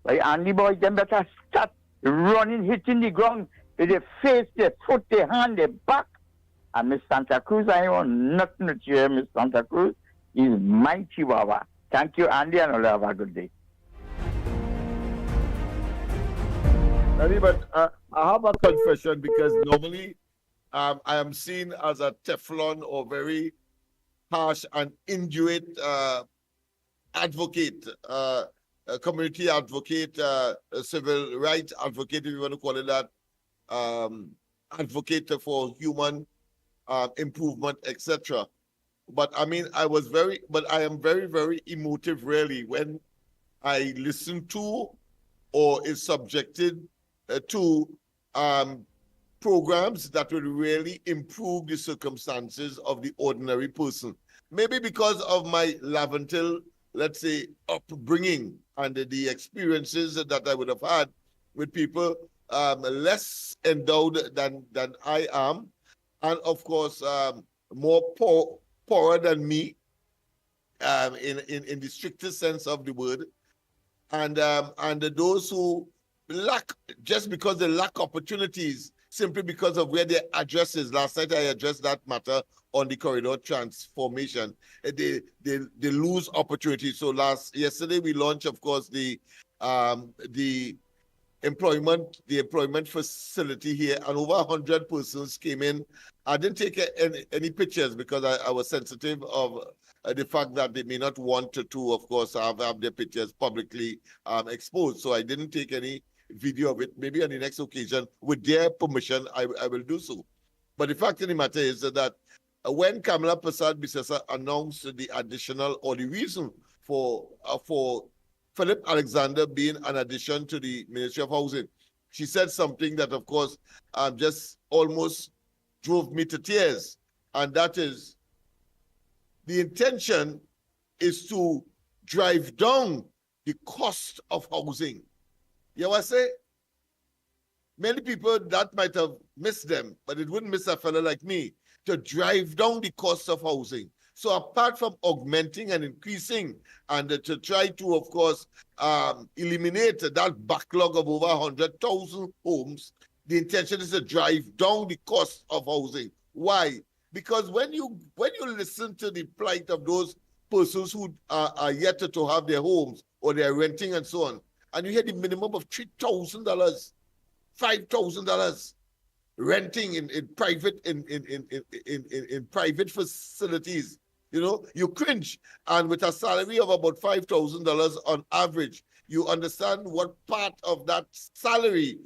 Like Andy boy, them better start running, hitting the ground with their face, their foot, their hand, their back. And Miss Santa Cruz, I want nothing to hear Miss Santa Cruz. Is my Chihuahua. Thank you, Andy, and I'll have a good day. Andy, but I have a confession because normally I am seen as a Teflon or very harsh and indulgent advocate, a community advocate, a civil rights advocate, if you want to call it that, advocate for human improvement, etc. But I mean, I am very, very emotive really when I listen to or is subjected to programs that will really improve the circumstances of the ordinary person. Maybe because of my Laventil, let's say, upbringing and the experiences that I would have had with people less endowed than I am, and of course more poorer than me in the strictest sense of the word, and those who lack, just because they lack opportunities, simply because of where their address is. Last night I addressed that matter on the corridor transformation. They lose opportunities. So yesterday we launched, of course, the the employment facility here, and over 100 persons came in. I didn't take any pictures because I was sensitive of the fact that they may not want to of course, have their pictures publicly exposed. So I didn't take any video of it. Maybe on the next occasion, with their permission, I will do so. But the fact of the matter is that when Kamala Persad-Bissessar announced the additional, or the reason for Philip Alexander being an addition to the Ministry of Housing, she said something that, of course, just almost drove me to tears. And that is, the intention is to drive down the cost of housing. You know what I say? Many people, that might have missed them, but it wouldn't miss a fellow like me, to drive down the cost of housing. So apart from augmenting and increasing, and to try to, of course, eliminate that backlog of over 100,000 homes, the intention is to drive down the cost of housing. Why? Because when you listen to the plight of those persons who are yet to have their homes, or they're renting and so on, and you hear the minimum of $3,000, $5,000 renting in private facilities, you know, you cringe. And with a salary of about $5,000 on average, you understand what part of that salary,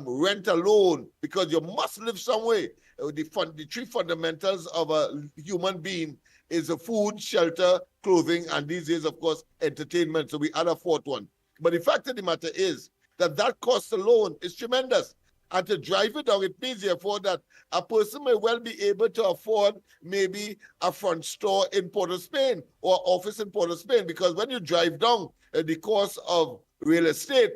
rent alone, because you must live somewhere. The three fundamentals of a human being is a food, shelter, clothing, and these days, of course, entertainment. So we add a fourth one. But the fact of the matter is that cost alone is tremendous. And to drive it down, it means, therefore, that a person may well be able to afford maybe a front store in Port of Spain or office in Port of Spain, because when you drive down the cost of real estate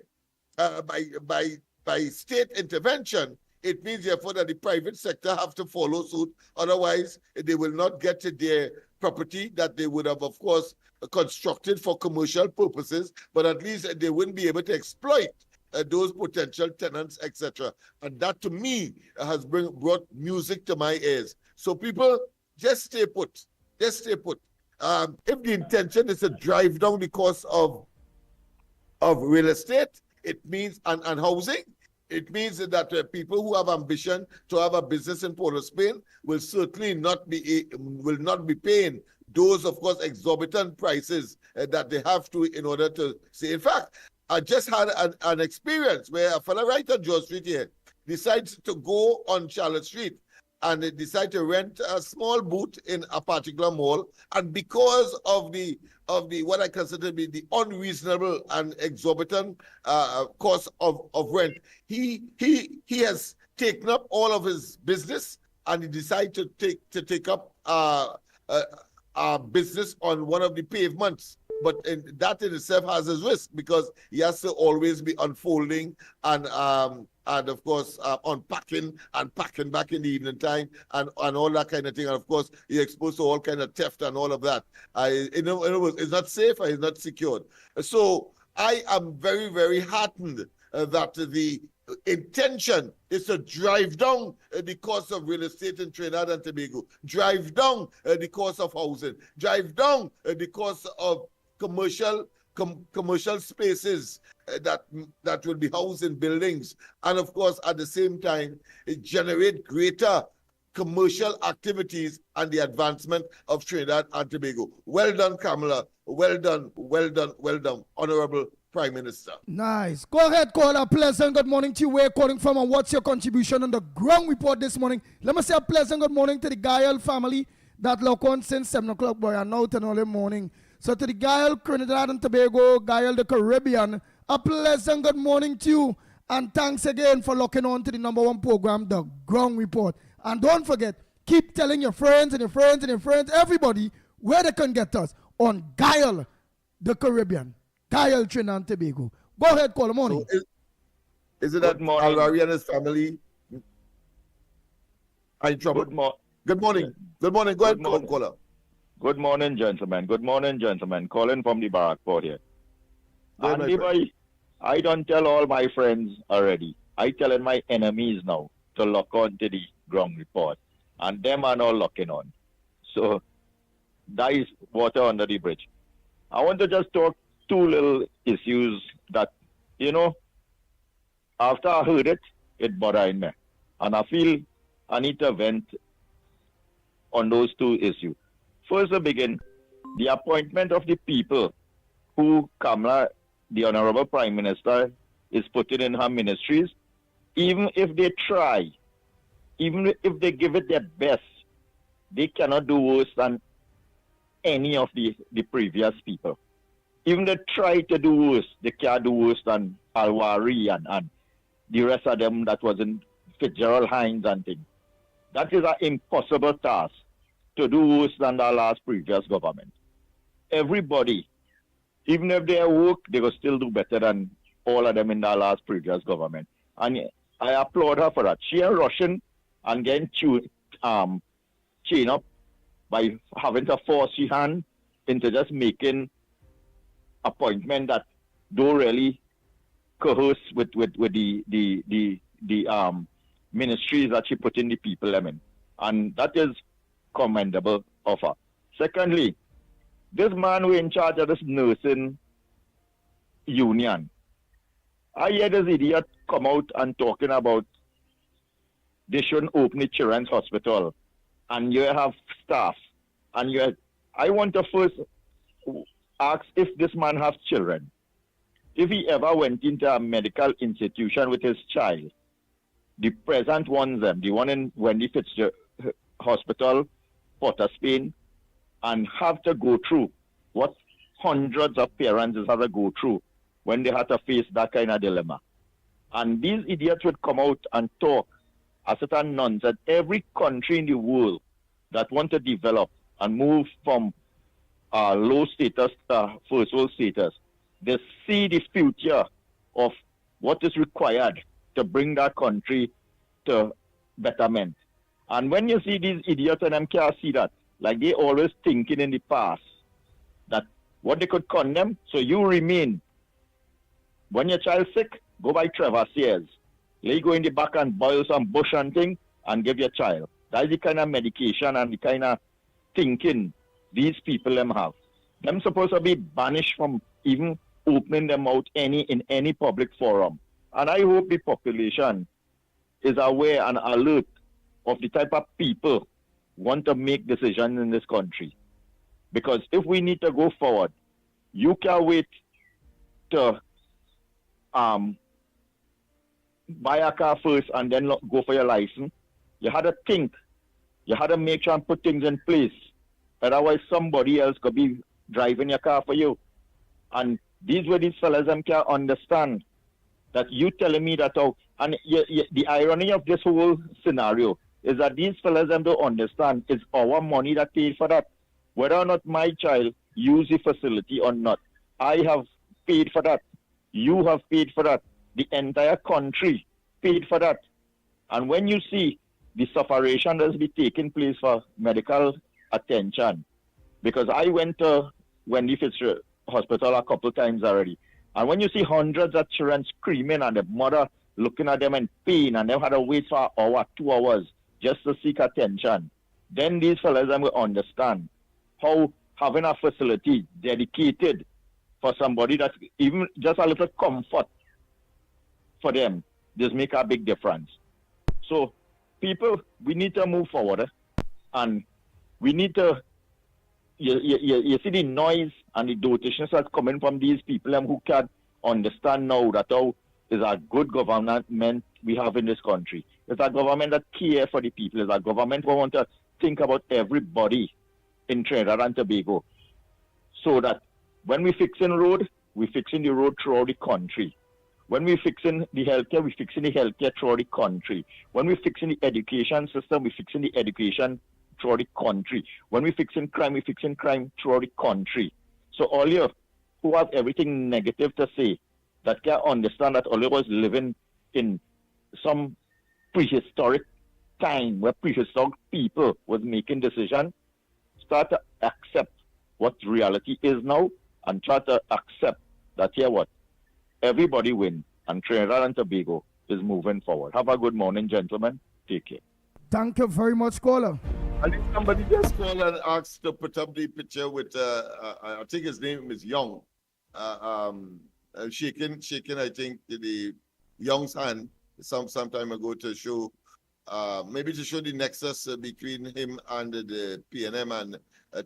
by state intervention, it means, therefore, that the private sector have to follow suit. Otherwise, they will not get to their property that they would have, of course, constructed for commercial purposes, but at least they wouldn't be able to exploit those potential tenants, etc. And that, to me, has brought music to my ears. So people, just stay put. Just stay put. If the intention is to drive down the cost of real estate, it means, and housing, it means that people who have ambition to have a business in Port of Spain will certainly not be paying those, of course, exorbitant prices that they have to in order to say. In fact, I just had an experience where a fellow right on George Street here decides to go on Charlotte Street and they decide to rent a small booth in a particular mall. And because of the what I consider to be the unreasonable and exorbitant cost of rent, he has taken up all of his business and he decided to take up business on one of the pavements. But that in itself has its risk, because he has to always be unfolding and of course unpacking and packing back in the evening time and all that kind of thing. And of course, you're exposed to all kind of theft and all of that. In other words, it's not safe and it's not secured. So I am very, very heartened that the intention is to drive down the cost of real estate in Trinidad and Tobago, drive down the cost of housing, drive down the cost of commercial spaces that will be housed in buildings, and of course at the same time generate greater commercial activities and the advancement of Trinidad and Tobago. Well done, Kamala. Well done, well done, well done, Honorable Prime Minister. Nice. Go ahead, caller. Pleasant good morning to you. Where calling from and what's your contribution on the ground report this morning? Let me say a pleasant good morning to the Gael family that look on since 7 o'clock, boy, and now 10 early morning. So to the Gael, Trinidad and Tobago, Gael the Caribbean, a pleasant good morning to you. And thanks again for locking on to the #1 program, The Ground Report. And don't forget, keep telling your friends and your friends and your friends, everybody, where they can get us on Gael the Caribbean, Gael Trinidad and Tobago. Go ahead, call morning. So is it that Alvary and his family are in trouble? Good morning. Good morning. Go ahead, caller. Good morning, gentlemen. Good morning, gentlemen. Calling from the Barakport here. Andy boy, I don't tell all my friends already. I telling my enemies now to lock on to the ground report. And them are not locking on. So that is water under the bridge. I want to just talk two little issues that, you know, after I heard it, it bothered me. And I feel I need to vent on those two issues. First to begin, the appointment of the people who Kamala, the Honorable Prime Minister, is putting in her ministries, even if they try, even if they give it their best, they cannot do worse than any of the previous people. Even they try to do worse, they can't do worse than Alwari and the rest of them that was in Fitzgerald Hines and things. That is an impossible task to do worse than the last previous government. Everybody, even if they work, they will still do better than all of them in the last previous government. And I applaud her for that. She ain't rushing and getting chained up by having to force her hand into just making appointment that don't really coerce with the ministries that she put in the people in. And that is commendable of her. Secondly, this man who in charge of this nursing union, I hear this idiot come out and talking about they shouldn't open the children's hospital and you have staff and I want to first ask if this man has children. If he ever went into a medical institution with his child, the present ones, the one in Wendy Fitzgerald Hospital, Port of Spain, and have to go through what hundreds of parents have to go through when they have to face that kind of dilemma. And these idiots would come out and talk as a nonsense. Every country in the world that want to develop and move from low status to first world status, they see the future of what is required to bring that country to betterment. And when you see these idiots and them can't see that, like they always thinking in the past that what they could condemn, so you remain. When your child sick, go buy Trevor Sears. You go in the back and boil some bush and thing and give your child. That is the kind of medication and the kind of thinking these people them have. Them supposed to be banished from even opening them out in any public forum. And I hope the population is aware and alert of the type of people want to make decisions in this country. Because if we need to go forward, you can't wait to buy a car first and then go for your license. You had to think. You had to make sure and put things in place. Otherwise, somebody else could be driving your car for you. And these were these fellas them can't understand that you telling me that out. And the irony of this whole scenario is that these fellas them don't understand it's our money that paid for that. Whether or not my child use the facility or not, I have paid for that. You have paid for that. The entire country paid for that. And when you see the sufferation that's been taking place for medical attention, because I went to Wendy Fitzgerald Hospital a couple times already, and when you see hundreds of children screaming and the mother looking at them in pain and they had to wait for an hour, 2 hours just to seek attention, then these fellas will understand how having a facility dedicated for somebody that's even just a little comfort for them just make a big difference. So people, we need to move forward and we need to, you see the noise and the dotations that's coming from these people who can understand now that how is a good government we have in this country. It's a government that cares for the people. It's a government who want to think about everybody in Trinidad and Tobago. So that when we fixing road, we fixing the road throughout the country. When we fixing the healthcare, we fixing the healthcare throughout the country. When we fixing the education system, we fixing the education throughout the country. When we fixing crime, we fixing crime throughout the country. So all you who have everything negative to say, that can understand that all of us living in some prehistoric time where prehistoric people was making decisions, start to accept what reality is now and try to accept that here what everybody win and Trinidad and Tobago is moving forward. Have a good morning, gentlemen. Take care. Thank you very much, caller. I think somebody just called and asked to put up the picture with I think his name is Young. Shaking I think the Young's hand some time ago to show, maybe to show the nexus between him and the PNM and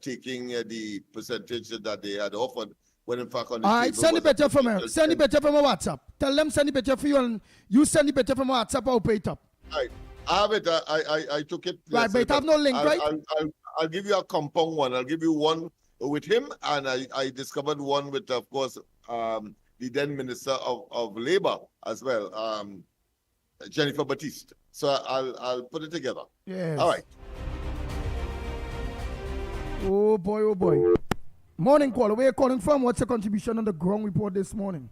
taking the percentage that they had offered, when in fact on the all right, table send was the picture from her. Send the picture from her WhatsApp. Tell them send the picture for you, and you send the picture from her WhatsApp. I'll pay it up. Right. I have it. I took it. Right, but it have no link, right? I'll give you a compound one. I'll give you one with him, and I discovered one with, of course, the then Minister of Labor as well, Jennifer Batiste. So I'll put it together. Yes. All right. Oh boy, oh boy. Morning caller, where are you calling from? What's your contribution on the ground report this morning?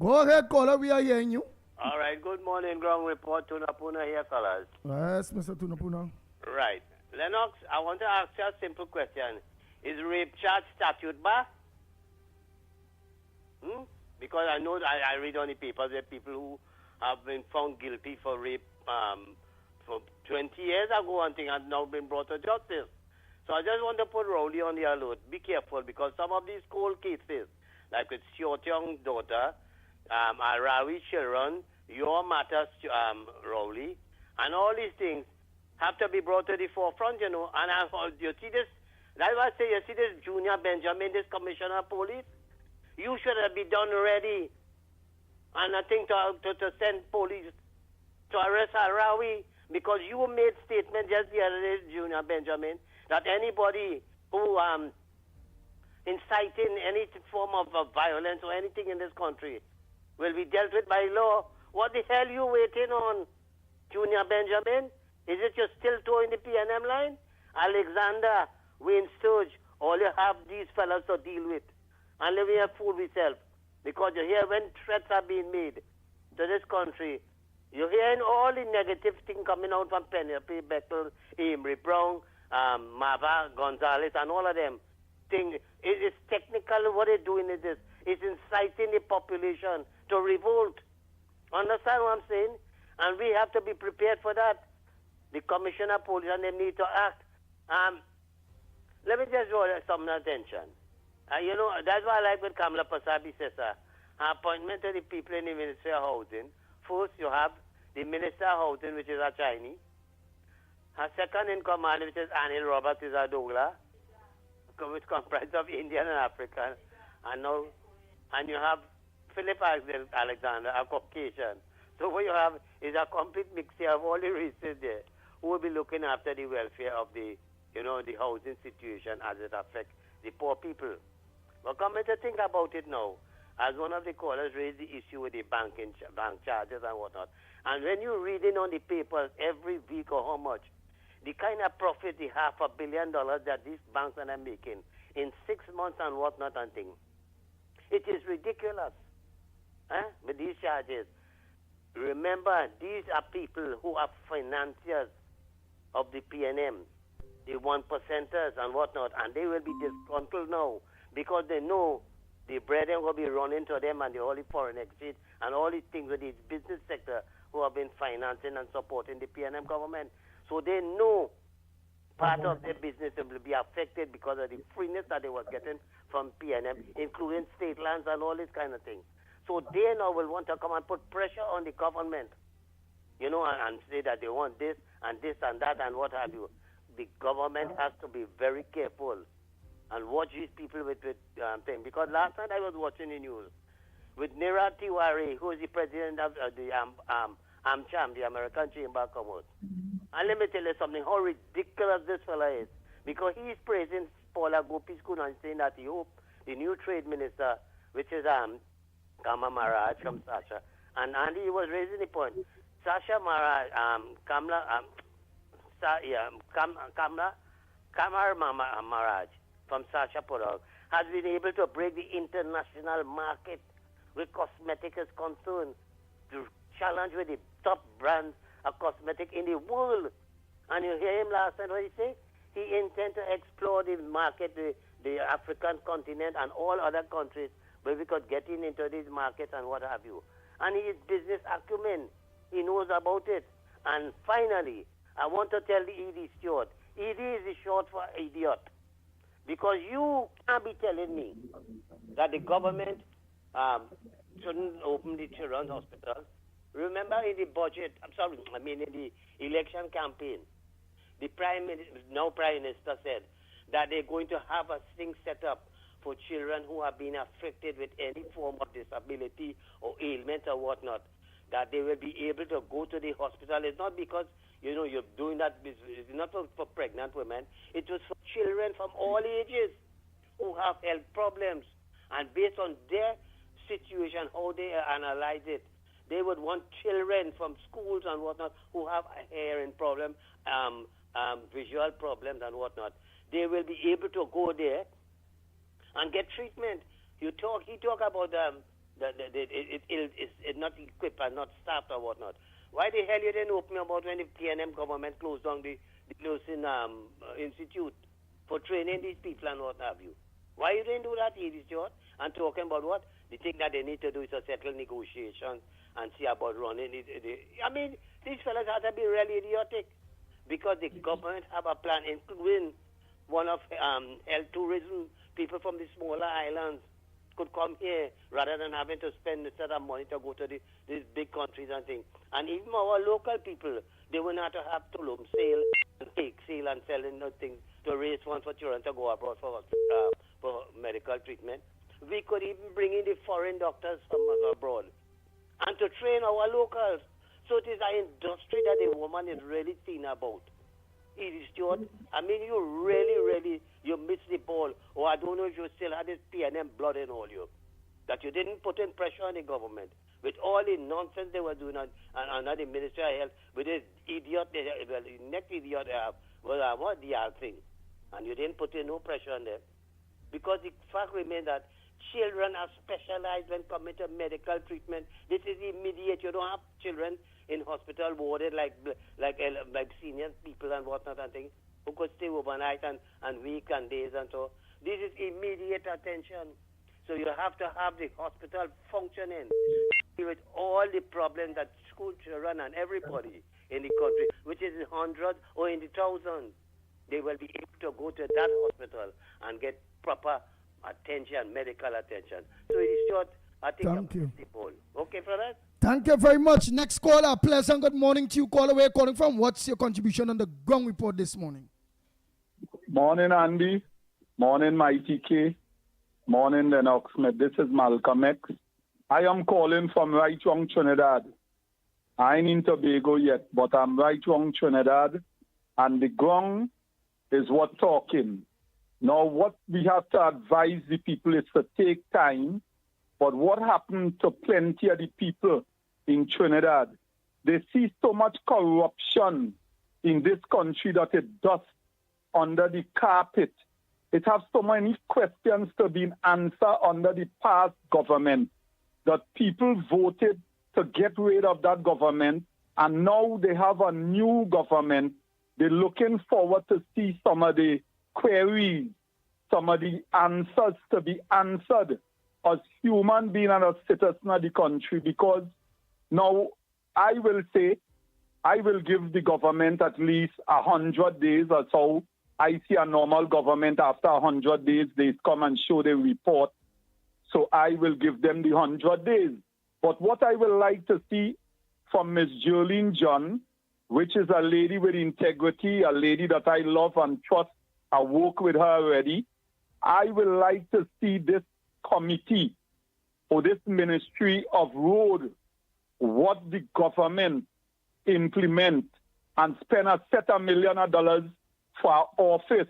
Go ahead, caller, we are hearing you. All right, good morning, ground report. Tunapuna here, fellas. Yes, Mr. Tunapuna. Right. Lennox, I want to ask you a simple question. Is rape charge statute bar? Because I know I read on the papers that people who have been found guilty for rape for 20 years ago and things have now been brought to justice. So I just want to put Rowley on the alert. Be careful, because some of these cold cases, like with Xiao daughter, Arawi children, your matters, Rowley, and all these things have to be brought to the forefront, you know. And you see this, that's why I say, you see this Junior Benjamin, this commissioner of police, you should have been done already. And I think to send police to arrest Arawi, because you made statement just the other day, Junior Benjamin, that anybody who inciting any form of violence or anything in this country will be dealt with by law. What the hell you waiting on, Junior Benjamin? Is it you're still towing the PNM line? Alexander, Wayne Sturge, all you have these fellas to deal with. And let me have fool myself. Because you hear when threats are being made to this country, you're hearing all the negative things coming out from Penelope Bettel, Amory Brown, Mava Gonzalez, and all of them. It's technical. What they're doing is this. It's inciting the population to revolt. Understand what I'm saying? And we have to be prepared for that. The commissioner of police, and they need to act. Let me just draw some attention. You know, that's why I like what Kamala Pasabi says. Her appointment to the people in the Ministry of Housing. First, you have the Minister of Housing, which is a Chinese. Her second in command, which is Anil Roberts, is a Douglas, which comprises of Indian and African. And you have Philip Alexander, a Caucasian. So what you have is a complete mixture of all the races there who will be looking after the welfare of the, you know, the housing situation as it affects the poor people. But come to think about it now, as one of the callers raised the issue with the bank charges and whatnot. And when you're reading on the papers every week or how much, the kind of profit, the $500 million that these banks are making in 6 months and whatnot and things, it is ridiculous with these charges. Remember, these are people who are financiers of the PNM, the 1%ers and whatnot, and they will be disgruntled now because they know the brethren will be running to them and the holy foreign exchange and all these things with the business sector who have been financing and supporting the PNM government. So they know part of their business will be affected because of the freeness that they were getting from PNM, including state lands and all this kind of thing. So they now will want to come and put pressure on the government, you know, and say that they want this and that and what have you. The government has to be very careful and watch these people with things. Because last night I was watching the news with Nira Tiwari, who is the president of the AmCham, the American Chamber of Commerce. And let me tell you something, how ridiculous this fella is. Because he is praising Paula Gopiskun and saying that he hopes the new trade minister, which is Kama Maharaj from Sasha. And Andy was raising the point. Sasha Maharaj, Kamar Maharaj from Sasha Purag has been able to break the international market with cosmetics is concerned, to challenge with the top brands of cosmetic in the world. And you hear him last night, what he say? He intends to explore the market, the African continent and all other countries where we could get into these markets and what have you. And his business acumen, he knows about it. And finally, I want to tell the ED Stewart, ED is short for idiot. Because you can't be telling me that the government shouldn't open the children's hospital. Remember in the budget, in the election campaign, the now Prime Minister said that they're going to have a thing set up for children who have been afflicted with any form of disability or ailment or whatnot, that they will be able to go to the hospital. It's not because, you're doing that, it's not for pregnant women. It was for children from all ages who have health problems. And based on their situation, how they analyze it, they would want children from schools and whatnot who have a hearing problem, visual problems and whatnot. They will be able to go there and get treatment. He talk about it's not equipped and not staffed or whatnot. Why the hell you didn't open about when the PNM government closed down the nursing institute for training these people and what have you? Why you didn't do that, idiot? And talking about what? The thing that they need to do is to settle negotiations and see about running it. These fellas have to be really idiotic because the government have a plan, including one of health tourism. People from the smaller islands could come here rather than having to spend a set of money to go to these big countries and things. And even our local people, they will not have Tulum sale and cake sale and selling those things to raise funds for children to go abroad for medical treatment. We could even bring in the foreign doctors from abroad and to train our locals. So it is an industry that the woman is really thinking about. It is Stuart. You really, you missed the ball. Or I don't know if you still had this PNM blood in all you. That you didn't put in pressure on the government. With all the nonsense they were doing on the Ministry of Health, with this idiot, the next idiot they have, what the other thing. And you didn't put in no pressure on them. Because the fact remains that children are specialized when coming to medical treatment. This is immediate. You don't have children in hospital warded like senior people and whatnot and things who could stay overnight and weeks and days and so. This is immediate attention. So you have to have the hospital functioning with all the problems that school children and everybody in the country, which is in hundreds or in the thousands, they will be able to go to that hospital and get proper attention, medical attention. So it is short. I think Thank you. Okay, for that? Thank you very much. Next caller, pleasant good morning to you. Caller, where you calling from? What's your contribution on the ground report this morning? Morning, Andy. Morning, Mickie K. Morning, Lennox. This is Malcolm X. I am calling from right wrong Trinidad. I ain't in Tobago yet, but I'm right wrong Trinidad. And the ground is what talking. Now, what we have to advise the people is to take time. But what happened to plenty of the people in Trinidad? They see so much corruption in this country that it dust under the carpet. It has so many questions to be answered under the past government that people voted to get rid of that government, and now they have a new government. They're looking forward to see some of the queries, some of the answers to be answered as human being and as citizen of the country, because now I will say I will give the government at least 100 days or so. I see a normal government after 100 days, they come and show the report. So I will give them the 100 days. But what I would like to see from Ms. Jolene John, which is a lady with integrity, a lady that I love and trust, I work with her already. I would like to see this committee or this Ministry of Road, what the government implement and spend a set $1 million for our office,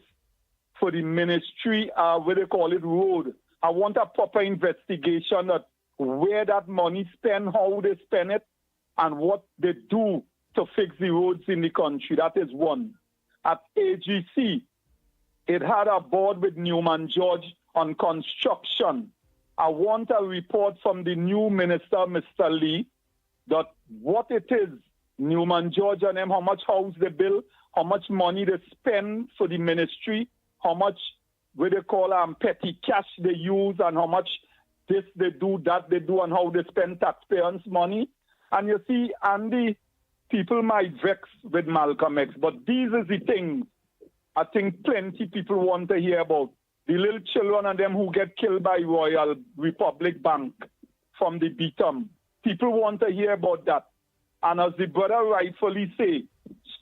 for the ministry, what they call it, road. I want a proper investigation of where that money spent, how they spend it, and what they do to fix the roads in the country. That is one. At AGC, it had a board with Newman George on construction. I want a report from the new minister, Mr. Lee, that what it is, Newman George and them, how much house they build, how much money they spend for the ministry, how much, what they call petty cash they use, and how much this they do, that they do, and how they spend taxpayers' money. And you see, Andy, people might vex with Malcolm X, but these are the things I think plenty people want to hear about. The little children and them who get killed by Royal Republic Bank. from the bottom. People want to hear about that. And as the brother rightfully say,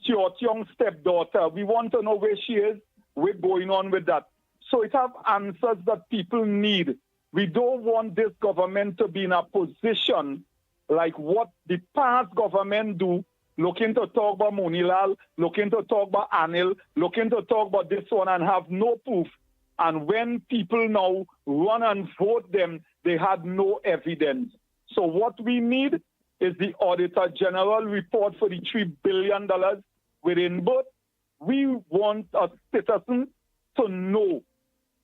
Stuart Young's stepdaughter, we want to know where she is, what's going on with that. So it have answers that people need. We don't want this government to be in a position like what the past government do, looking to talk about Monilal, looking to talk about Anil, looking to talk about this one and have no proof. And when people now run and vote them, they had no evidence. So what we need is the Auditor General report for the $3 billion within both. We want a citizen to know.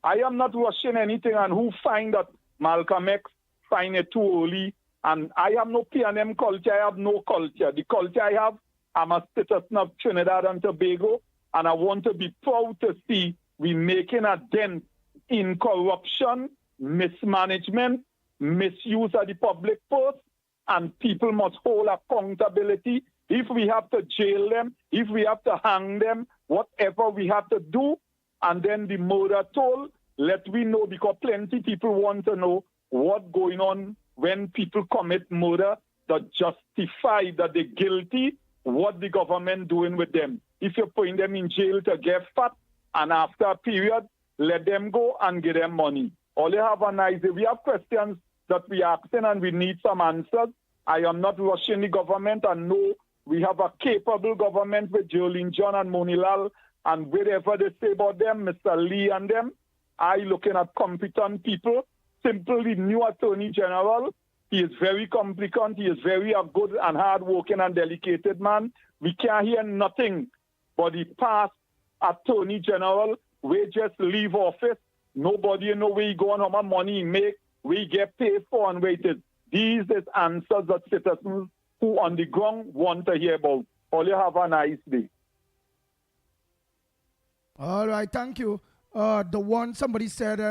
I am not rushing anything, and who find that Malcolm X find it too early. And I have no P&M culture, I have no culture. The culture I have, I'm a citizen of Trinidad and Tobago, and I want to be proud to see we making a dent in corruption, mismanagement, misuse of the public purse, and people must hold accountability. If we have to jail them, if we have to hang them, whatever we have to do, and then the murder toll, let we know, because plenty people want to know what's going on when people commit murder that justify that they're guilty, what the government doing with them. If you're putting them in jail to get fat, and after a period, let them go and give them money. All you have a nice day. We have questions that we are asking and we need some answers. I am not rushing the government, and no, we have a capable government with Jolene John and Monilal, and whatever they say about them, Mr. Lee and them, I looking at competent people. Simply new Attorney General. He is very competent. He is very a good and hard-working and dedicated man. We can't hear nothing but the past Attorney General. We just leave office. Nobody know where he go and how much money he make, we get paid for and waited. These is answers that citizens who on the ground want to hear about. All you have a nice day. All right, thank you. The one somebody said,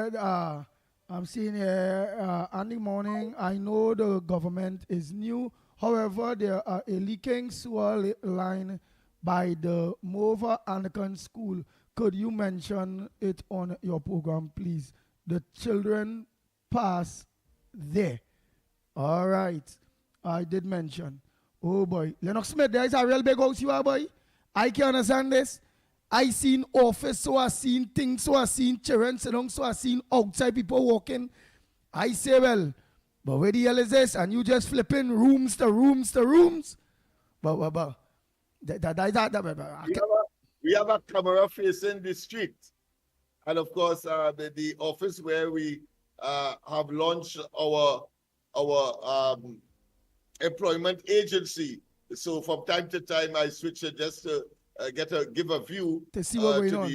I'm seeing here, on the morning, I know the government is new. However, there are a leaking sewer line by the Mova Anglican School. Could you mention it on your program, please? The children pass there. All right. I did mention. Oh, boy. Lennox Smith, there is a real big house you are, boy. I can understand this. I seen office, so I seen things, so I seen children sitting, so I seen outside people walking. I say, well, but where the hell is this? And you just flipping rooms to rooms to rooms. But we have a camera facing the street, and of course, the office where we have launched our employment agency. So from time to time, I switch it just to give a view to see what's going on.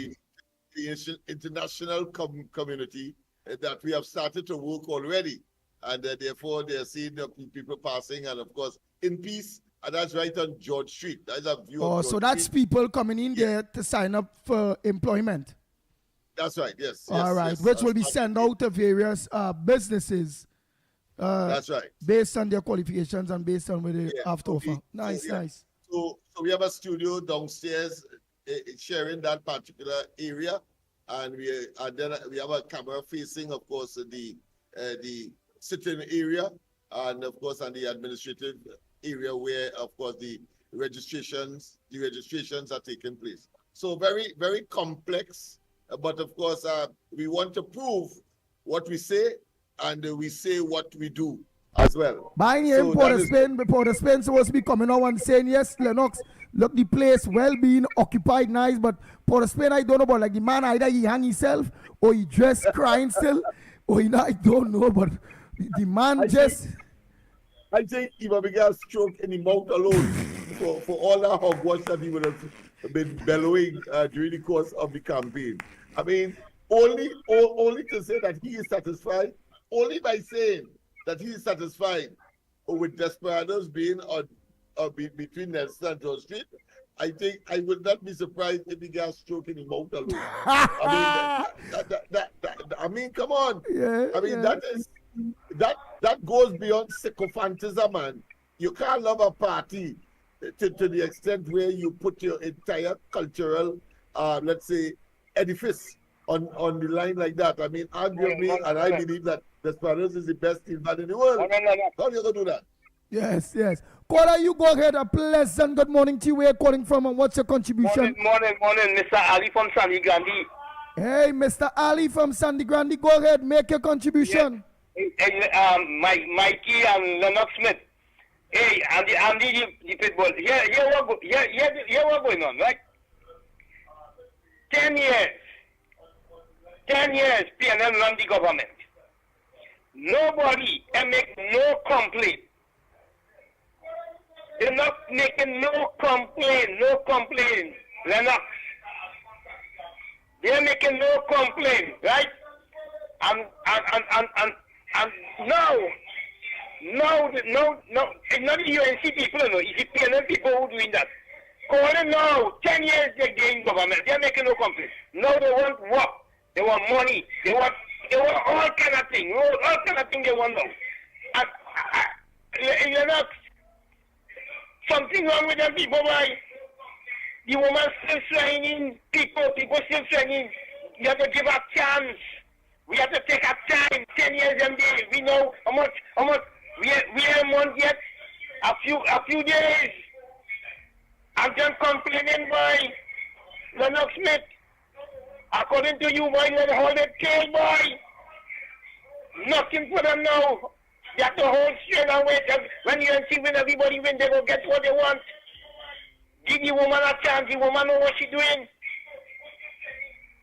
The international community that we have started to work already, and therefore they are seeing the people passing, and of course in peace, and that's right on George Street. That's a view. Oh, of so that's Street. People coming in there to sign up for employment. That's right. Yes. All right, yes, which will be sent out to various businesses. That's right. Based on their qualifications and based on what they have to offer. Nice, nice. So we have a studio downstairs sharing that particular area, and then we have a camera facing, of course, the sitting area, and of course, on the administrative area where, of course, the registrations are taking place. So very, very complex, but of course, we want to prove what we say, and we say what we do as well. By name, Port of Spain supposed to be coming out and saying, yes, Lennox, look, the place well being occupied, nice, but Port of Spain, I don't know about, like the man either he hang himself or he dressed crying still, or I don't know, but the man I think he will get a stroke in the mouth alone for all that hogwash that he would have been bellowing during the course of the campaign. I mean, only to say that he is satisfied, only by saying that he is satisfied with Desperados being between Nelson and George Street, I think I would not be surprised if he got a stroke in the mouth alone. I mean, come on. Yeah, I mean, that goes beyond sycophantism, man. You can't love a party to the extent where you put your entire cultural, let's say, edifice on the line like that. I mean, arguably, and I believe that Desperados is the best steel band in the world. How are you going to do that? Yes, yes. Caller, you go ahead. A pleasant good morning to you. Where you calling from and what's your contribution? Morning, Mr. Ali from Sandy Grande. Hey, Mr. Ali from Sandy Grande, go ahead. Make your contribution. Yeah. Mickie and Lennox Smith. Hey, Andy, the pitbull. Here what going on, right? 10 years. 10 years, PNM run the government. Nobody can make no complaint. They're not making no complaint, Lennox. They're making no complaint, right? And now, it's not the UNC people, no, it's the PNM people who are doing that. Calling now, 10 years they're in government, they're making no complaint. Now they want work, they want money, they want all kind of things, all kind of things they want now. And you're not, something wrong with them people, boy. The woman still swinging, people still swinging. You have to give a chance. We have to take a time, 10 years and days. We know how much, we are a month yet, a few days. I'm just complaining, boy. Lennox Smith, according to you, boy, you're the whole case, boy. Nothing for them now. They have to hold straight and wait. When you see when everybody win, they will get what they want. Give the woman a chance. The woman know what she's doing.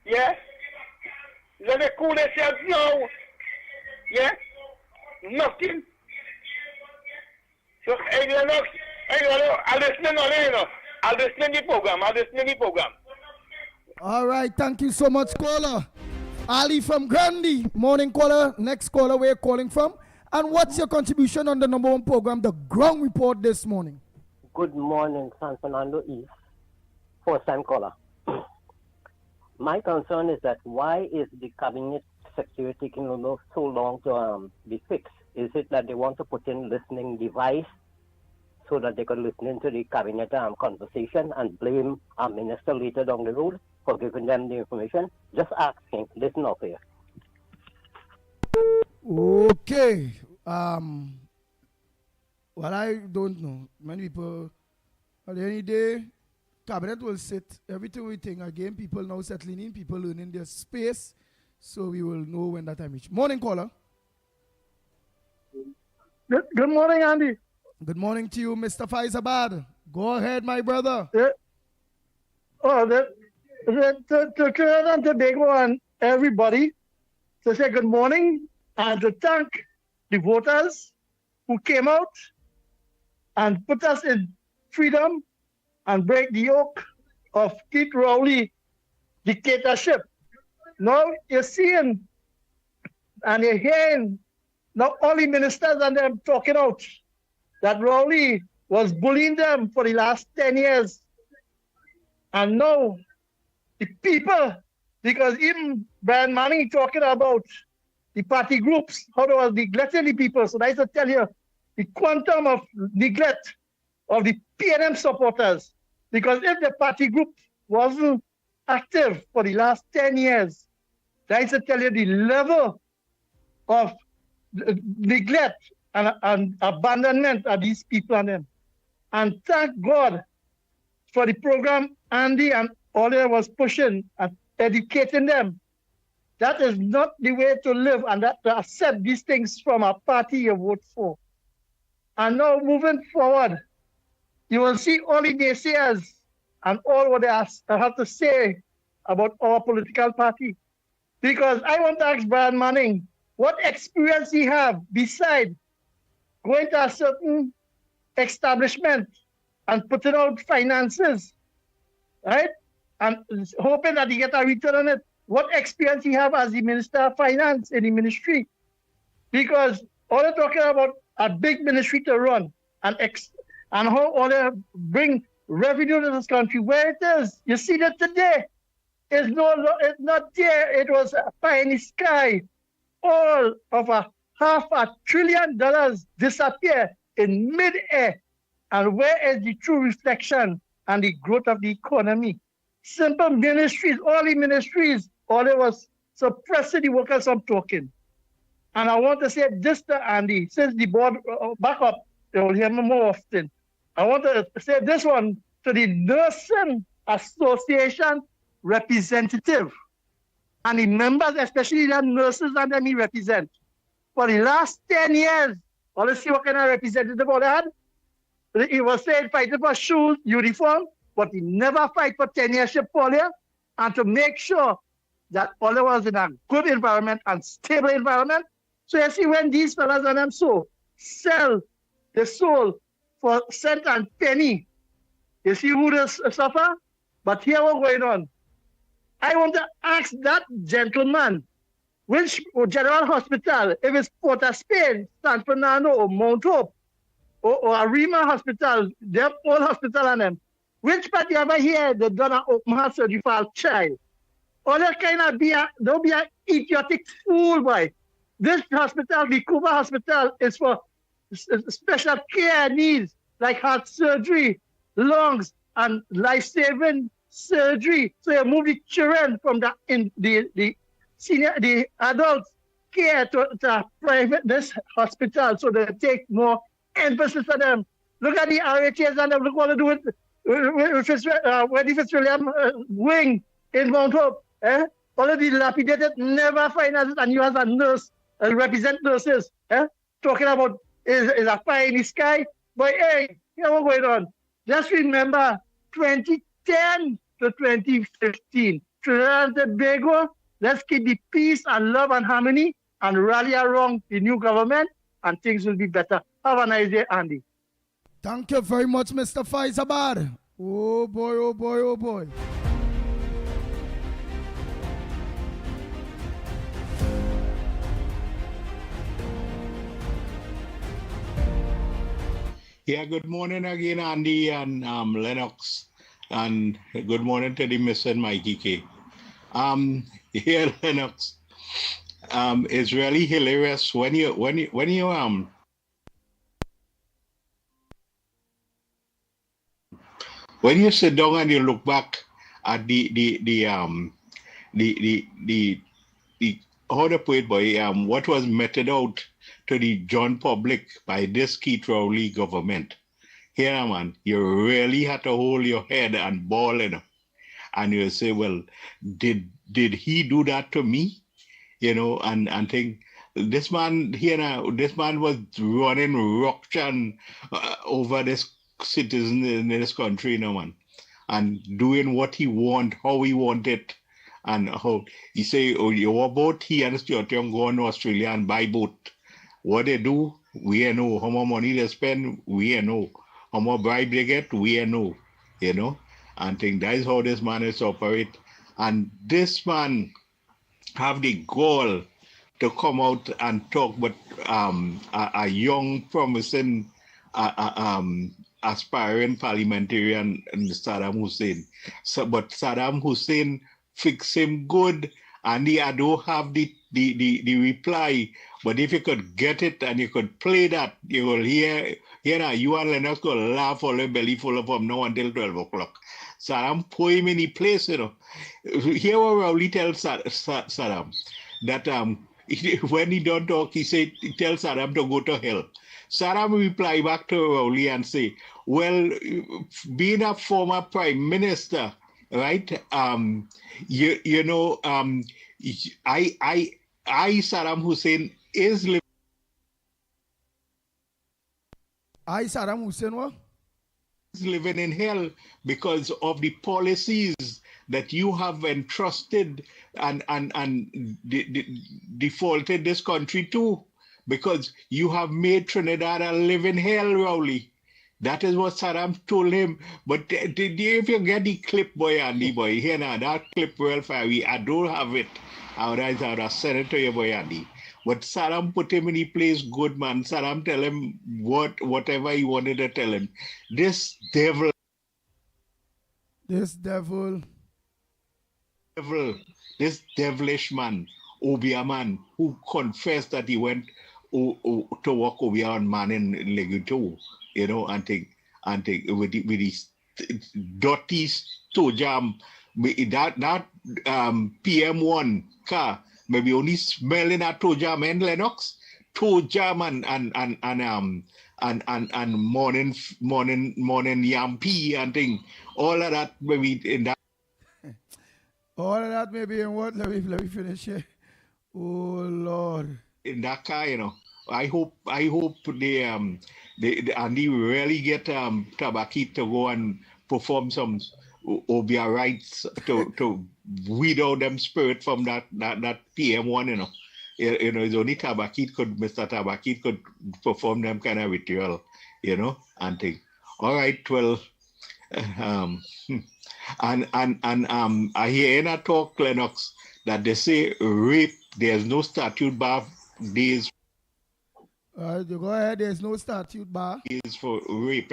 Yeah? Let them cool themselves now. Yeah? Nothing. So, hey, Lennox, I'll listen on it, you know. I'll listen to the program. All right, thank you so much, caller. Ali from Grande. Morning, caller. Next caller, where you calling from? And what's your contribution on the number one program, The Ground Report, this morning? Good morning, San Fernando East. First time caller. My concern is that why is the cabinet secretary taking so long to be fixed? Is it that they want to put in listening device so that they could listen into the cabinet conversation and blame our minister later down the road for giving them the information? Just asking. Listen up here. Okay. Well, I don't know. Many people, at any day, cabinet will sit. Everything we think again, people now settling in, people learning their space. So we will know when that time reach. Morning, caller. Good morning, Andy. Good morning to you, Mr. Faizabad. Go ahead, my brother. Yeah. Oh, to Trinidad and Tobago and everybody to say good morning and to thank the voters who came out and put us in freedom and break the yoke of Keith Rowley dictatorship. Now you're seeing and you're hearing not only ministers and them talking out that Rowley was bullying them for the last 10 years. And now the people, because even Brian Manning talking about the party groups, how they was neglecting the people. So I should tell you the quantum of neglect of the PNM supporters. Because if the party group wasn't active for the last 10 years, I should tell you the level of neglect and abandonment of these people and them. And thank God for the program Andy and Ole was pushing and educating them. That is not the way to live and that to accept these things from a party you vote for. And now moving forward, you will see all the naysayers and all what they have to say about our political party. Because I want to ask Brian Manning, what experience he have beside going to a certain establishment and putting out finances, right? And hoping that he get a return on it. What experience he have as the Minister of Finance in the ministry? Because all they're talking about a big ministry to run and how all they bring revenue to this country, where it is. You see that today. It's not there. It was pie in the sky. All of $500 billion disappear in mid-air. And where is the true reflection and the growth of the economy? Simple ministries, all the ministries, all it was suppressing the workers from talking. And I want to say this to Andy, since the board back up, they will hear me more often. I want to say this one to the Nursing Association representative and the members, especially the nurses and them he represent. For the last 10 years, let's see what kind of representative they had. He was saying fighting for shoes, uniform, but he never fight for tenureship polio and to make sure that polio was in a good environment and stable environment. So you see when these fellas and them sell the soul for cent and penny, you see who they suffer? But here what's going on. I want to ask that gentleman, which general hospital, if it's Port of Spain, San Fernando, or Mount Hope, or Arima Hospital, they're all hospital and them, which part you ever hear they done an open heart surgery for a child? All that kind of don't be an idiotic fool, boy. This hospital, the Cuba Hospital, is for special care needs like heart surgery, lungs, and life-saving surgery. So you move the children from the adult care to private this hospital, so they take more emphasis on them. Look at the RHAs and them. Look what they do with the Fitzwilliam wing in Mount Hope. All of the dilapidated, never finances, and you as a nurse represent nurses. Talking about is a fire in the sky. But hey, you know what's going on? Just remember 2010 to 2015. Trinidad and Tobago, let's keep the peace and love and harmony and rally around the new government and things will be better. Have a nice day, Andy. Thank you very much, Mr. Faizabad. Oh boy, oh boy, oh boy. Yeah, good morning again, Andy and Lennox. And good morning to the Miss and Mickie K. Here, Lennox. It's really hilarious when you sit down and you look back at the how to put it, boy, what was meted out to the John public by this Keith Rowley government. Here, man, you really had to hold your head and bawl, and you say, well, did he do that to me? And think this man here now, this man was running ruction over this citizen in this country, man, and doing what he want, how he want it, and how he say, oh, your boat, he and Stuart Young go to Australia and buy boat. What they do, we know. How much money they spend, we know. How much bribe they get, we know. And think that is how this man is operate. And this man have the goal to come out and talk, but a young, promising, aspiring parliamentarian, Saddam Hussein. But Saddam Hussein fix him good, and I don't have the reply. But if you could get it and you could play that, you will hear now, you and Lennox will laugh all the belly full of from now until 12 o'clock. Saddam put him in the place, Here what Rowley tells Saddam, that when he don't talk, he tells Saddam to go to hell. Saddam reply back to Rowley and say, well, being a former prime minister, right? I Saddam Hussein is living. Saddam Hussein what? Is living in hell because of the policies that you have entrusted and defaulted this country to, because you have made Trinidad a living hell, Rowley. That is what Saddam told him. But if you get the clip, boy, Andy, boy, here now, that clip well fiery. I don't have it. I would send it to you, boy, Andy. But Saddam put him in the place good, man. Saddam tell him whatever he wanted to tell him. This devil, this devilish man, Obia man, who confessed that he went to work Obia on man in Leguto, and think with his dirty toe jam, that PM1 car maybe only smelling at toe jam and Lennox, toe jam and morning yam pea and thing. All of that maybe in that. All of that maybe in what? Let me finish here. Oh Lord. In that car, I hope they and they really get Tabakit to go and perform some Obia rights to weed out them spirit from that PM1, it's only Mr. Tabakit could perform them kind of ritual, and thing. All right, well, and I hear in a talk, Lennox, that they say rape, there's no statute bar days. You go ahead, there's no statute bar. Is for rape,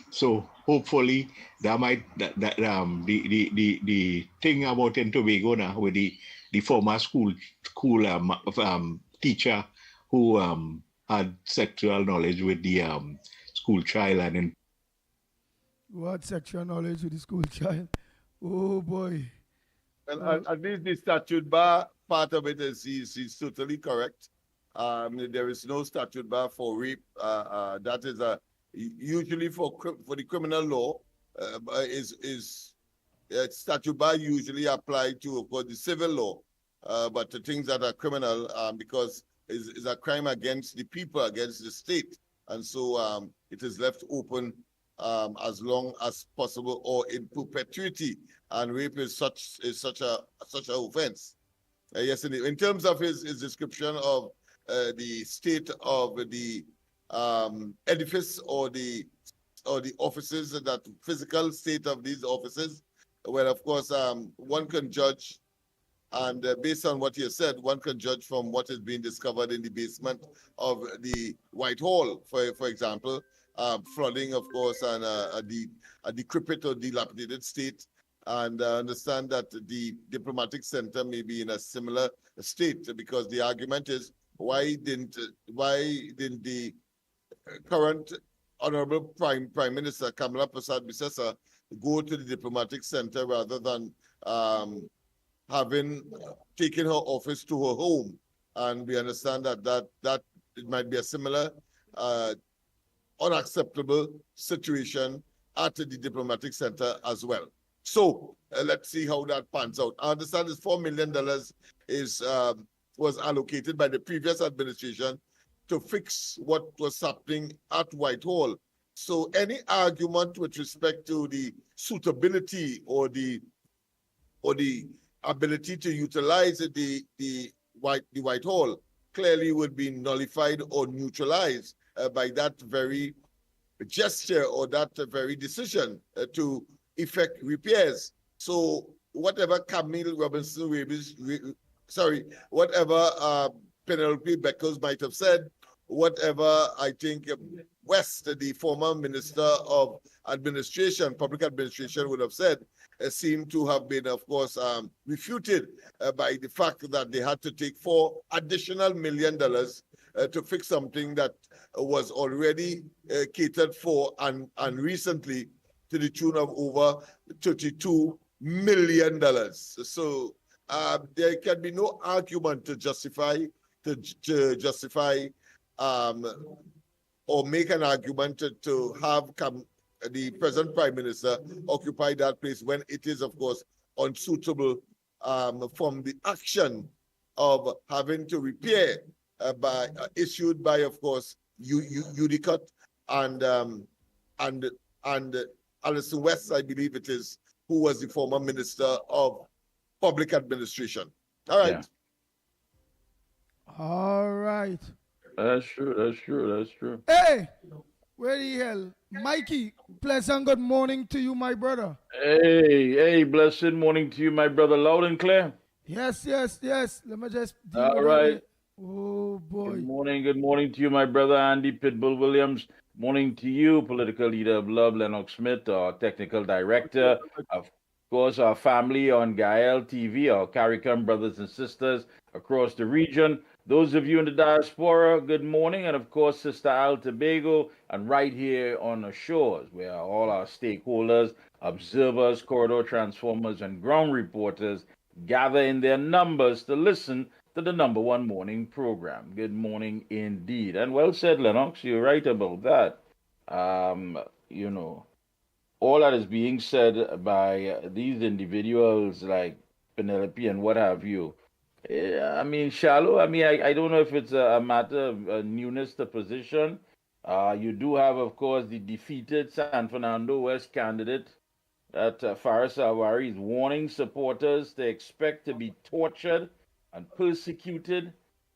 So hopefully that might the thing about in Tobago now with the former school teacher who had sexual knowledge with the school child and in what sexual knowledge with the school child? Oh boy. Well, at least the statute bar part of it is he's totally correct. There is no statute bar for rape. That is usually for the criminal law. Statute bar usually apply to, of course, the civil law, but the things that are criminal because is a crime against the people, against the state, and so it is left open as long as possible or in perpetuity. And rape is such a offense. Yes, indeed. In terms of his description of the state of the edifice or the offices, that physical state of these offices, well, of course, one can judge, and based on what you said, one can judge from what is being discovered in the basement of the Whitehall, for example, flooding, of course, and a decrepit or dilapidated state. And understand that the diplomatic center may be in a similar state, because the argument is why didn't the current Honorable Prime Minister Kamala Prasad Bisesa go to the diplomatic center rather than having taken her office to her home? And we understand that it might be a similar unacceptable situation at the diplomatic center as well. So let's see how that pans out. I understand this $4 million was allocated by the previous administration to fix what was happening at Whitehall. So any argument with respect to the suitability or the ability to utilize the Whitehall clearly would be nullified or neutralized by that very gesture or that very decision to effect repairs. So whatever Camille Robinson whatever Penelope Beckles might have said, whatever I think West, the former Minister of Administration, Public Administration, would have said, seemed to have been, of course, refuted by the fact that they had to take $4 additional million to fix something that was already catered for and recently to the tune of over $32 million. So there can be no argument to justify or make an argument to have the present Prime Minister occupy that place when it is, of course, unsuitable from the action of having to repair issued by, of course, Udicott and Alison West, I believe it is, who was the former Minister of Public Administration. All right. Yeah. All right. That's true. Hey, where the hell? Mikey, pleasant good morning to you, my brother. Hey, blessed morning to you, my brother, loud and clear. Yes. Let me just deal All with right. that. Oh, boy. Good morning to you, my brother, Andy Pitbull Williams. Morning to you, political leader of love, Lennox Smith, our technical director. Of course, our family on Gael TV, our CARICOM brothers and sisters across the region. Those of you in the diaspora, good morning. And of course, Sister Al Tobago, and right here on the shores, where all our stakeholders, observers, corridor transformers, and ground reporters gather in their numbers to listen to the #1 morning program. Good morning indeed. And well said, Lennox. You're right about that. You know, all that is being said by these individuals like Penelope and what have you. I mean, shallow. I mean, I don't know if it's a matter of newness to position. You do have, of course, the defeated San Fernando West candidate that Faris Awari is warning supporters to expect to be tortured and persecuted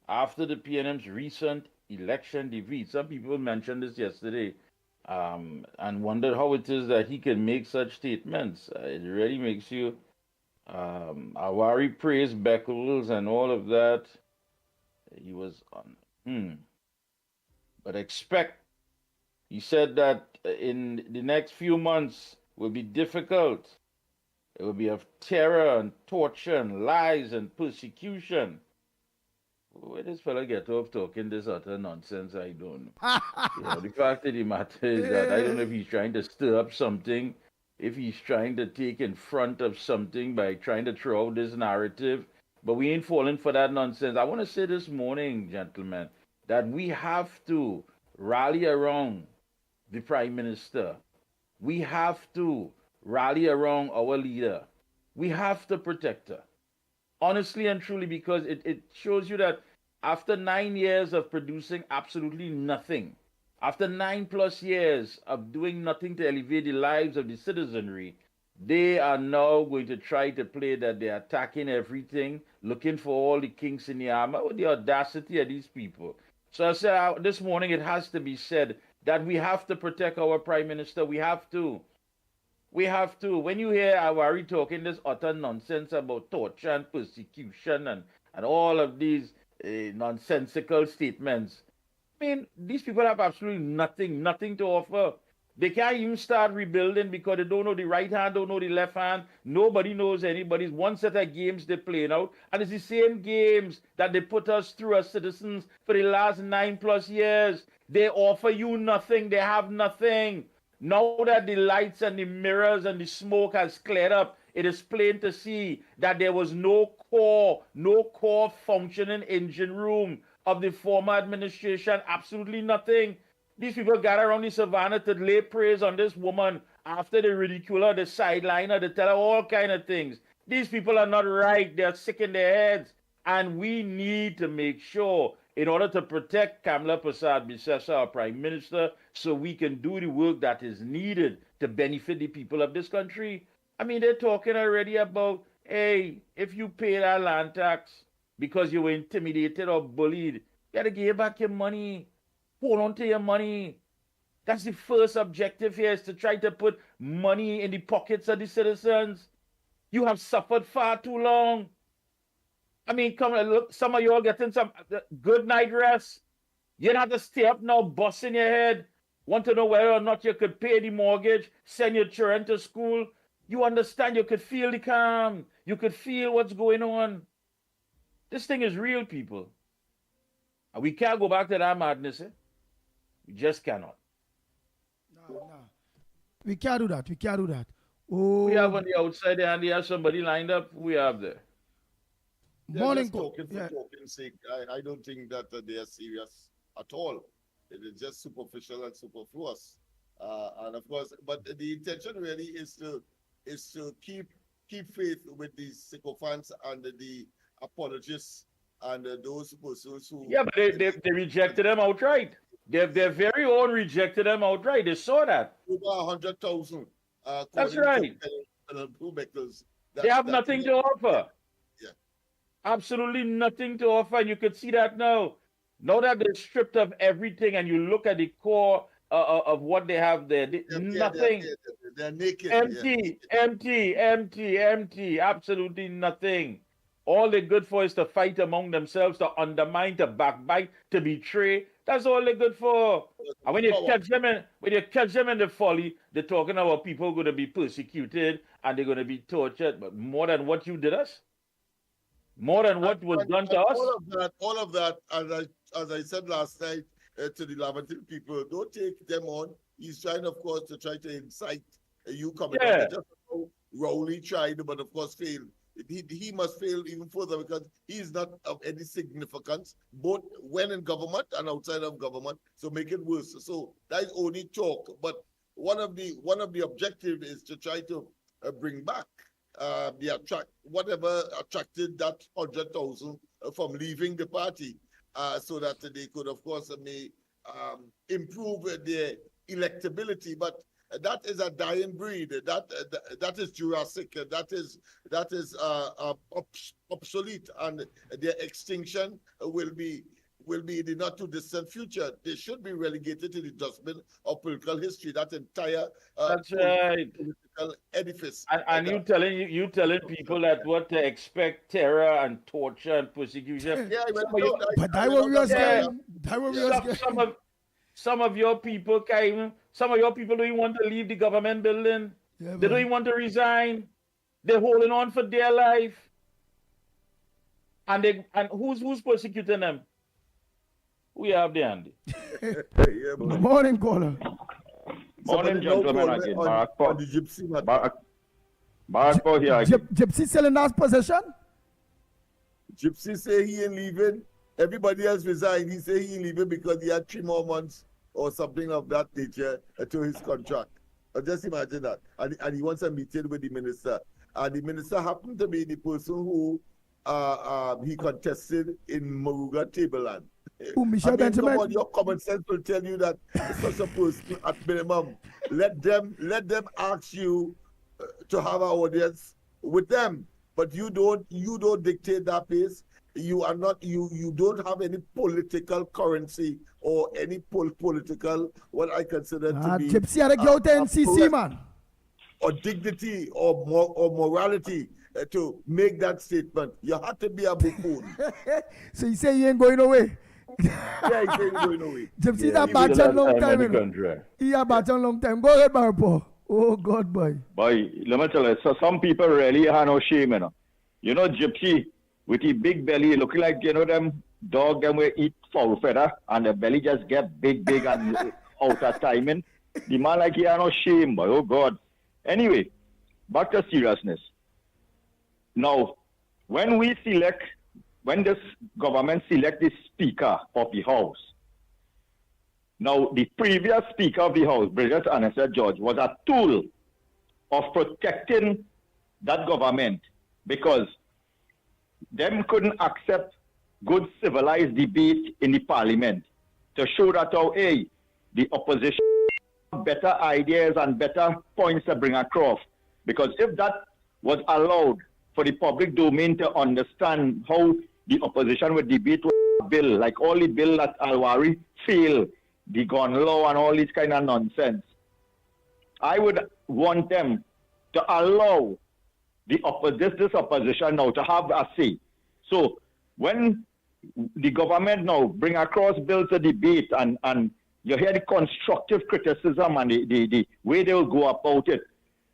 after the PNM's recent election defeat. Some people mentioned this yesterday and wondered how it is that he can make such statements. It really makes you. Awari praised Beckles and all of that. He was on. But expect, he said that in the next few months will be difficult. It will be of terror and torture and lies and persecution. Where this fella get off talking this utter nonsense, I don't know. The fact of the matter is that I don't know if he's trying to stir up something, if he's trying to take in front of something by trying to throw out this narrative, but we ain't falling for that nonsense. I want to say this morning, gentlemen, that we have to rally around the Prime Minister. We have to rally around our leader. We have to protect her. Honestly and truly, because it shows you that after 9 years of producing absolutely nothing, after 9+ years of doing nothing to elevate the lives of the citizenry, they are now going to try to play that they're attacking everything, looking for all the kinks in the armor. With the audacity of these people. So I said this morning, it has to be said that we have to protect our Prime Minister. We have to. We have to. When you hear Awari talking this utter nonsense about torture and persecution and all of these nonsensical statements, I mean, these people have absolutely nothing to offer. They can't even start rebuilding because they don't know the right hand, don't know the left hand. Nobody knows anybody's one set of games they're playing out. And it's the same games that they put us through as citizens for the last 9+ years. They offer you nothing. They have nothing. Now that the lights and the mirrors and the smoke has cleared up, it is plain to see that there was no core functioning engine room of the former administration. Absolutely nothing. These people gather around the savannah to lay praise on this woman after they ridicule her, they sideline her, they tell her all kind of things. These people are not right. They're sick in their heads. And we need to make sure, in order to protect Kamla Persad-Bissessar, our Prime Minister, so we can do the work that is needed to benefit the people of this country. I mean, they're talking already about, hey, if you pay that land tax because you were intimidated or bullied, you got to give back your money. Hold on to your money. That's the first objective here, is to try to put money in the pockets of the citizens. You have suffered far too long. I mean, come on, look, some of you all getting some good night rest. You don't have to stay up now busting your head. Want to know whether or not you could pay the mortgage, send your children to school. You understand, you could feel the calm. You could feel what's going on. This thing is real, people. And we can't go back to that madness, eh? We just cannot. No. We can't do that. We can't do that. Oh. We have on the outside there, and they have somebody lined up. We have there. Morning, talking for talking's sake. I don't think that they are serious at all. It is just superficial and superfluous. And of course, but the intention really is to keep faith with the sycophants and the apologists and those persons who. Yeah, but they rejected them outright. Their very own rejected them outright. They saw that. Over 100,000. That's right. They have nothing to offer. Yeah. Absolutely nothing to offer. And you could see that now. Now that they're stripped of everything and you look at the core of what they have there, nothing. They're naked. Empty. Absolutely nothing. All they're good for is to fight among themselves, to undermine, to backbite, to betray. That's all they're good for. And when you catch them in the folly, they're talking about people going to be persecuted and they're going to be tortured. But more than what you did us, more than what was done to us. All of that, as I said last night to the Laventon people, don't take them on. He's trying, of course, to incite you coming on. Just Rowley tried, but of course failed. he must fail even further because he is not of any significance, both when in government and outside of government. So make it worse. So that is only talk. But one of the objectives is to try to bring back whatever attracted that 100,000 from leaving the party, so that they could, of course, may improve their electability. But that is a dying breed. That is Jurassic. That is obsolete, and their extinction will be in the not too distant future. They should be relegated to the dustbin of political history. That entire That's right. political edifice. And you telling people that what to expect, terror and torture and persecution. Yeah, but that what we was getting. That what we was getting. Some of your people came. Some of your people don't even want to leave the government building. Yeah, they don't even want to resign. They're holding on for their life. And who's persecuting them? We have the Andy. Morning, caller. Morning, gentlemen. Again, on the gypsy matter. Barak here again. Gypsy still in that possession? Gypsy say he ain't leaving. Everybody else resigned. He say he ain't leaving because he had 3 more months or something of that nature to his contract. Just imagine that. And he wants a meeting with the minister. And the minister happened to be the person who he contested in Moruga Tableland. Michelle Benjamin. Come on, your common sense will tell you that such a person at minimum, let them ask you to have an audience with them. But you don't dictate that pace. You are not you don't have any political currency or any political what I consider to be Gypsy had a go to NCC, man. Or dignity or morality to make that statement. You have to be a buffoon. So you say he ain't going away? Yeah, he ain't going away. Gypsy's a batch long time. He a batch long time. Go ahead, Barpo. Oh God, boy. Boy, let me tell you, so some people really have no shame, you know. You know, Gypsy with his big belly, looking like, you know, them dog them will eat fowl feather and the belly just get big and out of timing. The man like he have no shame, boy. Oh God. Anyway, back to seriousness. Now, when this government select the Speaker of the House, now the previous Speaker of the House, Bridget Annessa George, was a tool of protecting that government because them couldn't accept good civilized debate in the parliament to show that the opposition have better ideas and better points to bring across. Because if that was allowed for the public domain to understand how the opposition would debate a bill, like all the bill that Alwari failed, the gun law and all this kind of nonsense, I would want them to allow this opposition now to have a say. So when the government now bring across bills to debate and you hear the constructive criticism and the way they will go about it,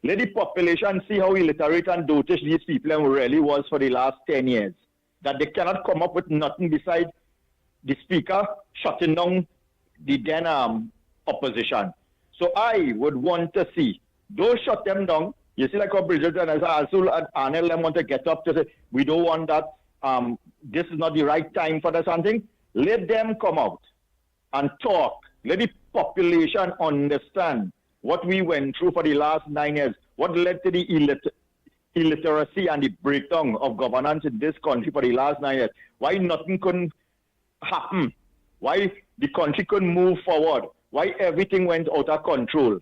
let the population see how illiterate and dotish these people really was for the last 10 years. That they cannot come up with nothing besides the speaker shutting down the then opposition. So I would want to see, don't shut them down. You see, like how Bridget and Azul and Arnel them want to get up to say, we don't want that, this is not the right time for the something. Let them come out and talk. Let the population understand what we went through for the last 9 years, what led to the illiteracy and the breakdown of governance in this country for the last 9 years. Why nothing couldn't happen? Why the country couldn't move forward? Why everything went out of control?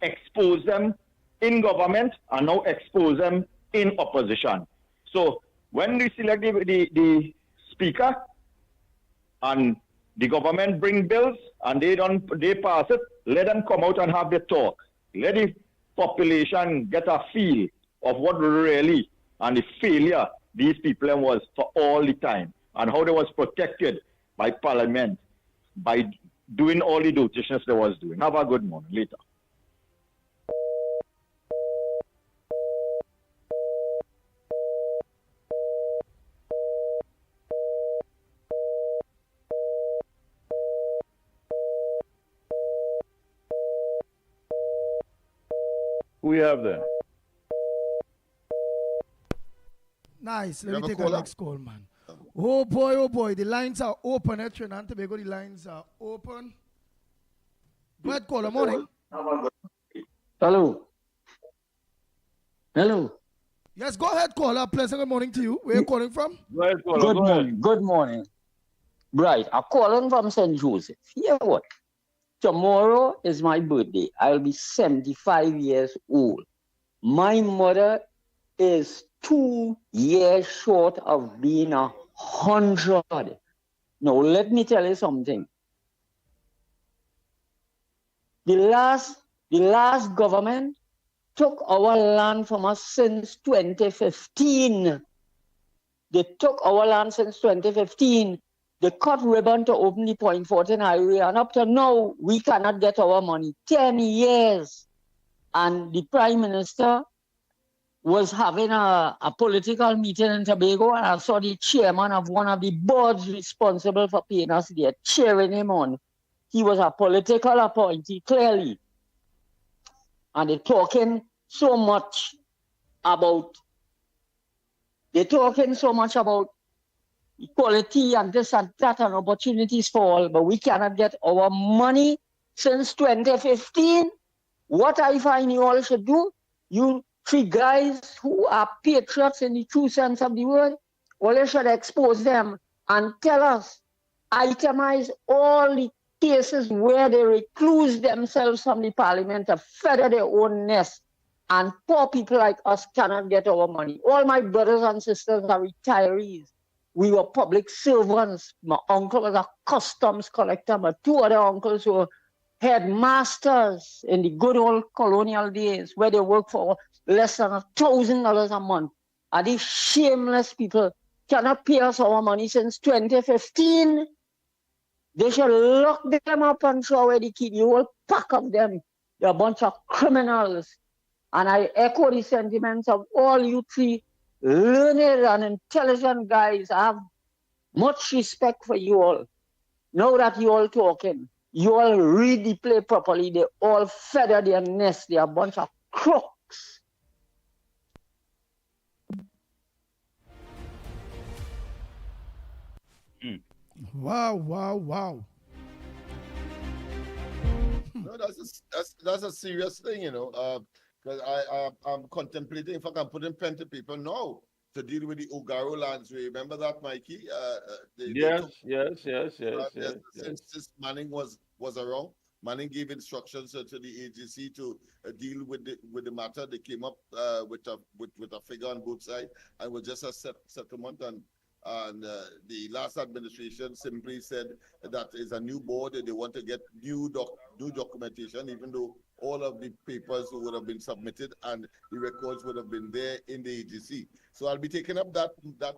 Expose them in government and now expose them in opposition. So when we select the speaker and the government bring bills and they pass it, let them come out and have the talk. Let the population get a feel of what really and the failure these people was for all the time and how they was protected by parliament by doing all the dotishness they was doing. Have a good morning. Later. Who we have there? Nice. You Let me have a take our caller? next call, man. Oh boy. The lines are open at Trinidad and Tobago. The lines are open. Go ahead, caller. Morning. Hello. Hello. Yes, go ahead, caller. Pleasant good morning to you. Where are you calling from? Go ahead, caller. Good Go ahead. morning. Good morning. Right. I'm calling from St. Joseph. Hear what? Tomorrow is my birthday. I'll be 75 years old. My mother is 2 years short of being 100. Now, let me tell you something. The last government took our land from us since 2015. They took our land since 2015. They cut ribbon to open the Point 14 highway, and up to now, we cannot get our money. 10 years. And the Prime Minister was having a political meeting in Tobago, and I saw the chairman of one of the boards responsible for paying us there, cheering him on. He was a political appointee, clearly. And they're talking so much about equality and this and that and opportunities for all, but we cannot get our money since 2015. What I find you all should do, you three guys who are patriots in the true sense of the word, well, you should expose them and tell us, itemize all the cases where they recluse themselves from the parliament to feather their own nest, and poor people like us cannot get our money. All my brothers and sisters are retirees. We were public servants. My uncle was a customs collector. My two other uncles were headmasters in the good old colonial days, where they worked for less than $1,000 a month. And these shameless people cannot pay us our money since 2015. They should lock them up and throw away the key. The whole pack of them. They're a bunch of criminals. And I echo the sentiments of all you three learned and intelligent guys. I have much respect for you all. Now that you all talking, you all read the play properly. They all feather their nest. They're a bunch of crooks. Wow. No, that's a serious thing, you know. Because I'm contemplating if I can put in pen to paper now to deal with the Ugaro lands. Remember that, Mikey? Yes. Since this Manning was around, Manning gave instructions to the agency to deal with the matter. They came up with a figure on both sides, and it was just a settlement. And the last administration simply said that is a new board. They want to get new documentation, even though all of the papers would have been submitted and the records would have been there in the agency. So I'll be taking up that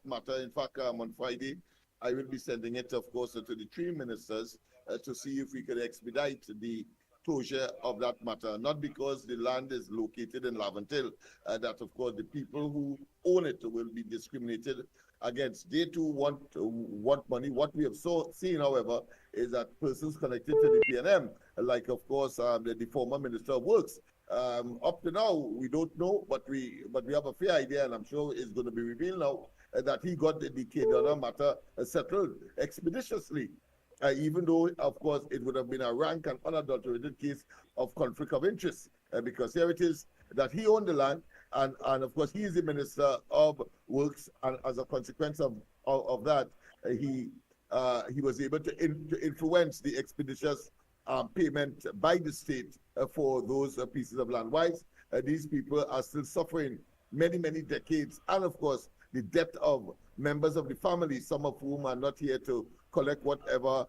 matter. In fact, on Friday, I will be sending it, of course, to the three ministers to see if we could expedite the closure of that matter. Not because the land is located in Laventille, that, of course, the people who own it will be discriminated against. They too want money. What we have seen, however, is that persons connected to the PNM, like of course the former Minister of Works, up to now we don't know, but we have a fair idea, and I'm sure it's going to be revealed now that he got the Kedona matter settled expeditiously. Even though, of course, it would have been a rank and unadulterated case of conflict of interest, because here it is that he owned the land, and of course, he is the Minister of Works, and as a consequence of that, he was able to influence the expeditious payment by the state for those pieces of land. Wise, these people are still suffering many decades, and of course, the death of members of the family, some of whom are not here to collect whatever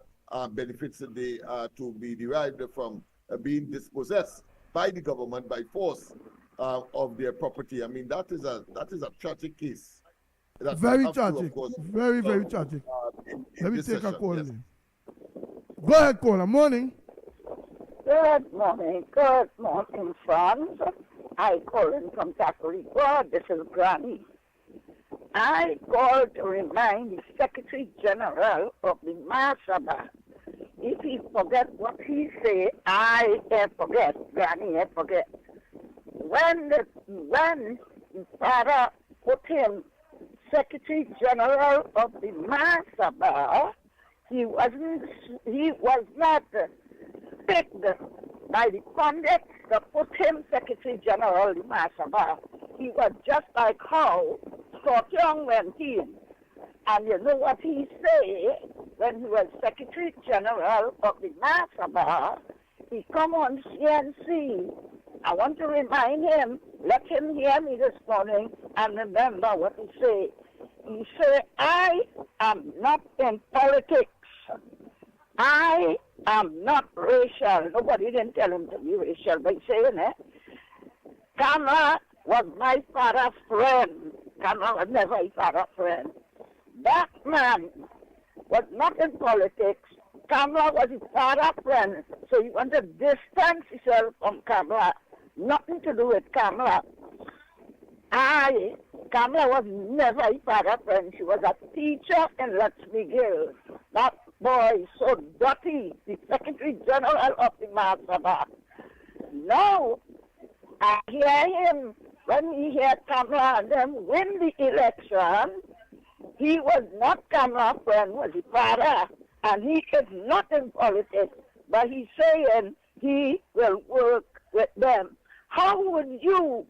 benefits they are to be derived from being dispossessed by the government by force of their property. I mean, that is a tragic case. Very tragic. Very tragic. Let me take a call. Yes. Go ahead, caller. Morning. Good morning, friends. I call in from Tacarigua. This is Granny. I called to remind the Secretary General of the Mahasabha. If he forget what he say, I forget. Granny, I forget. When father put him Secretary General of the Mahasabha, he was not picked by the pundits to put him Secretary General of the Mahasabha. He was just like how Scott Young went in. And you know what he said when he was Secretary General of the Mahasabha? He come on CNC. I want to remind him, let him hear me this morning and remember what he said. He said, I am not in politics. I am not racial. Nobody didn't tell him to be racial, but he's saying it. Kamala was my father's friend. Kamala was never his father's friend. That man was not in politics. Kamala was his father's friend. So he wanted to distance himself from Kamala. Nothing to do with Kamala. Kamala was never his father's friend. She was a teacher in Lakshmi Gill. That boy so dirty, the Secretary General of the Mahasabha. Now, I hear him, when he heard Kamala and them win the election, he was not Kamala's friend, was his father. And he is not in politics, but he's saying he will work with them. How would you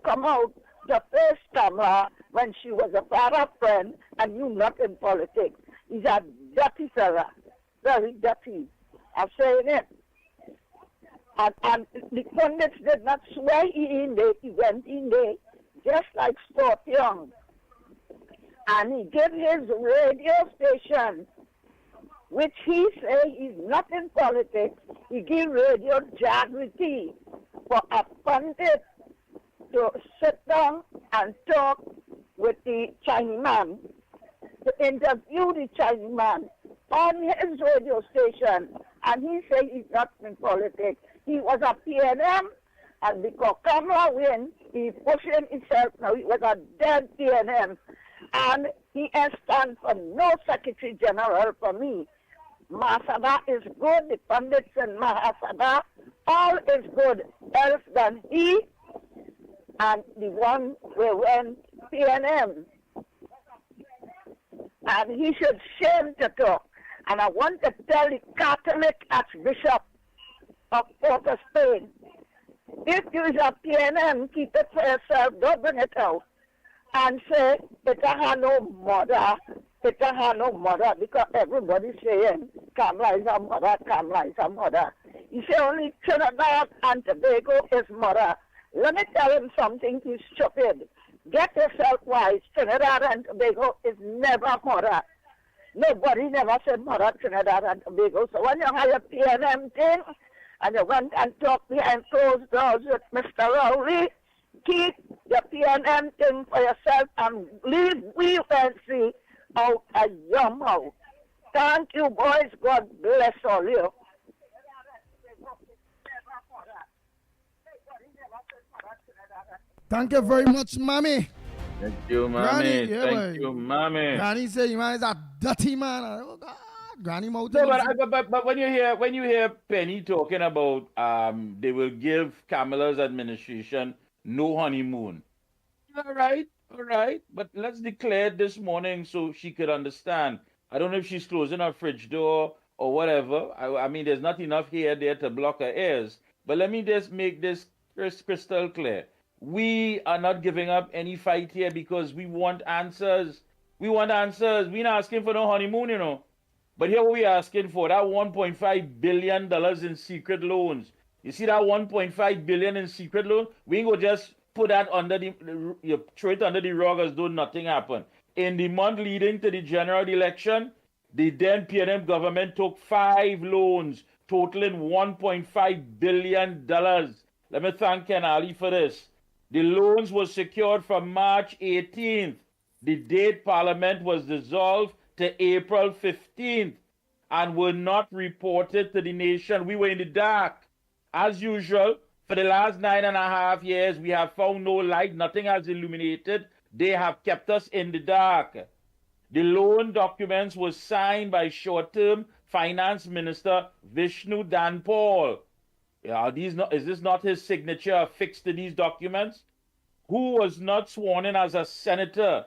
come out to face Kamala when she was a father friend and you not in politics? He's a dirty fella, very dirty. I'm saying it. And the pundits did not swear in there, he went in there, just like Scott Young. And he gave his radio station, which he say he's not in politics, he gave Radio Jagriti for a pundit to sit down and talk with the Chinese man, to interview the Chinese man on his radio station. And he said he's not in politics. He was a PNM, and because Kamala win, he pushing himself. Now he was a dead PNM. And he has stand for no Secretary General for me. Mahasabha is good, the pundits in Mahasabha, all is good, else than he and the one who went PNM. And he should shame to talk. And I want to tell the Catholic Archbishop of Port of Spain, if you is a PNM, keep it for yourself, don't bring it out. And say, it has no mother, it has no mother, because everybody's saying, Kamala is a mother, Kamala is a mother. You say only Trinidad and Tobago is mother. Let me tell him something, he's stupid. Get yourself wise, Trinidad and Tobago is never mother. Nobody never said mother, Trinidad and Tobago. So when you have a PNM thing, and you went and talked behind closed doors with Mr. Rowley, keep the PNM thing for yourself and leave WNC out of your mouth. Thank you, boys. God bless all you. Thank you very much, Mommy. Thank you, Mommy. Granny, yeah, Thank boy. you, Mommy. Granny say your man is a dirty man. Oh God, Granny mouth. No, but when you hear Penny talking about they will give Kamala's administration no honeymoon. All right. But let's declare it this morning so she could understand. I don't know if she's closing her fridge door or whatever. I mean, there's not enough hair there to block her ears. But let me just make this crystal clear. We are not giving up any fight here because we want answers. We're not asking for no honeymoon, you know. But here we're asking for that $1.5 billion in secret loans. You see that $1.5 billion in secret loans? We ain't gonna just put that under throw it under the rug as though nothing happened. In the month leading to the general election, the then PNM government took 5 loans totaling $1.5 billion. Let me thank Ken Ali for this. The loans were secured from March 18th. The date Parliament was dissolved to April 15th and were not reported to the nation. We were in the dark. As usual, for the last 9.5 years, we have found no light. Nothing has illuminated. They have kept us in the dark. The loan documents were signed by short-term Finance Minister Vishnu Danpal. Is this not his signature affixed to these documents? who was not sworn in as a senator,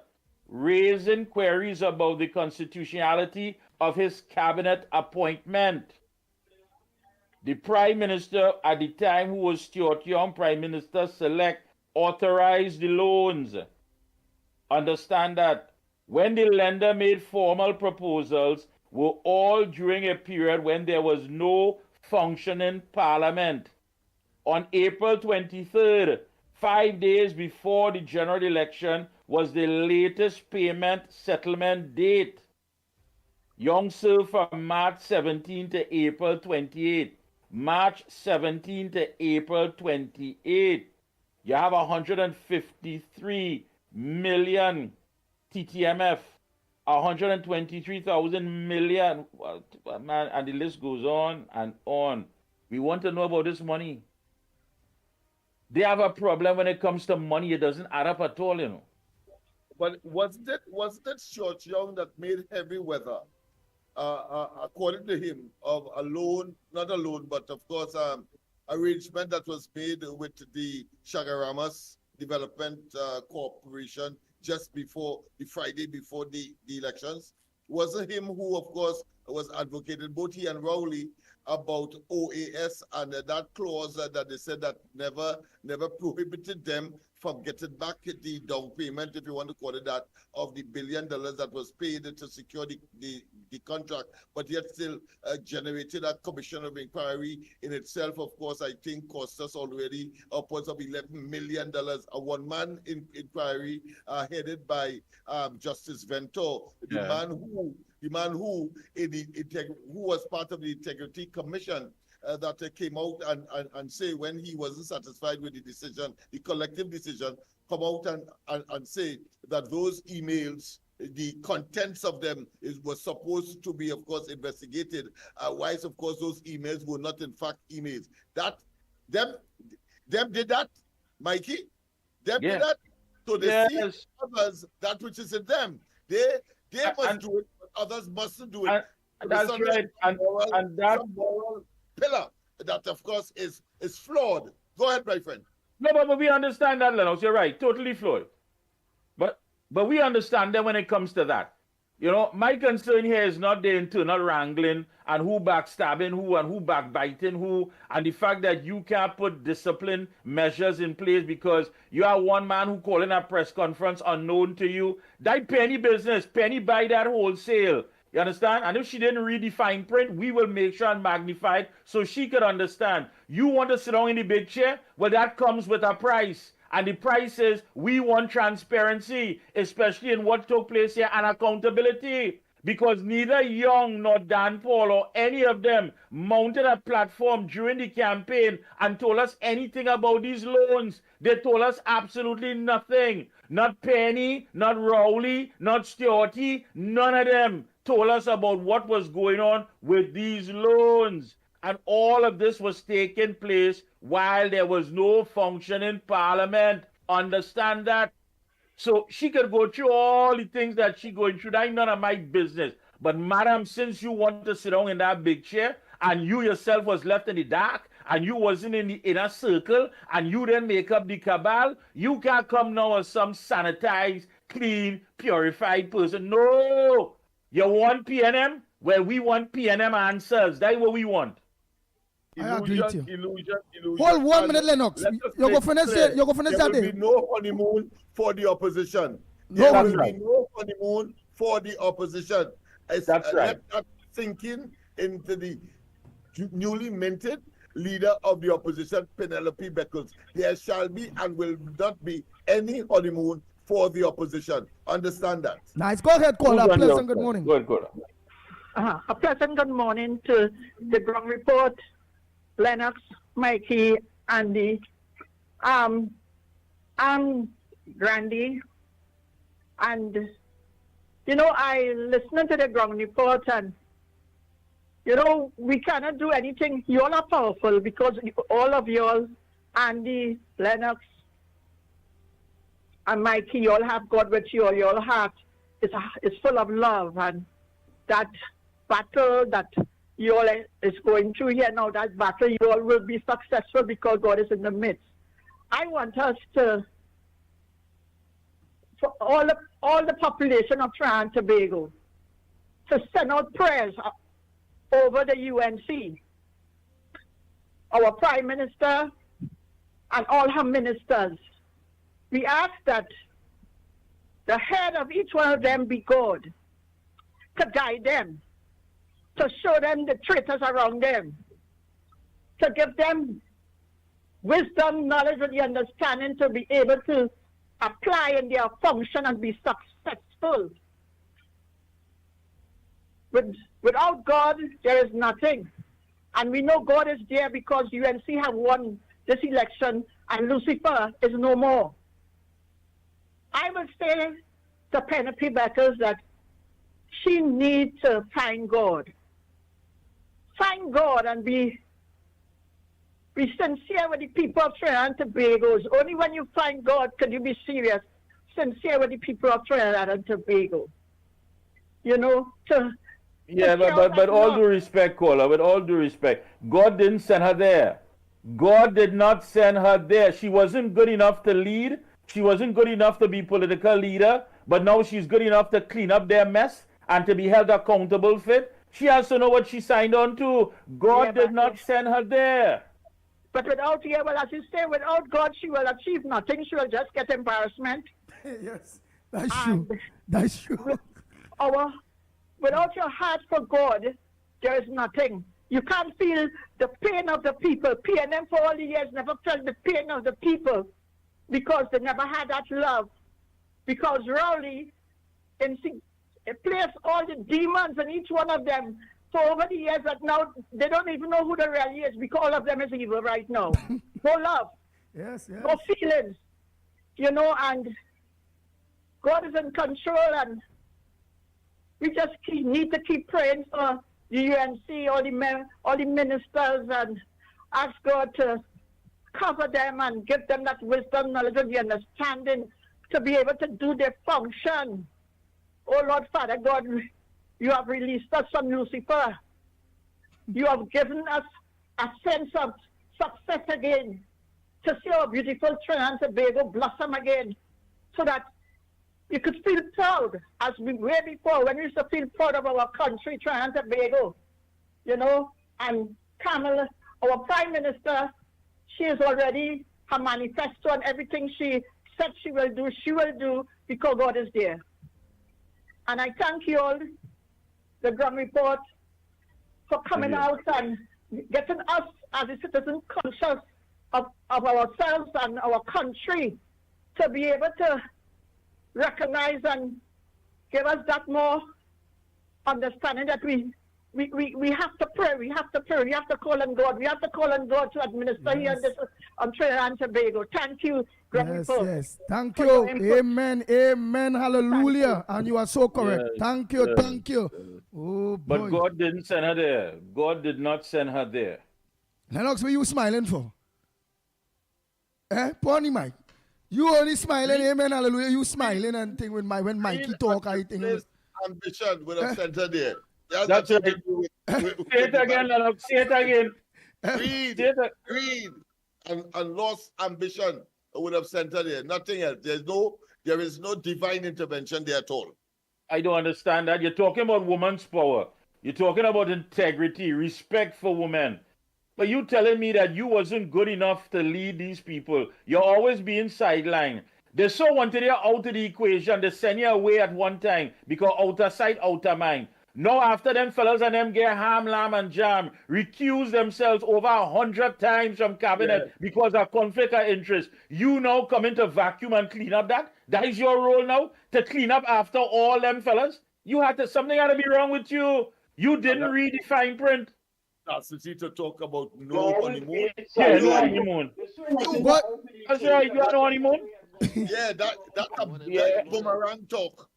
raising queries about the constitutionality of his cabinet appointment. The Prime Minister at the time, who was Stuart Young, Prime Minister select, authorized the loans. Understand that when the lender made formal proposals, were all during a period when there was no functioning parliament. On April 23rd, 5 days before the general election, was the latest payment settlement date. Young served from March 17 to April 28. March 17 to April 28. You have 153 million TTMF, 123,000 million, man, and the list goes on and on. We want to know about this money. They have a problem when it comes to money. It doesn't add up at all, you know. But wasn't it Stuart Young that made heavy weather, according to him, of a loan, not a loan, but of course, arrangement that was made with the Shagaramas Development Corporation just before the Friday before the elections? Wasn't him who, of course, was advocated, both he and Rowley, about OAS and that clause that they said that never prohibited them from getting back the down payment, if you want to call it that, of the $1 billion that was paid to secure the contract, but yet still generated a commission of inquiry in itself, of course, I think cost us already upwards of $11 million. A one-man inquiry headed by Justice Ventor, the man who was part of the Integrity Commission that came out and say when he wasn't satisfied with the decision, the collective decision, come out and say that those emails, the contents of them was supposed to be, of course, investigated. Whilst, of course, those emails were not, in fact, emails. Them did that, Mikey? Did that? So they see others, that which is in them. They must do it, but others mustn't do it. That's right. And that moral pillar that, of course, is flawed. Go ahead, my friend. No, but we understand that, Lennox. You're right. Totally flawed. But we understand that when it comes to that. You know, my concern here is not the internal wrangling and who backstabbing who and who backbiting who, and the fact that you can't put discipline measures in place because you are one man who calling a press conference unknown to you. That Penny business, Penny buy that wholesale. You understand? And if she didn't read the fine print, we will make sure and magnify it so she could understand. You want to sit down in the big chair? Well, that comes with a price. And the price is we want transparency, especially in what took place here, and accountability. Because neither Young nor Dan Paul or any of them mounted a platform during the campaign and told us anything about these loans. They told us absolutely nothing. Not Penny, not Rowley, not Stewarty, none of them told us about what was going on with these loans. And all of this was taking place while there was no functioning parliament. Understand that? So she could go through all the things that she's going through. That's none of my business. But madam, since you want to sit down in that big chair and you yourself was left in the dark and you wasn't in the inner circle and you didn't make up the cabal, you can't come now as some sanitized, clean, purified person. No! You want PNM? Well, we want PNM answers. That's what we want. Illusion. Hold 1 minute, Lennox. You go finish it. You go finish that. There will be no honeymoon for the opposition. No, there will be no honeymoon for the opposition. That's right. Let that sink into the newly minted leader of the opposition, Penelope Beckles. There shall be and will not be any honeymoon for the opposition. Understand that. Nice. Go ahead, caller. Pleasant good morning. Go ahead, caller. A pleasant good morning to the ground report, Lennox, Mikey, Andy, Grandy, and you know, I listened to the ground report, and you know, we cannot do anything. You all are powerful because all of you all, Andy, Lennox, and Mikey, you all have God with you. Your heart is full of love, and that battle that you all is going through here now, that battle, you all will be successful because God is in the midst. I want us to for all the population of Trinidad and Tobago to send out prayers over the UNC. Our Prime Minister and all her ministers, we ask that the head of each one of them be God, to guide them, to show them the traitors around them, to give them wisdom, knowledge, and the understanding to be able to apply in their function and be successful. Without God, there is nothing. And we know God is there because UNC have won this election and Lucifer is no more. I would say to Penelope Beckers that she needs to find God. Find God and be sincere with the people of Trinidad and Tobago. Only when you find God can you be serious, sincere with the people of Trinidad and Tobago. You know, yeah, but all due respect, caller, with all due respect, God didn't send her there. God did not send her there. She wasn't good enough to lead. She wasn't good enough to be political leader, but now she's good enough to clean up their mess and to be held accountable for it. She has to know what she signed on to. God did not send her there. But without, well, as you say, without God, she will achieve nothing. She will just get embarrassment. Yes, that's true. That's true. Without your heart for God, there is nothing. You can't feel the pain of the people. PNM for all the years never felt the pain of the people because they never had that love. Because Rowley placed all the demons in each one of them for over the years that now they don't even know who the really is because all of them is evil right now. No love. Yes, yes. No feelings. You know, and God is in control, and we just need to keep praying for the UNC, all the ministers, and ask God to cover them and give them that wisdom, knowledge, and the understanding to be able to do their function. Oh Lord Father God, you have released us from Lucifer. You have given us a sense of success again, to see our beautiful Trinidad and Tobago blossom again, so that you could feel proud, as we were before, when we used to feel proud of our country, Trinidad and Tobago, you know. And Kamala, our Prime Minister, she is already her manifesto and everything she said she will do because God is there. And I thank you all, the Ground Report, for coming out and getting us as a citizen conscious of ourselves and our country to be able to recognize and give us that more understanding that we have to pray, we have to pray, we have to call on God, we have to call on God to administer here on Trinidad and Tobago. Thank you, yes, yes. Thank you. Amen. Amen. Hallelujah. And you are so correct. Yes, thank you. yes, Thank you. Oh, boy. But God didn't send her there. God did not send her there. Lennox, what are you smiling for? Pony Mike. You only smiling, amen, hallelujah. You smiling and thing when Mikey talk, I think. Ambition would have sent her there. That's it. Say it again, Lennox. Say it again. Greed and lost ambition would have sent her there. Nothing else. There is no divine intervention there at all. I don't understand that. You're talking about woman's power. You're talking about integrity, respect for women. But you telling me that you wasn't good enough to lead these people. You're always being sidelined. They so wanted you out of the equation. They send you away at one time because outer sight, outer mind. Now after them fellas and them get ham, lamb, and jam, recuse themselves over 100 times from cabinet because of conflict of interest. You now come in to vacuum and clean up that? That is your role now? To clean up after all them fellas? Something had to be wrong with you. You didn't read the fine print. Audacity to talk about no honeymoon. Yeah, no honeymoon. What? That's right, you had no honeymoon? Yeah, that boomerang talk.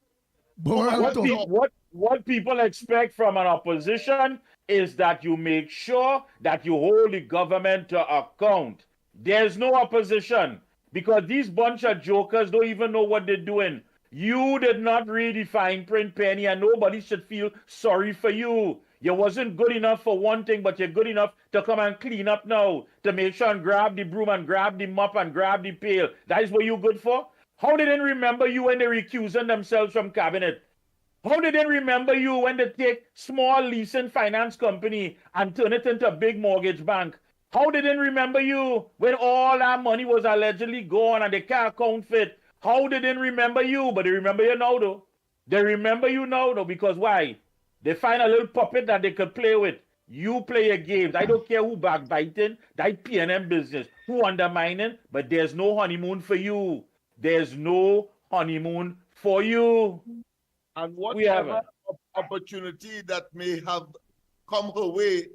What people expect from an opposition is that you make sure that you hold the government to account. There's no opposition because these bunch of jokers don't even know what they're doing. You did not read the fine print, Penny, and nobody should feel sorry for you. You wasn't good enough for one thing, but you're good enough to come and clean up now, to make sure and grab the broom and grab the mop and grab the pail. That is what you're good for? How they didn't remember you when they recusing themselves from cabinet? How they didn't remember you when they take small leasing finance company and turn it into a big mortgage bank? How they didn't remember you when all that money was allegedly gone and they can't account for it? How they didn't remember you? But they remember you now though. They remember you now though, because why? They find a little puppet that they could play with. You play your games. I don't care who backbiting, that PNM business, who undermining, but there's no honeymoon for you. There's no honeymoon for you. And whatever opportunity that may have come her way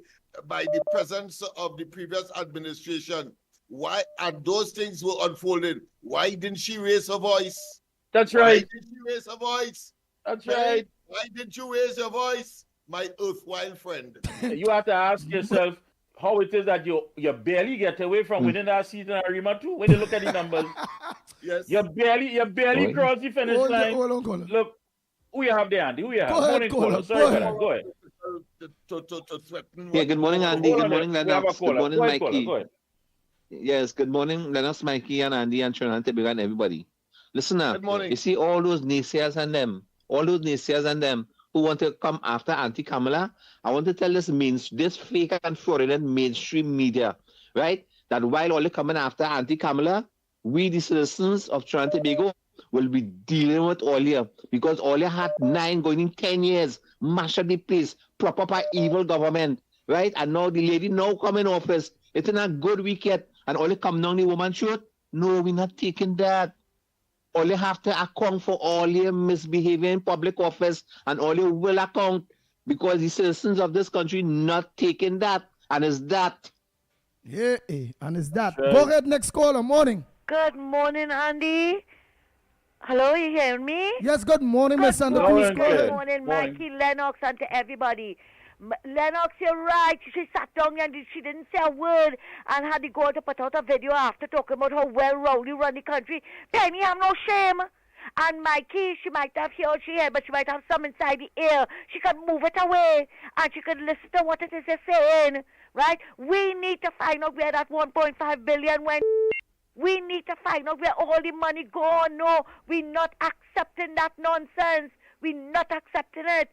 by the presence of the previous administration, why, and those things were unfolded, why didn't she raise her voice? That's right. Why didn't she raise her voice? That's right. Why didn't you raise your voice, my erstwhile friend? You have to ask yourself how it is that you barely get away from winning that seat in Arima too. When you look at the numbers, yes, you barely cross the finish line. Hold on. Look, who you have there, Andy? Who you have? Go ahead, caller. Sorry about that. Go ahead. To threaten. Yeah, good morning, Andy. Good morning, Lennox. Good morning, Go ahead, Mikey. Go ahead. Yes, good morning, Lennox, Mikey, and Andy, and Trinidad, Tobago, and everybody. Listen up. Good morning. You see all those naysayers and them who want to come after Auntie Kamala. I want to tell this fake and fraudulent mainstream media, right, that while all coming after Auntie Kamala, we, the citizens of Trinidad and Tobago, will be dealing with Olia, because Olia had 9 going in 10 years, mash up the place, prop up our evil government, right? And now the lady now come in office. It's in a good week yet, and Olia come down the woman shoot. No, we're not taking that. Olia have to account for all your misbehavior in public office, and Olia will account, because the citizens of this country not taking that, and it's that. Yeah, and it's that. Go ahead, next caller. Morning. Good morning, Andy. Hello, you hearing me? Yes, good morning, Miss Sandra. Good morning, Mikey, Lennox, and to everybody. Lennox, you're right. She sat down and she didn't say a word and had to go to put out a video after talking about how well Rowley run the country. Penny have no shame. And Mikey, she might have here, she had, but she might have some inside the ear. She could move it away and she could listen to what it is they're saying, right? We need to find out where that 1.5 billion went. We need to find out where all the money gone. No, we're not accepting that nonsense. We're not accepting it.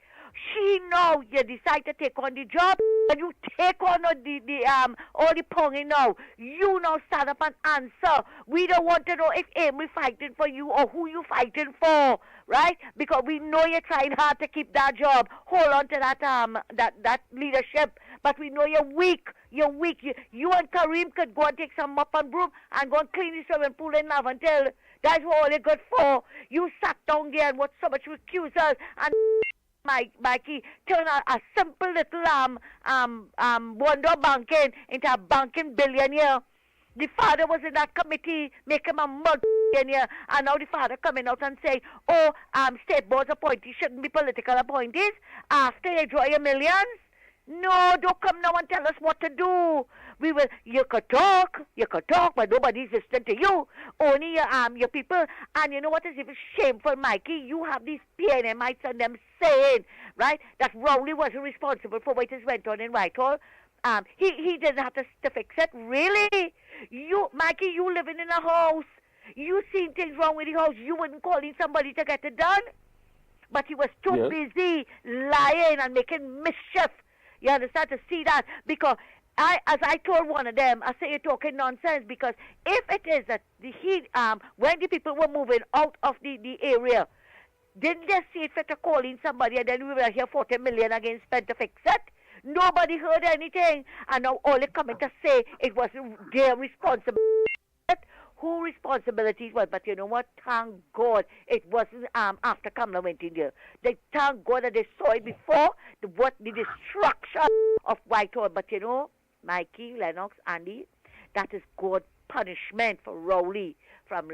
She know you decide to take on the job, and you take on all the ponging now. You now stand up and answer. We don't want to know if Amy fighting for you or who you fighting for, right? Because we know you're trying hard to keep that job. Hold on to that leadership. But we know you're weak. You're weak. You and Kareem could go and take some mop and broom and go and clean the swimming pool in Laventille. That's what all you're good for. You sat down there and what so much accusers and Mikey turn a simple little wonder banking into a banking billionaire. The father was in that committee, make him a multi-billionaire, and now the father coming out and saying, oh, state board appointees shouldn't be political appointees after you draw your millions. No, don't come now and tell us what to do. You could talk, but nobody's listening to you. Only your people. And you know what is even shameful, Mikey? You have these PNMites and them saying, right, that Rowley wasn't responsible for what went on in Whitehall. He didn't have to fix it. Really? Mikey, you living in a house. You seen things wrong with the house. You wouldn't call in somebody to get it done. But he was too busy lying and making mischief. You understand, to see that? Because as I told one of them, I say you're talking nonsense, because if it is that when the people were moving out of the area, didn't they see it fit to call in somebody and then we were here 40 million again spent to fix it? Nobody heard anything. And now all they're coming to say it was their responsibility. Who responsibility it was, but you know what? Thank God it wasn't after Kamala went in there. They thank God that they saw it before the destruction of Whitehall. But you know, Mikey, Lennox, Andy, that is God punishment for Rowley from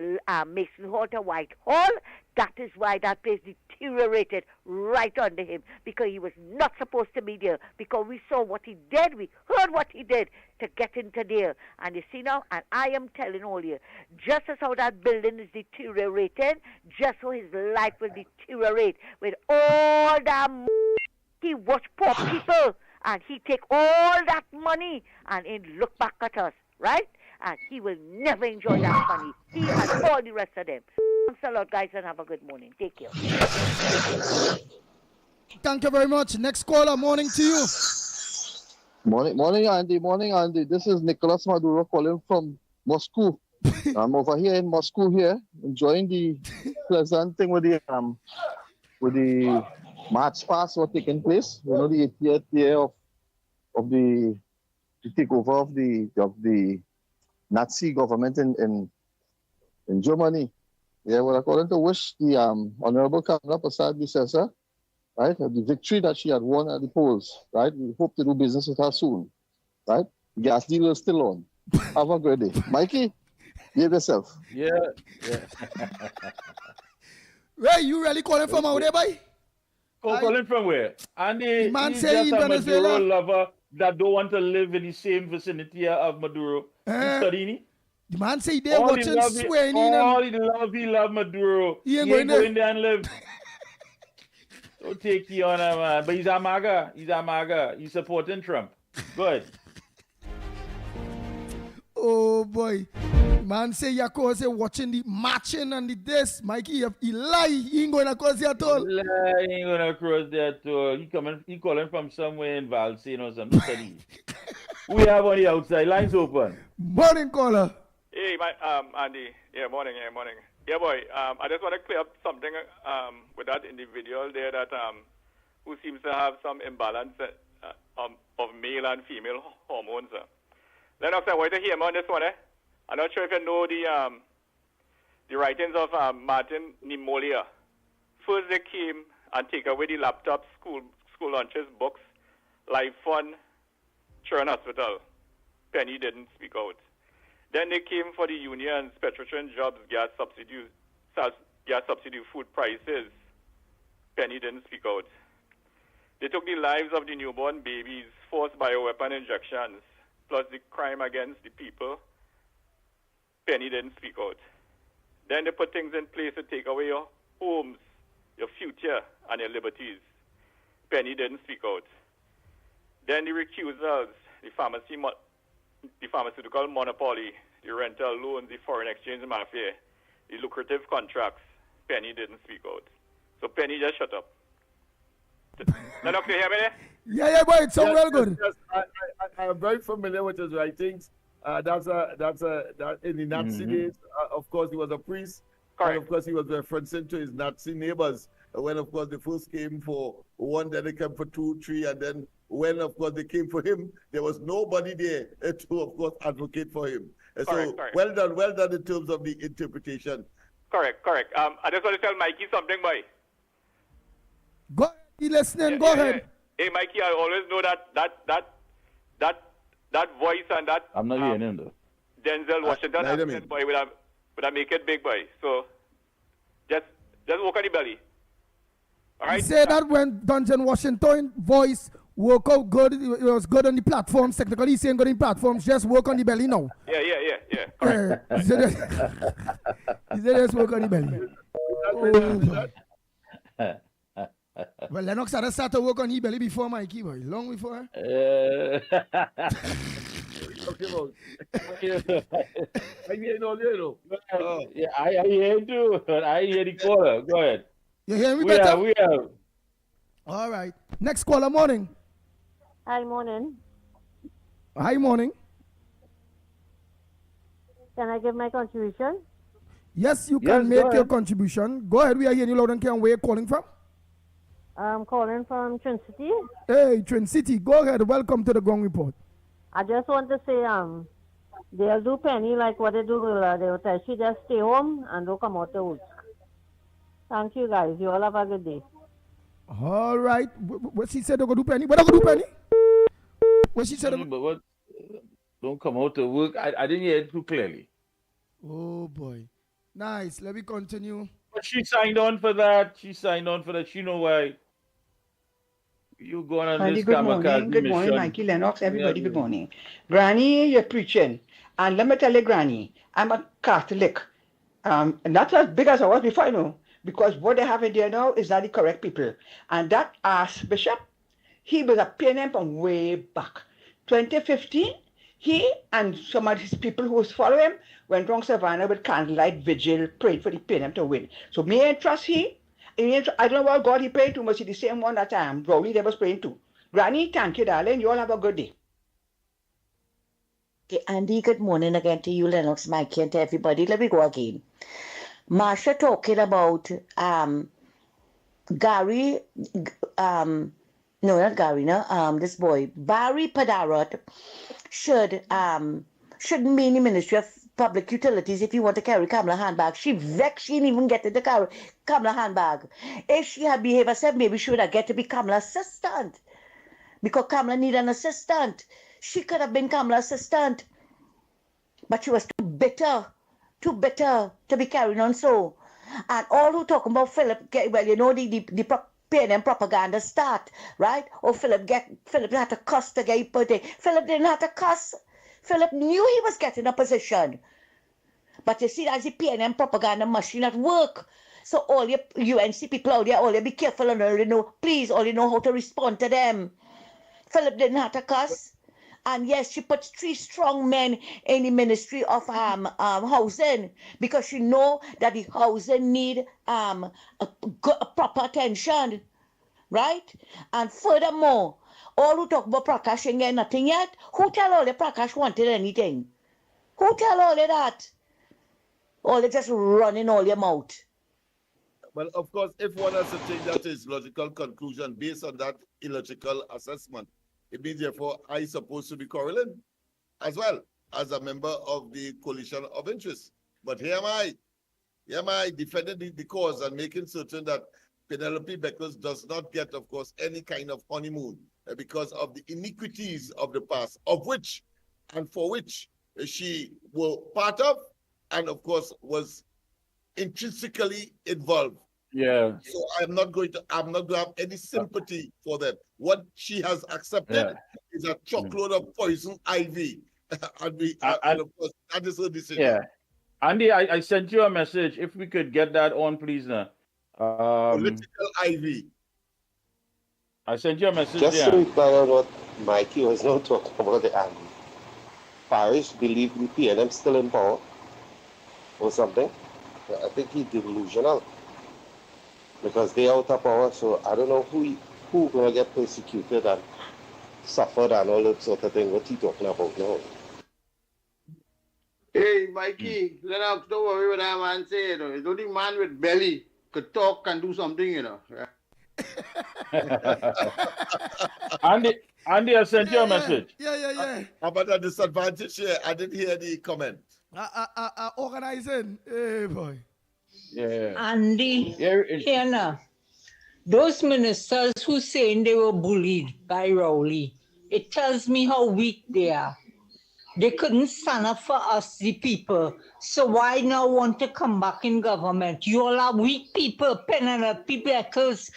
Mason Hall to Whitehall. That is why that place deteriorated right under him, because he was not supposed to be there, because we saw what he did, we heard what he did to get into there. And you see now, and I am telling all you, just as how that building is deteriorating, just so his life will deteriorate with all that he watch poor people, and he take all that money and he look back at us, right? And he will never enjoy that money. He and all the rest of them. Thanks a lot, guys, and have a good morning. Take care. Thank you very much. Next caller, morning to you. Morning, Andy. This is Nicolas Maduro calling from Moscow. I'm over here in Moscow here, enjoying the pleasant thing with the March past what taking place. You know, the 80th year of the takeover of the Nazi government in Germany. Yeah, well, according to wish the Honorable Kamala Persad-Bissessar, right, the victory that she had won at the polls, right? We hope to do business with her soon, right? Gas deal is still on. Have a great day. Mikey, behave yourself. Yeah. Where you really calling from out there, boy? Calling from where? Andy, man he's say just in a Maduro Venezuela. lover that don't want to live in the same vicinity of Maduro. He's studying. The man say they're watching swearing in. All he love Maduro. He ain't going going there and live. Don't take you on that, man. But he's a MAGA. He's supporting Trump. Good. Oh boy. Man say Yako say watching the matching and the this. Mikey, he lie. He ain't going across there at all. He ain't going across there at all. He calling from somewhere in Valsine or something. We have on the outside. Lines open. Morning caller. Hey, Andy. Yeah, morning. Yeah, boy. I just want to clear up something with that individual there that who seems to have some imbalance of male and female hormones. Lennox, I want to hear more on this one. I'm not sure if you know the writings of Martin Niemöller. First, they came and take away the laptops, school lunches, books, life fund, children hospital. Penny didn't speak out. Then they came for the unions, petrol jobs, gas subsidy, food prices. Penny didn't speak out. They took the lives of the newborn babies, forced bioweapon injections, plus the crime against the people. Penny didn't speak out. Then they put things in place to take away your homes, your future, and your liberties. Penny didn't speak out. Then the recusals, the pharmaceutical monopoly, the rental loans, the foreign exchange mafia, the lucrative contracts. Penny didn't speak out. So Penny just shut up. Lennox, you hear me there? Yeah, boy, it's so well good. Yes, I am very familiar with his writings. That's in the Nazi days. Of course, he was a priest. Correct. And of course, he was referencing to his Nazi neighbors. When, of course, they first came for one, then they came for two, three, and then when, of course, they came for him, there was nobody there to, of course, advocate for him. Correct. Well done in terms of the interpretation. Correct. I just want to tell Mikey something, boy. Go ahead, he listening. Go ahead. Hey, Mikey, I always know that voice and that. I'm not hearing him though. Denzel Washington accent, boy, would I make it big, boy. So just walk on the belly. All right. He said that when Denzel Washington voice work out good, it was good on the platforms. Technically, he's saying good on the platforms. Just work on the belly now. Yeah. Correct. He said just work on the belly. Oh. Well, Lennox had to start to work on his belly before Mikey, boy. Long before. I hear no. Yeah, I hear too. I hear the caller. Go ahead. You hear me better? We have. All right. Next caller, morning. Hi, morning. Hi, morning. Can I give my contribution? Yes, you can make your contribution. Go ahead. We are hearing you loud and clear. Where are you calling from? I'm calling from Twin City. Hey, Twin City. Go ahead. Welcome to the Ground Report. I just want to say, they'll do Penny like what they do. They will tell she just stay home and don't come out to work. Thank you, guys. You all have a good day. All right. What she said, they're going to do Penny? What are they going to do Penny? What she said? But what? Don't come out to work. I didn't hear it too clearly. Oh, boy. Nice. Let me continue. But she signed on for that. She know why. You going on this kamikaze Good morning, Mikey, Lennox, everybody, good morning. Granny, you're preaching. And let me tell you, Granny, I'm a Catholic. Not as big as I was before, because what they have in there now is not the correct people. And that Archbishop, he was a PNM from way back. 2015, He and some of his people who follow him went around Savannah with candlelight vigil, prayed for the PNM to win. So may I trust he? I don't know what God he prayed to, but it's the same one that Rowley they was praying to. Granny, thank you, darling. You all have a good day. Okay, Andy, good morning again to you, Lennox, Mickie, and to everybody. Let me go again. Marsha talking about Gary, no, not Gary, no, this boy, Barry Padarot should be in the Ministry of Public Utilities if you want to carry Kamala handbag. She vexed, she didn't even get to carry Kamala handbag. If she had behaved herself, maybe she would have get to be Kamala's assistant. Because Kamala need an assistant. She could have been Kamala's assistant. But she was too bitter to be carrying on so. And all who talking about Philip, well, you know, the PNM propaganda start, right? Or Philip had to cuss to get his birthday. Philip didn't have to cuss. Philip knew he was getting a position. But you see, that's the PNM propaganda machine at work. So all your UNC people out there, all you be careful and all you know, please, all you know how to respond to them. Philip didn't have to cuss. And yes, she put 3 strong men in the Ministry of Housing because she know that the housing need a proper attention, right? And furthermore, all who talk about Prakash ain't getting nothing yet. Who tell all the Prakash wanted anything? Who tell all of that? All they just running all your mouth. Well, of course, if one has to take that to its logical conclusion based on that illogical assessment, it means, therefore, I supposed to be quarreling as well as a member of the coalition of interest. But here am I defending the cause and making certain that Penelope Beckles does not get, of course, any kind of honeymoon because of the iniquities of the past, of which and for which she was part of and, of course, was intrinsically involved. Yeah. So I'm not going to have any sympathy for them. What she has accepted is a chockload of poison ivy. and of course, that is her decision. Yeah. Andy, I sent you a message. If we could get that on, please now. Political ivy. I sent you a message. Just to reply on what Mickie was now talking about the Andy. Parish believe the PNM still in power or something. I think he's delusional. Because they out of power, so I don't know who gonna get persecuted and suffered and all that sort of thing. What he talking about now? Hey, Mickie, Lennox, don't worry what that man say. You know, it's only man with belly could talk and do something, you know. Andy, I sent you a message. Yeah. How about a disadvantage here? I didn't hear the comment. Organizing, hey boy. Yeah. Andy, here now. Those ministers who saying they were bullied by Rowley, it tells me how weak they are. They couldn't stand up for us, the people. So why now want to come back in government? You all are weak people, Penelope Beckles.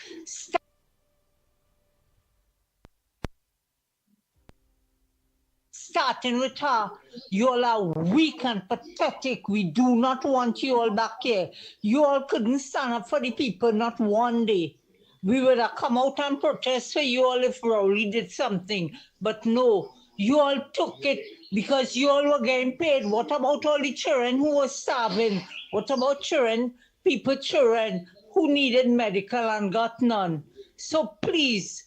Starting with her, you all are weak and pathetic. We do not want you all back here. You all couldn't stand up for the people, not one day. We would have come out and protest for you all if Rowley did something. But no, you all took it because you all were getting paid. What about all the children who were starving? What about children who needed medical and got none? So please,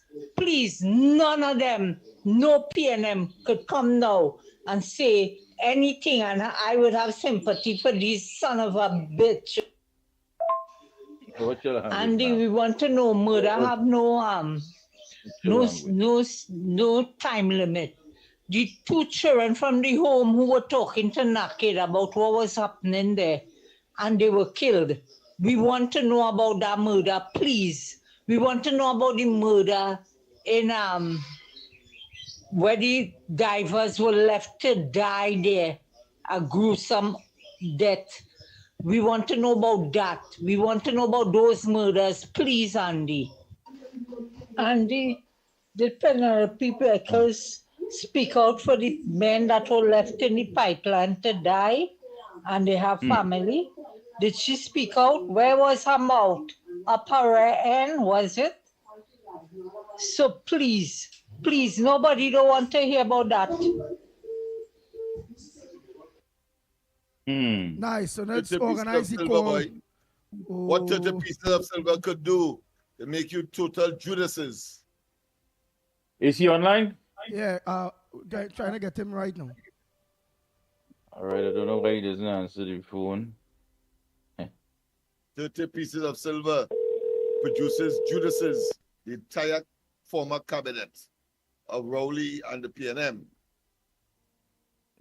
none of them, no PNM could come now and say anything, and I would have sympathy for these son of a bitch. Andy, we want to know murder have no time limit. The 2 children from the home who were talking to Naked about what was happening there, and they were killed. We want to know about that murder, please. We want to know about the murder in where the divers were left to die there, a gruesome death. We want to know about that. We want to know about those murders, please, Andy. Andy, did Penelope Beckles speak out for the men that were left in the pipeline to die and they have family? Did she speak out? Where was her mouth? Up her end, was it? So please, nobody don't want to hear about that. Nice. So let's 30 pieces organize the of silver, call. boy. What 30 pieces of silver could do to make you total Judases. Is he online? Yeah, they're trying to get him right now. All right, I don't know why he doesn't answer the phone. 30 pieces of silver produces Judases, the entire former cabinet of Rowley and the PNM.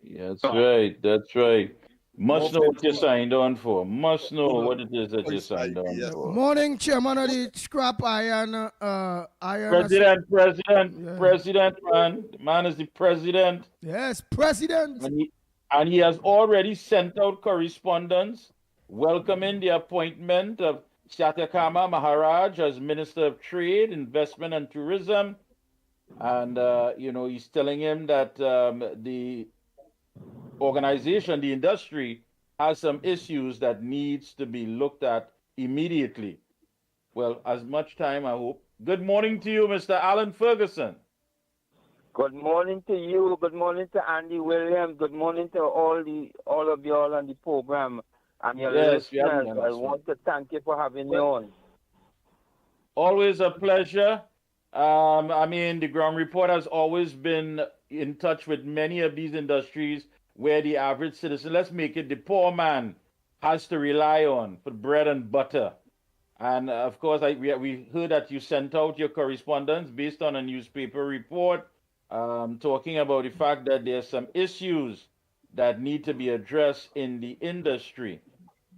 Yeah, that's right. That's right. Must know More what you signed on for. Must know what it is that you voice signed on idea. for. Morning, chairman of the scrap iron. President, man. The man is the president. Yes, president. And he has already sent out correspondence welcoming the appointment of Satyakama Maharaj as Minister of Trade, Investment and Tourism. And, he's telling him that the organization, the industry, has some issues that needs to be looked at immediately. Well, as much time, I hope. Good morning to you, Mr. Alan Ferguson. Good morning to you. Good morning to Andy Williams. Good morning to all of y'all on the program and your listeners. I want to thank you for having me on. Always a pleasure. The Ground Report has always been in touch with many of these industries where the average citizen, let's make it the poor man, has to rely on for bread and butter. And of course, we heard that you sent out your correspondence based on a newspaper report talking about the fact that there's some issues that need to be addressed in the industry.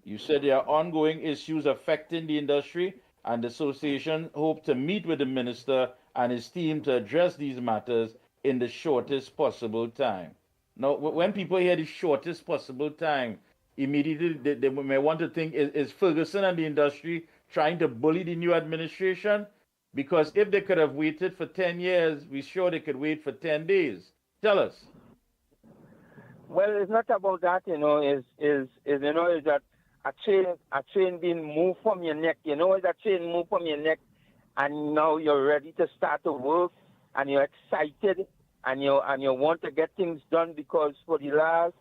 You said there are ongoing issues affecting the industry, and the association hope to meet with the minister and his team to address these matters in the shortest possible time. Now, when people hear the shortest possible time, immediately they may want to think, is Ferguson and the industry trying to bully the new administration? Because if they could have waited for 10 years, we're sure they could wait for 10 days. Tell us. Well, it's not about that, is that a chain being moved from your neck, is a chain moved from your neck, and now you're ready to start to work, and you're excited, and you want to get things done, because for the last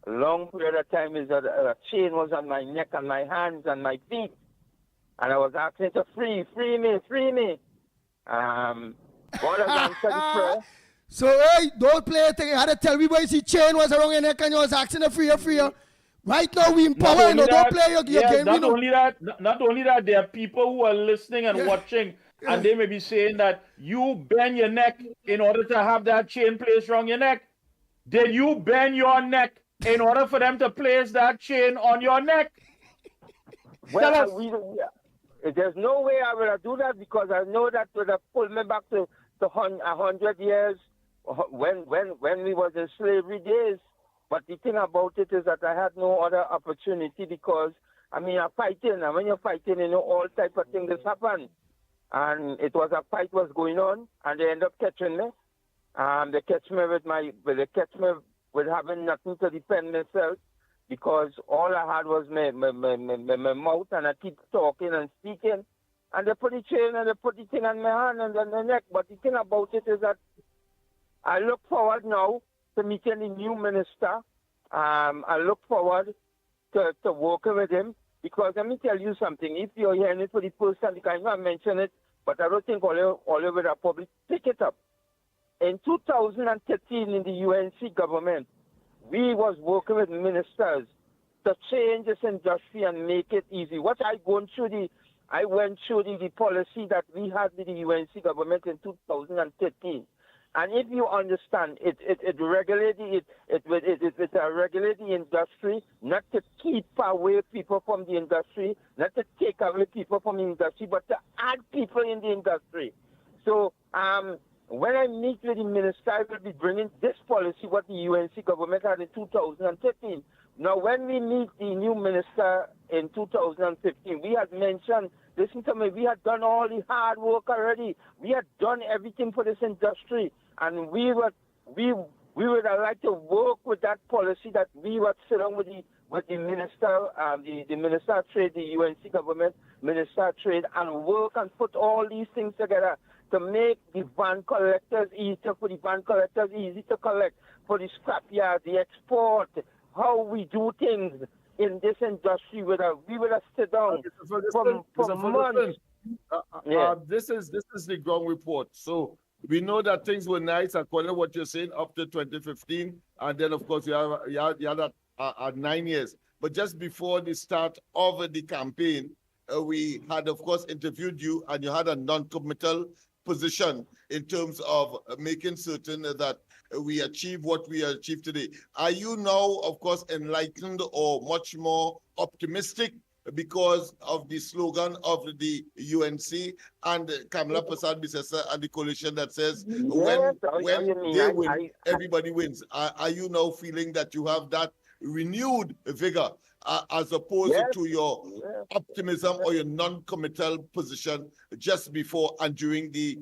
long period of time is that a chain was on my neck and my hands and my feet, and I was asking to free me. God has answered the prayer. So, hey, don't play it. You had to tell me why the chain was around your neck and you was asking to free you. Right now, we in power, don't play your game. Not only that, there are people who are listening and watching, and they may be saying that you bend your neck in order to have that chain placed around your neck. Did you bend your neck in order for them to place that chain on your neck? Well, there's no way I would do that, because I know that would have pulled me back to 100 years when we was in slavery days. But the thing about it is that I had no other opportunity, because, you're fighting, and when you're fighting, all type of things happen. And it was a fight was going on, and they end up catching me. They catch me with having nothing to defend myself, because all I had was my mouth, and I keep talking and speaking. And they put the chain and they put the thing on my hand and on my neck. But the thing about it is that I look forward now to meeting the new minister. I look forward to working with him, because let me tell you something. If you're hearing it for the first time, you cannot mention it, but I don't think all over the public pick it up. In 2013, in the UNC government, we was working with ministers to change this industry and make it easy. I went through the policy that we had with the UNC government in 2013. And if you understand, it regulates the industry, not to keep away people from the industry, not to take away people from the industry, but to add people in the industry. So when I meet with the minister, I will be bringing this policy, what the UNC government had in 2013. Now, when we meet the new minister in 2015, we had mentioned, listen to me, we had done all the hard work already. We had done everything for this industry. And we would have liked to work with that policy, that we would sit down with the minister, the Minister of Trade, the UNC government, Minister of Trade, and work and put all these things together to make the van collectors easier, for the van collectors easy to collect, for the scrapyard, the export, how we do things in this industry, we would have sit down for months. This is the ground report. So we know that things were nice according to what you're saying up to 2015, and then of course you had 9 years. But just before the start of the campaign, we had of course interviewed you, and you had a non-committal position in terms of making certain that we achieve what we achieved today. Are you now, of course, enlightened or much more optimistic because of the slogan of the UNC and Kamala Persad-Bissessar and the coalition that says when they win, everybody wins? Are you now feeling that you have that renewed vigor as opposed to your optimism or your non-committal position just before and during the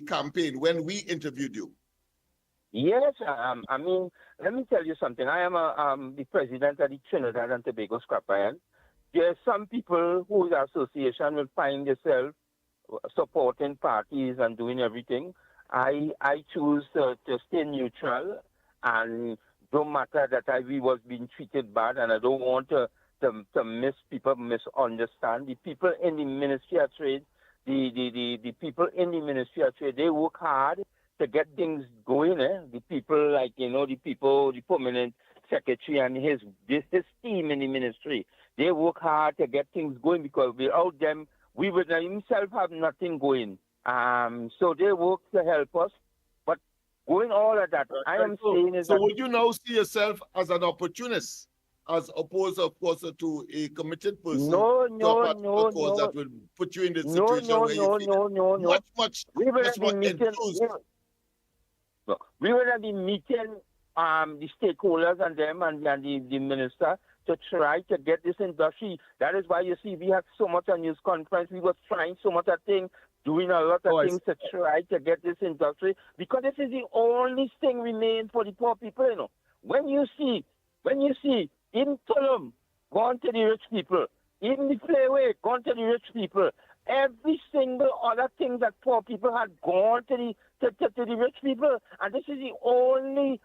campaign when we interviewed you? Yes, I mean, let me tell you something. I am the president of the Trinidad and Tobago Scrap Iron. There are some people whose association will find themselves supporting parties and doing everything. I choose to stay neutral, and don't matter that we was being treated bad, and I don't want to misunderstand. The people in the Ministry of Trade, the people in the Ministry of Trade, they work hard to get things going. The people the permanent secretary and his team in the ministry, they work hard to get things going, because without them, we would himself have nothing going. So they work to help us. But going all of that, I am saying is so would you now see yourself as an opportunist, as opposed, of course, to a committed person? No, that will put you in the situation where you feel much more enthused. We will be meeting the stakeholders and them and the minister to try to get this industry. That is why you see we had so much a news conference. We were trying so much of things, doing a lot of things to try to get this industry, because this is the only thing remain for the poor people. You know, when you see in Tulum gone to the rich people, in the Playway gone to the rich people, every single other thing that poor people had gone to the rich people, and this is the only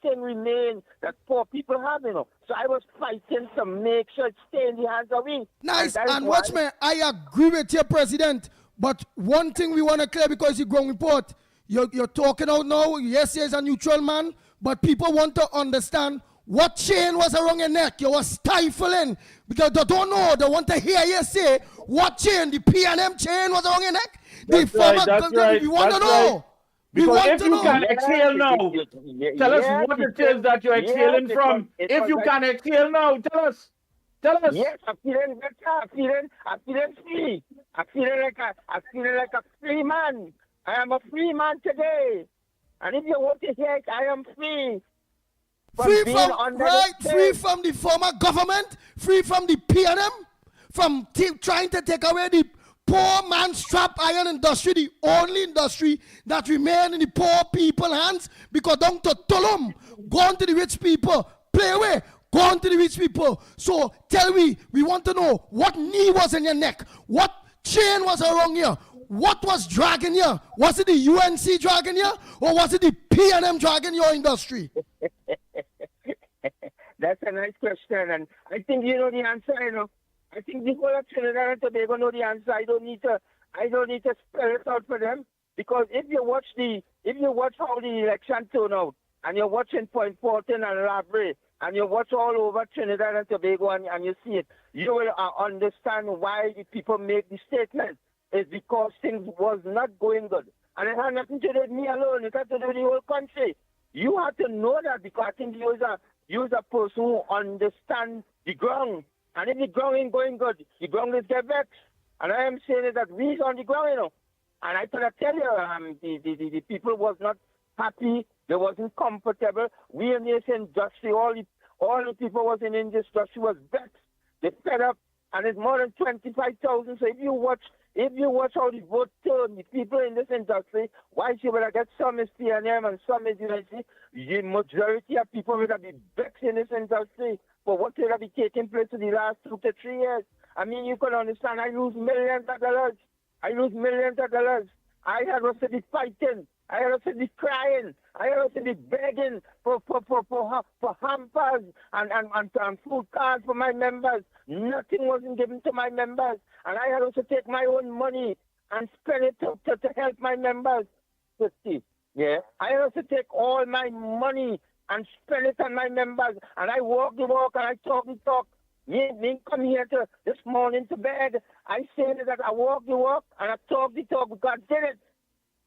thing remain that poor people have, you know. So I was fighting to make sure it stay in the hands of we. Nice, and watch me, I agree with you, President, but one thing we want to clear, because you ground report, you're talking out now, yes, he's a neutral man, but people want to understand what chain was around your neck. You were stifling, because they don't know. They want to hear you say what chain, the P&M chain was around your neck. We want to know. Because if you can exhale now, tell us what it is that you're exhaling from. If you can exhale now, tell us. Yes, I'm feeling better. I'm feeling free. I'm feeling like a free man. I am a free man today. And if you want to hear it, I am free. Free from the former government, free from the P&M, from trying to take away the poor man's scrap iron industry, the only industry that remain in the poor people's hands, because down to Tulum, gone to the rich people, Playway, gone to the rich people. So tell me, we want to know what knee was in your neck, what chain was around you, what was dragging you? Was it the UNC dragging you, or was it the P&M dragging your industry? That's a nice question, and I think you know the answer. You know, I think the whole of Trinidad and Tobago know the answer. I don't need to spell it out for them, because if you watch how the election turned out, and you're watching Point Fortin and Labre, and you watch all over Trinidad and Tobago, and you see it, you will understand why the people make the statement. It's because things was not going good, and it had nothing to do with me alone. It had to do with the whole country. You have to know that, because I think you is a person who understands the ground. And if the ground ain't going good, the ground is get vexed. And I am saying that we's on the ground, you know. And I gotta tell you, the people was not happy. They wasn't comfortable. We in this industry, all the people was in this industry was vexed. They fed up, and it's more than 25,000. So if you watch how the vote turned, the people in this industry, why should we get some is P&M and some is UNC? The majority of people will be vexed in this industry for what will be taking place in the last 2 to 3 years. I mean, you can understand, I lose millions of dollars. I had to be fighting I also be crying. I also be begging for hampers and food cards for my members. Nothing wasn't given to my members. And I had also take my own money and spend it to help my members. Yeah. I also take all my money and spend it on my members. And I walk the walk and I talk the talk. Me come here this morning to bed. I say that I walk the walk and I talk the talk. God did it.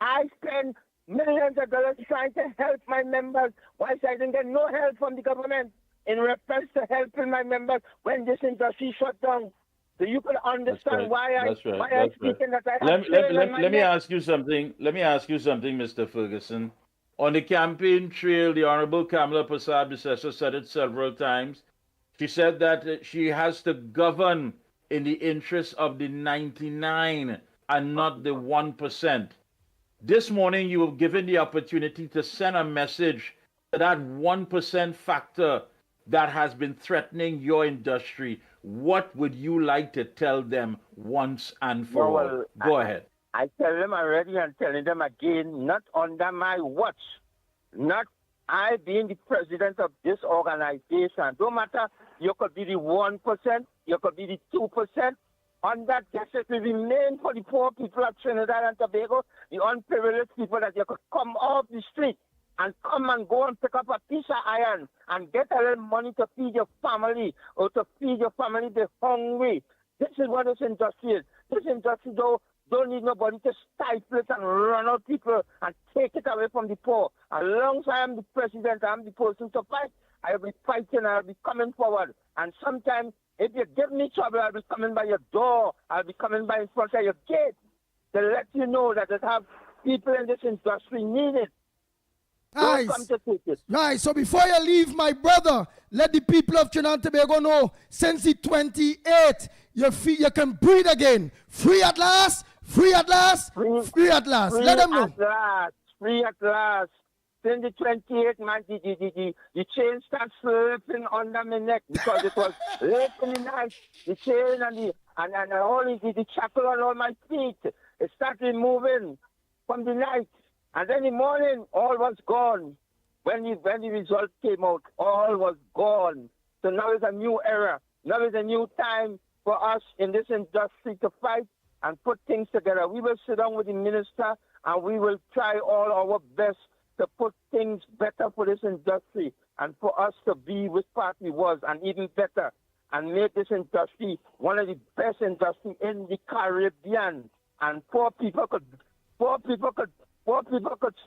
I spend millions of dollars trying to help my members, whilst I didn't get no help from the government in reference to helping my members when this industry shut down. So you can understand why I'm speaking that I have Let me ask you something. Let me ask you something, Mr. Ferguson. On the campaign trail, the Honorable Kamala Prasad-Bissessar said it several times. She said that she has to govern in the interest of the 99 and not the 1%. This morning, you were given the opportunity to send a message to that 1% factor that has been threatening your industry. What would you like to tell them once and for all? Go ahead. I tell them already and telling them again, not under my watch. Not I being the president of this organization. Don't matter, you could be the 1%, you could be the 2%. On that it will remain for the poor people of Trinidad and Tobago, the unprivileged people, that you could come off the street and come and go and pick up a piece of iron and get a little money to feed your family or to feed your family the hungry. This is what this industry is. This industry don't need nobody to stifle it and run out people and take it away from the poor. As long as I am the president, I am the person to fight. I will be fighting, I will be coming forward. And sometimes, if you give me trouble, I'll be coming by your door. I'll be coming by in front of your gate to let you know that they have people in this industry need it. Nice. Come to take it. Nice. So before you leave, my brother, let the people of Trinidad and Tobago know, since the 28th, you can breathe again. Free at last. Free at last. Free at last. Let them know. Free at last. Since the 28th, man, the chain started slipping under my neck because it was late in the night. The chain and all the shackle on all my feet, it started moving from the night. And then in the morning, all was gone. When the result came out, all was gone. So now is a new era. Now is a new time for us in this industry to fight and put things together. We will sit down with the minister and we will try all our best to put things better for this industry and for us to be which part we was and even better and make this industry one of the best industries in the Caribbean. And poor people could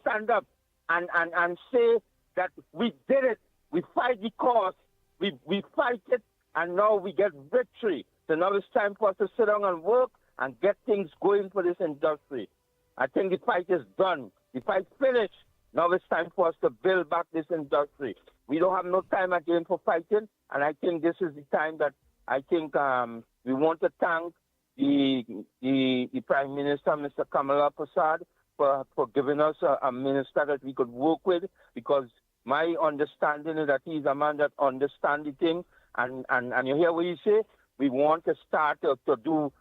stand up and say that we did it. We fight the cause. We fight it and now we get victory. So now it's time for us to sit down and work and get things going for this industry. I think the fight is done. The fight finished. Now it's time for us to build back this industry. We don't have no time again for fighting, and I think this is the time that I think we want to thank the Prime Minister, Mr. Kamala Prasad, for giving us a minister that we could work with, because my understanding is that he's a man that understands the thing, and you hear what he say? We want to start to do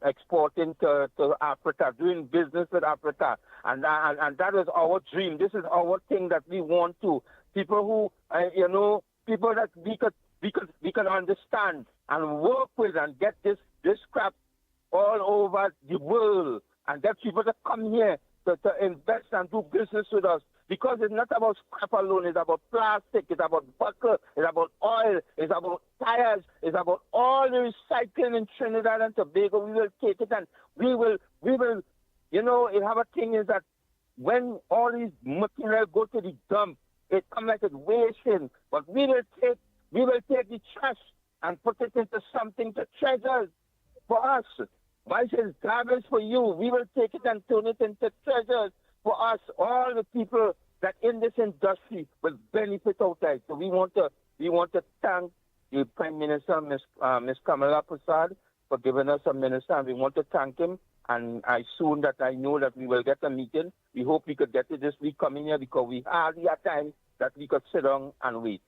exporting to Africa, doing business with Africa, and that is our dream. This is our thing that we want to. People who, people that we can understand and work with and get this crap all over the world, and get people to come here to invest and do business with us. Because it's not about scrap alone, it's about plastic, it's about buckle, it's about oil, it's about tires, it's about all the recycling in Trinidad and Tobago. We will take it and we will, it have a thing is that when all these material go to the dump, it come like it's wasting. But we will take the trash and put it into something to treasure for us. Why is it garbage for you? We will take it and turn it into treasures for us, all the people that in this industry will benefit out of it. So we want to thank the Prime Minister, Ms. Kamala Prasad, for giving us a minister, and we want to thank him. And I know that we will get a meeting. We hope we could get it this week coming here, because we hardly have time that we could sit down and wait.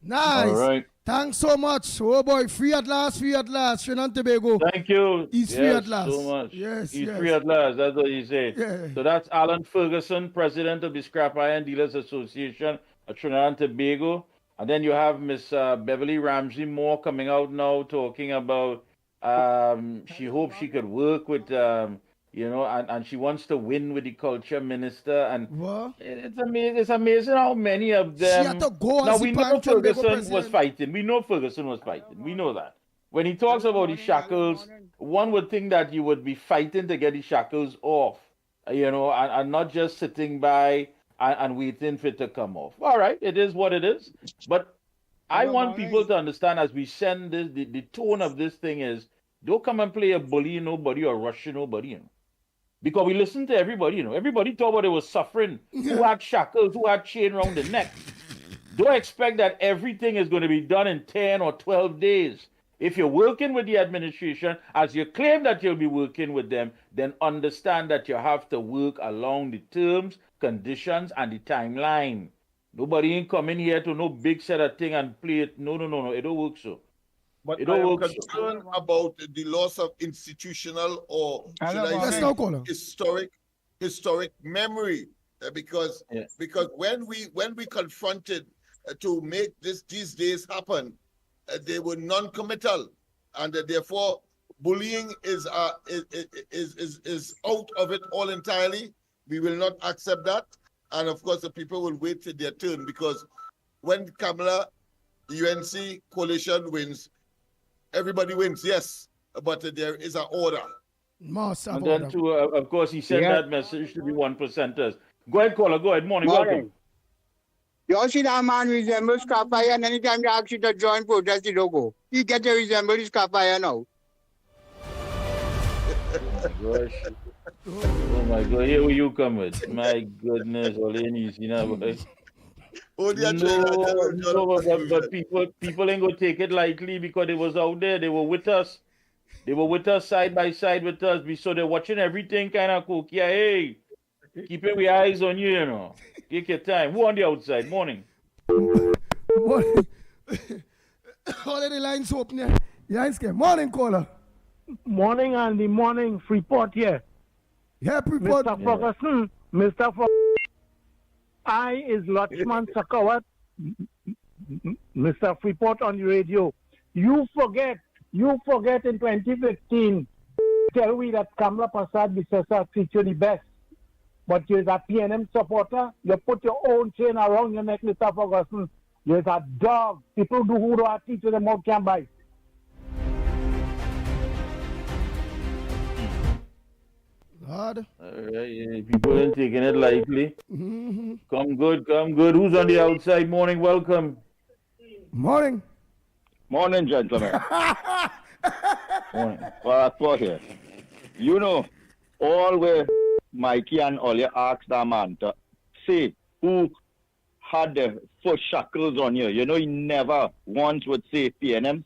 Nice. All right. Thanks so much. Oh boy, free at last, free at last. Trinidad and Tobago. Thank you. He's free at last. So much. Yes, He's yes. free at last. That's what he said. Yeah. So that's Alan Ferguson, president of the Scrap Iron Dealers Association of Trinidad and Tobago. And then you have Miss Beverly Ramsey Moore coming out now talking about she hopes she could work with, and she wants to win with the culture minister. And what? It's amazing how many of them. She had to go Now as we the know Tobago Ferguson president. was fighting. We know Ferguson was fighting. We know that. When he talks about the shackles, one would think that you would be fighting to get the shackles off, and not just sitting by and waiting for it to come off. All right, it is what it is. But I want people to understand as we send this, the tone of this thing is, don't come and play a bully nobody or rush nobody, Because we listen to everybody, Everybody thought about they were suffering, who had shackles, who had chain around the neck. Don't expect that everything is going to be done in 10 or 12 days. If you're working with the administration, as you claim that you'll be working with them, then understand that you have to work along the terms, conditions, and the timeline. Nobody ain't coming here to no big set of thing and play it. No. It don't work so. But It I don't am work so. concerned about the loss of institutional or should I say historic memory, because when we confronted to make these days happen, they were non-committal, and therefore bullying is out of it all entirely. We will not accept that, and of course the people will wait till their turn, because when Kamala, the UNC coalition wins, everybody wins, yes, but there is an order. And then too, of course, he sent that message to the 1%ers. Go ahead, caller. Go ahead. Morning. Welcome. You all see that man resembles Scrapfire, and anytime you ask you to join protest, you don't go. He get to resemble Scrapfire now. Gosh. Oh my God, here will you come with? My goodness, all in easy now, boy. But people ain't gonna take it lightly because they was out there. They were with us. They were with us side by side with us. So they're watching everything kind of cook. Yeah, hey, keeping your eyes on you, Take your time. Who on the outside? Morning. Morning. All of the lines open here. Lines came. Morning, caller. Morning, Andy. Morning, Freeport here. Yeah, Freeport. Mr. Ferguson. Mr. Ferguson. I is Lachman Sakawat. Mr. Freeport on the radio. You forget in 2015, tell me that Kamala Prasad Bisesa treat you the best. But you're a PNM supporter. You put your own chain around your neck, Mr. Ferguson. You're a dog. People do who don't teach you the mouth can bite. Lord. All right, people ain't taking it lightly. Come good. Who's on the outside? Morning, welcome. Morning. Morning, gentlemen. Morning. Well, I here. All where Mickie and Olia asked that man to say who had the first shackles on you. He never once would say PNM.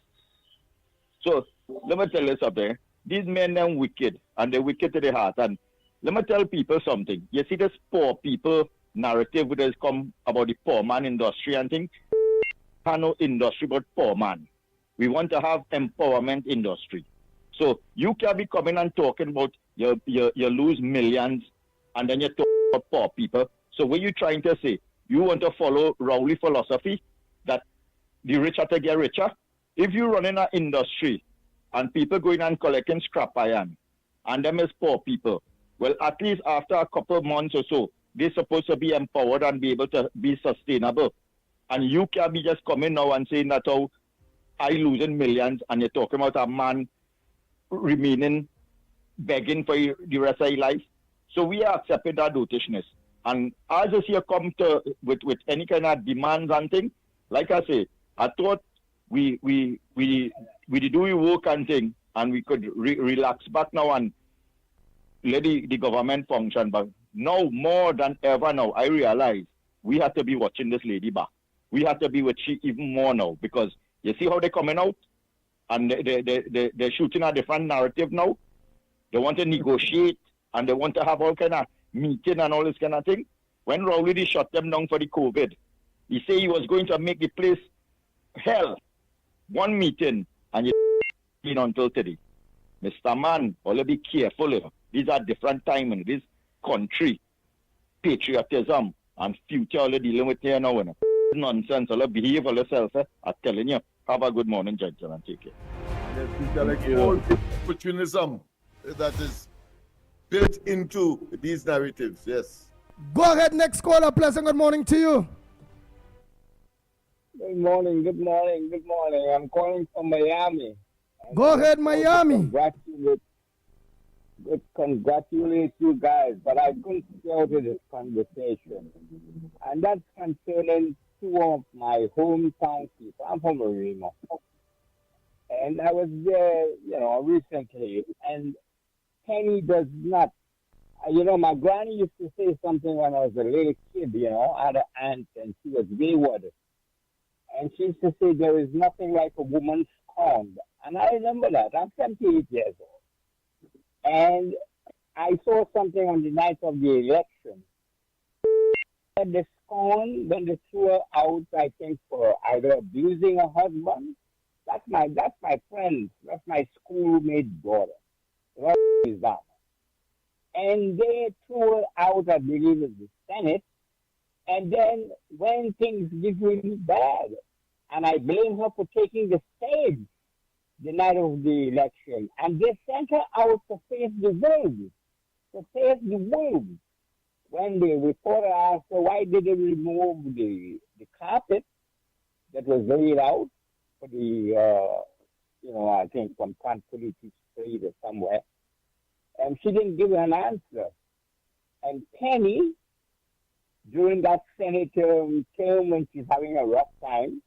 So let me tell you something. These men are wicked, and they're wicked to the heart. And let me tell people something. You see this poor people narrative which has come about the poor man industry and things. No industry but poor man. We want to have empowerment industry. So you can be coming and talking about you lose millions and then you talk about poor people. So what you trying to say? You want to follow Rowley philosophy that the rich have to get richer? If you run in an industry and people going and collecting scrap iron and them is poor people, well, at least after a couple of months or so, they're supposed to be empowered and be able to be sustainable. And you can't be just coming now and saying that, oh, I losing millions, and you're talking about a man remaining begging for the rest of his life. So we are accepting that dotishness. And as I see you come to with any kind of demands and thing, like I say, I thought we do work and thing, and we could relax back now and let the government function. But now more than ever now, I realize we have to be watching this lady back. We have to be with she even more now, because you see how they're coming out and they're shooting a different narrative now. They want to negotiate and they want to have all kind of meeting and all this kind of thing. When Rowley shut them down for the COVID, he said he was going to make the place hell. one meeting and you been until today. Mr. Man, all be careful. You know. These are different times in this country. Patriotism and future all dealing with here now. You know. Nonsense, all behave all yourself. I'm telling you. Have a good morning, gentlemen. Take care. Yes, we like all the opportunism that is built into these narratives. Yes. Go ahead, next caller. Pleasant good morning to you. Good morning, good morning, good morning. I'm calling from Miami. Go ahead, Miami. Congratulate you guys, but I couldn't go to this conversation. And that's concerning two of my hometown people. I'm from Arima. And I was there, recently. And Penny does not, my granny used to say something when I was a little kid, I had an aunt and she was wayward. And she used to say there is nothing like a woman scorned. And I remember that. I'm 78 years old. And I saw something on the night of the election. The scorn, when they threw her out, I think, for either abusing her husband. That's my friend. That's my schoolmate daughter. What is that? And they threw her out, I believe, in the Senate. And then when things get really bad, and I blame her for taking the stage the night of the election, and they sent her out to face the world, When the reporter asked her, why did they remove the carpet that was laid out for the, I think from Tranquility Street or somewhere, and she didn't give an answer. And Penny, during that Senate term when she's having a rough time,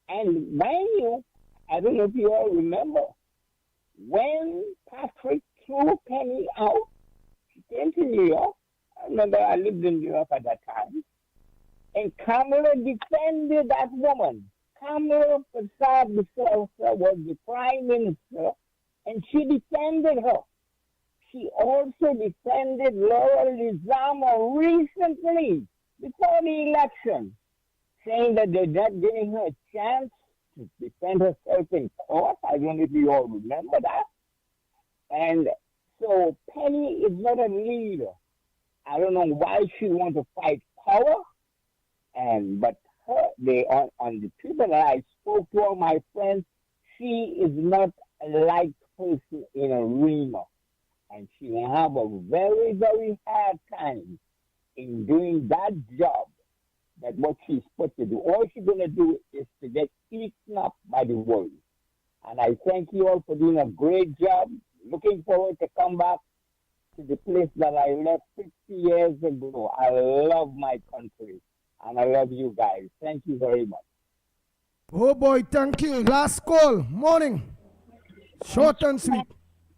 and mind you, I don't know if you all remember, when Patrick threw Penny out, she came to New York. I remember I lived in New York at that time. And Kamala defended that woman. Kamala Prasad Biswas was the prime minister, and she defended her. She also defended Laura Lizama recently, before the election, saying that they're not giving her a chance to defend herself in court. I don't know if you all remember that. And so Penny is not a leader. I don't know why she wants to fight power. But her, on the people that I spoke to, all my friends, she is not a liked person in Arima. And she will have a very, very hard time in doing that job, that what she's put to do. All she's going to do is to get eaten up by the world. And I thank you all for doing a great job. Looking forward to come back to the place that I left 50 years ago. I love my country, and I love you guys. Thank you very much. Oh boy, thank you. Last call. Morning. Short and sweet.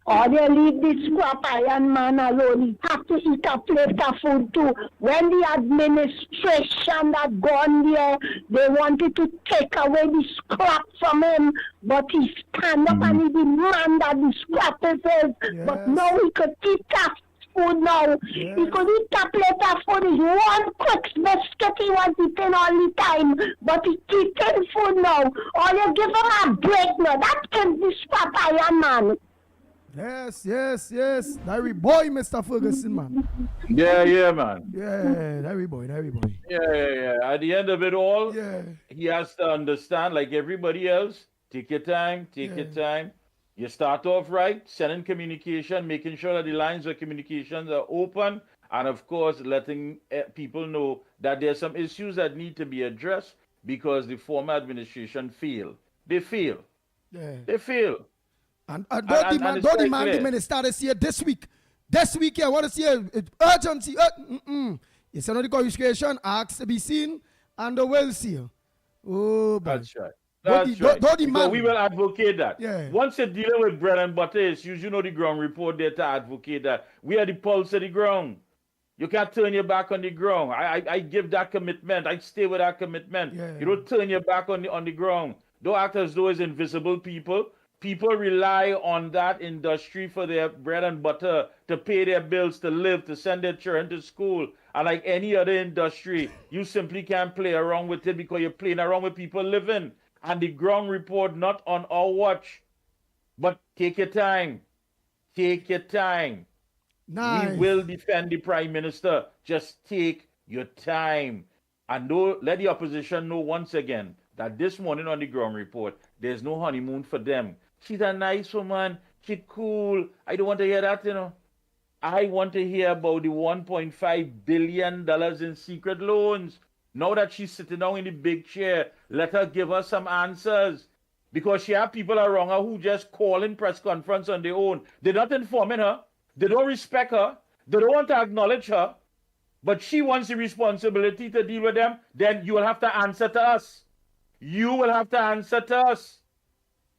Or they leave this scrap iron man alone. He have to eat a plate of food too. When the administration that gone there, they wanted to take away the scrap from him, but he stand up and he demand that the scrap is his. Yes. But now he could eat that food now. Yes. He could eat a plate of food. It's one quick biscuit he was eating all the time, but he eating food now. Or you give him a break now. That is the scrap iron man. Yes. Larry boy, Mr. Ferguson, man. Yeah, man. Yeah, Larry boy. Yeah. At the end of it all, he has to understand, like everybody else, take your time. You start off right, sending communication, making sure that the lines of communications are open, and of course, letting people know that there's some issues that need to be addressed because the former administration failed. They fail. And don't demand the minister to see it this week. This week, I want to see urgency. It's another communication asks to be seen, and we'll see. Oh, that's right. Don't demand. We will advocate that. Yeah. Once you're dealing with bread and butter issues, you know the ground report there to advocate that. We are the pulse of the ground. You can't turn your back on the ground. I give that commitment. I stay with that commitment. Yeah. You don't turn your back on the ground. Don't act as though it's invisible people. People rely on that industry for their bread and butter, to pay their bills, to live, to send their children to school. And like any other industry, you simply can't play around with it because you're playing around with people living. and the ground report not on our watch. But take your time. Take your time. Nice. We will defend the Prime Minister. Just take your time. And don't let the opposition know once again that this morning on the ground report, there's no honeymoon for them. She's a nice woman. She's cool. I don't want to hear that, you know. I want to hear about the $1.5 billion in secret loans. Now that she's sitting down in the big chair, let her give us some answers. Because she have people around her who just call in press conference on their own. They're not informing her. They don't respect her. They don't want to acknowledge her. But she wants the responsibility to deal with them. Then you will have to answer to us. You will have to answer to us.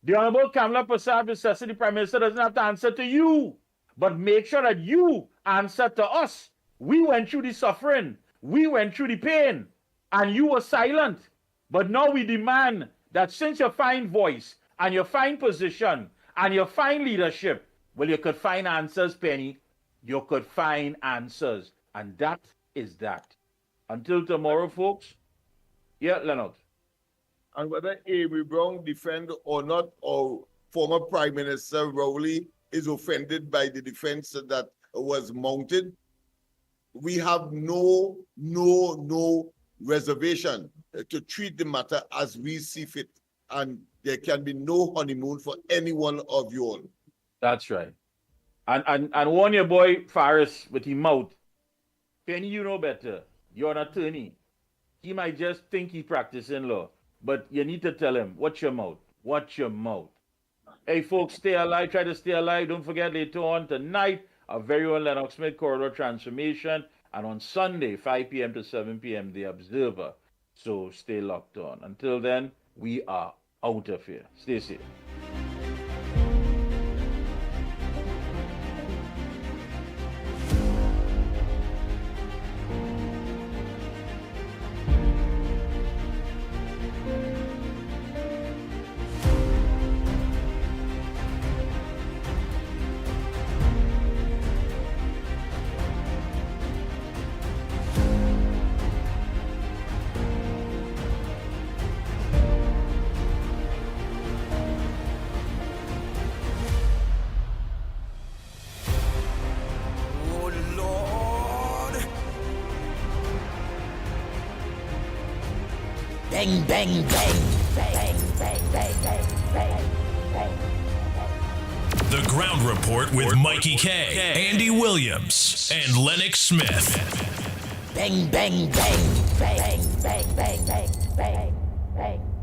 The Honorable Kamala Prasad Visesa, the Prime Minister, doesn't have to answer to you. But make sure that you answer to us. We went through the suffering. We went through the pain. And you were silent. But now we demand that since you find voice and you find position and you find leadership, well, you could find answers, Penny. You could find answers. And that is that. Until tomorrow, folks. Yeah, Lennox. And whether Amy Brown defend or not, or former Prime Minister Rowley is offended by the defense that was mounted, we have no reservation to treat the matter as we see fit. And there can be no honeymoon for any one of you all. That's right. And warn your boy Faris with his mouth. Penny, you know better. You're an attorney. He might just think he's practicing law. But you need to tell him, watch your mouth. Watch your mouth. Hey, folks, stay alive. Try to stay alive. Don't forget later on tonight, our very own Lennox Smith Corridor Transformation. And on Sunday, 5 p.m. to 7 p.m., The Observer. So stay locked on. Until then, we are out of here. Stay safe. Bang, bang, bang. Bang, bang, bang, bang, bang, bang. The Ground Report with Mikey K, Andy Williams, and Lennox Smith. Bang, bang, bang. Bang, bang, bang, bang, bang, bang, bang.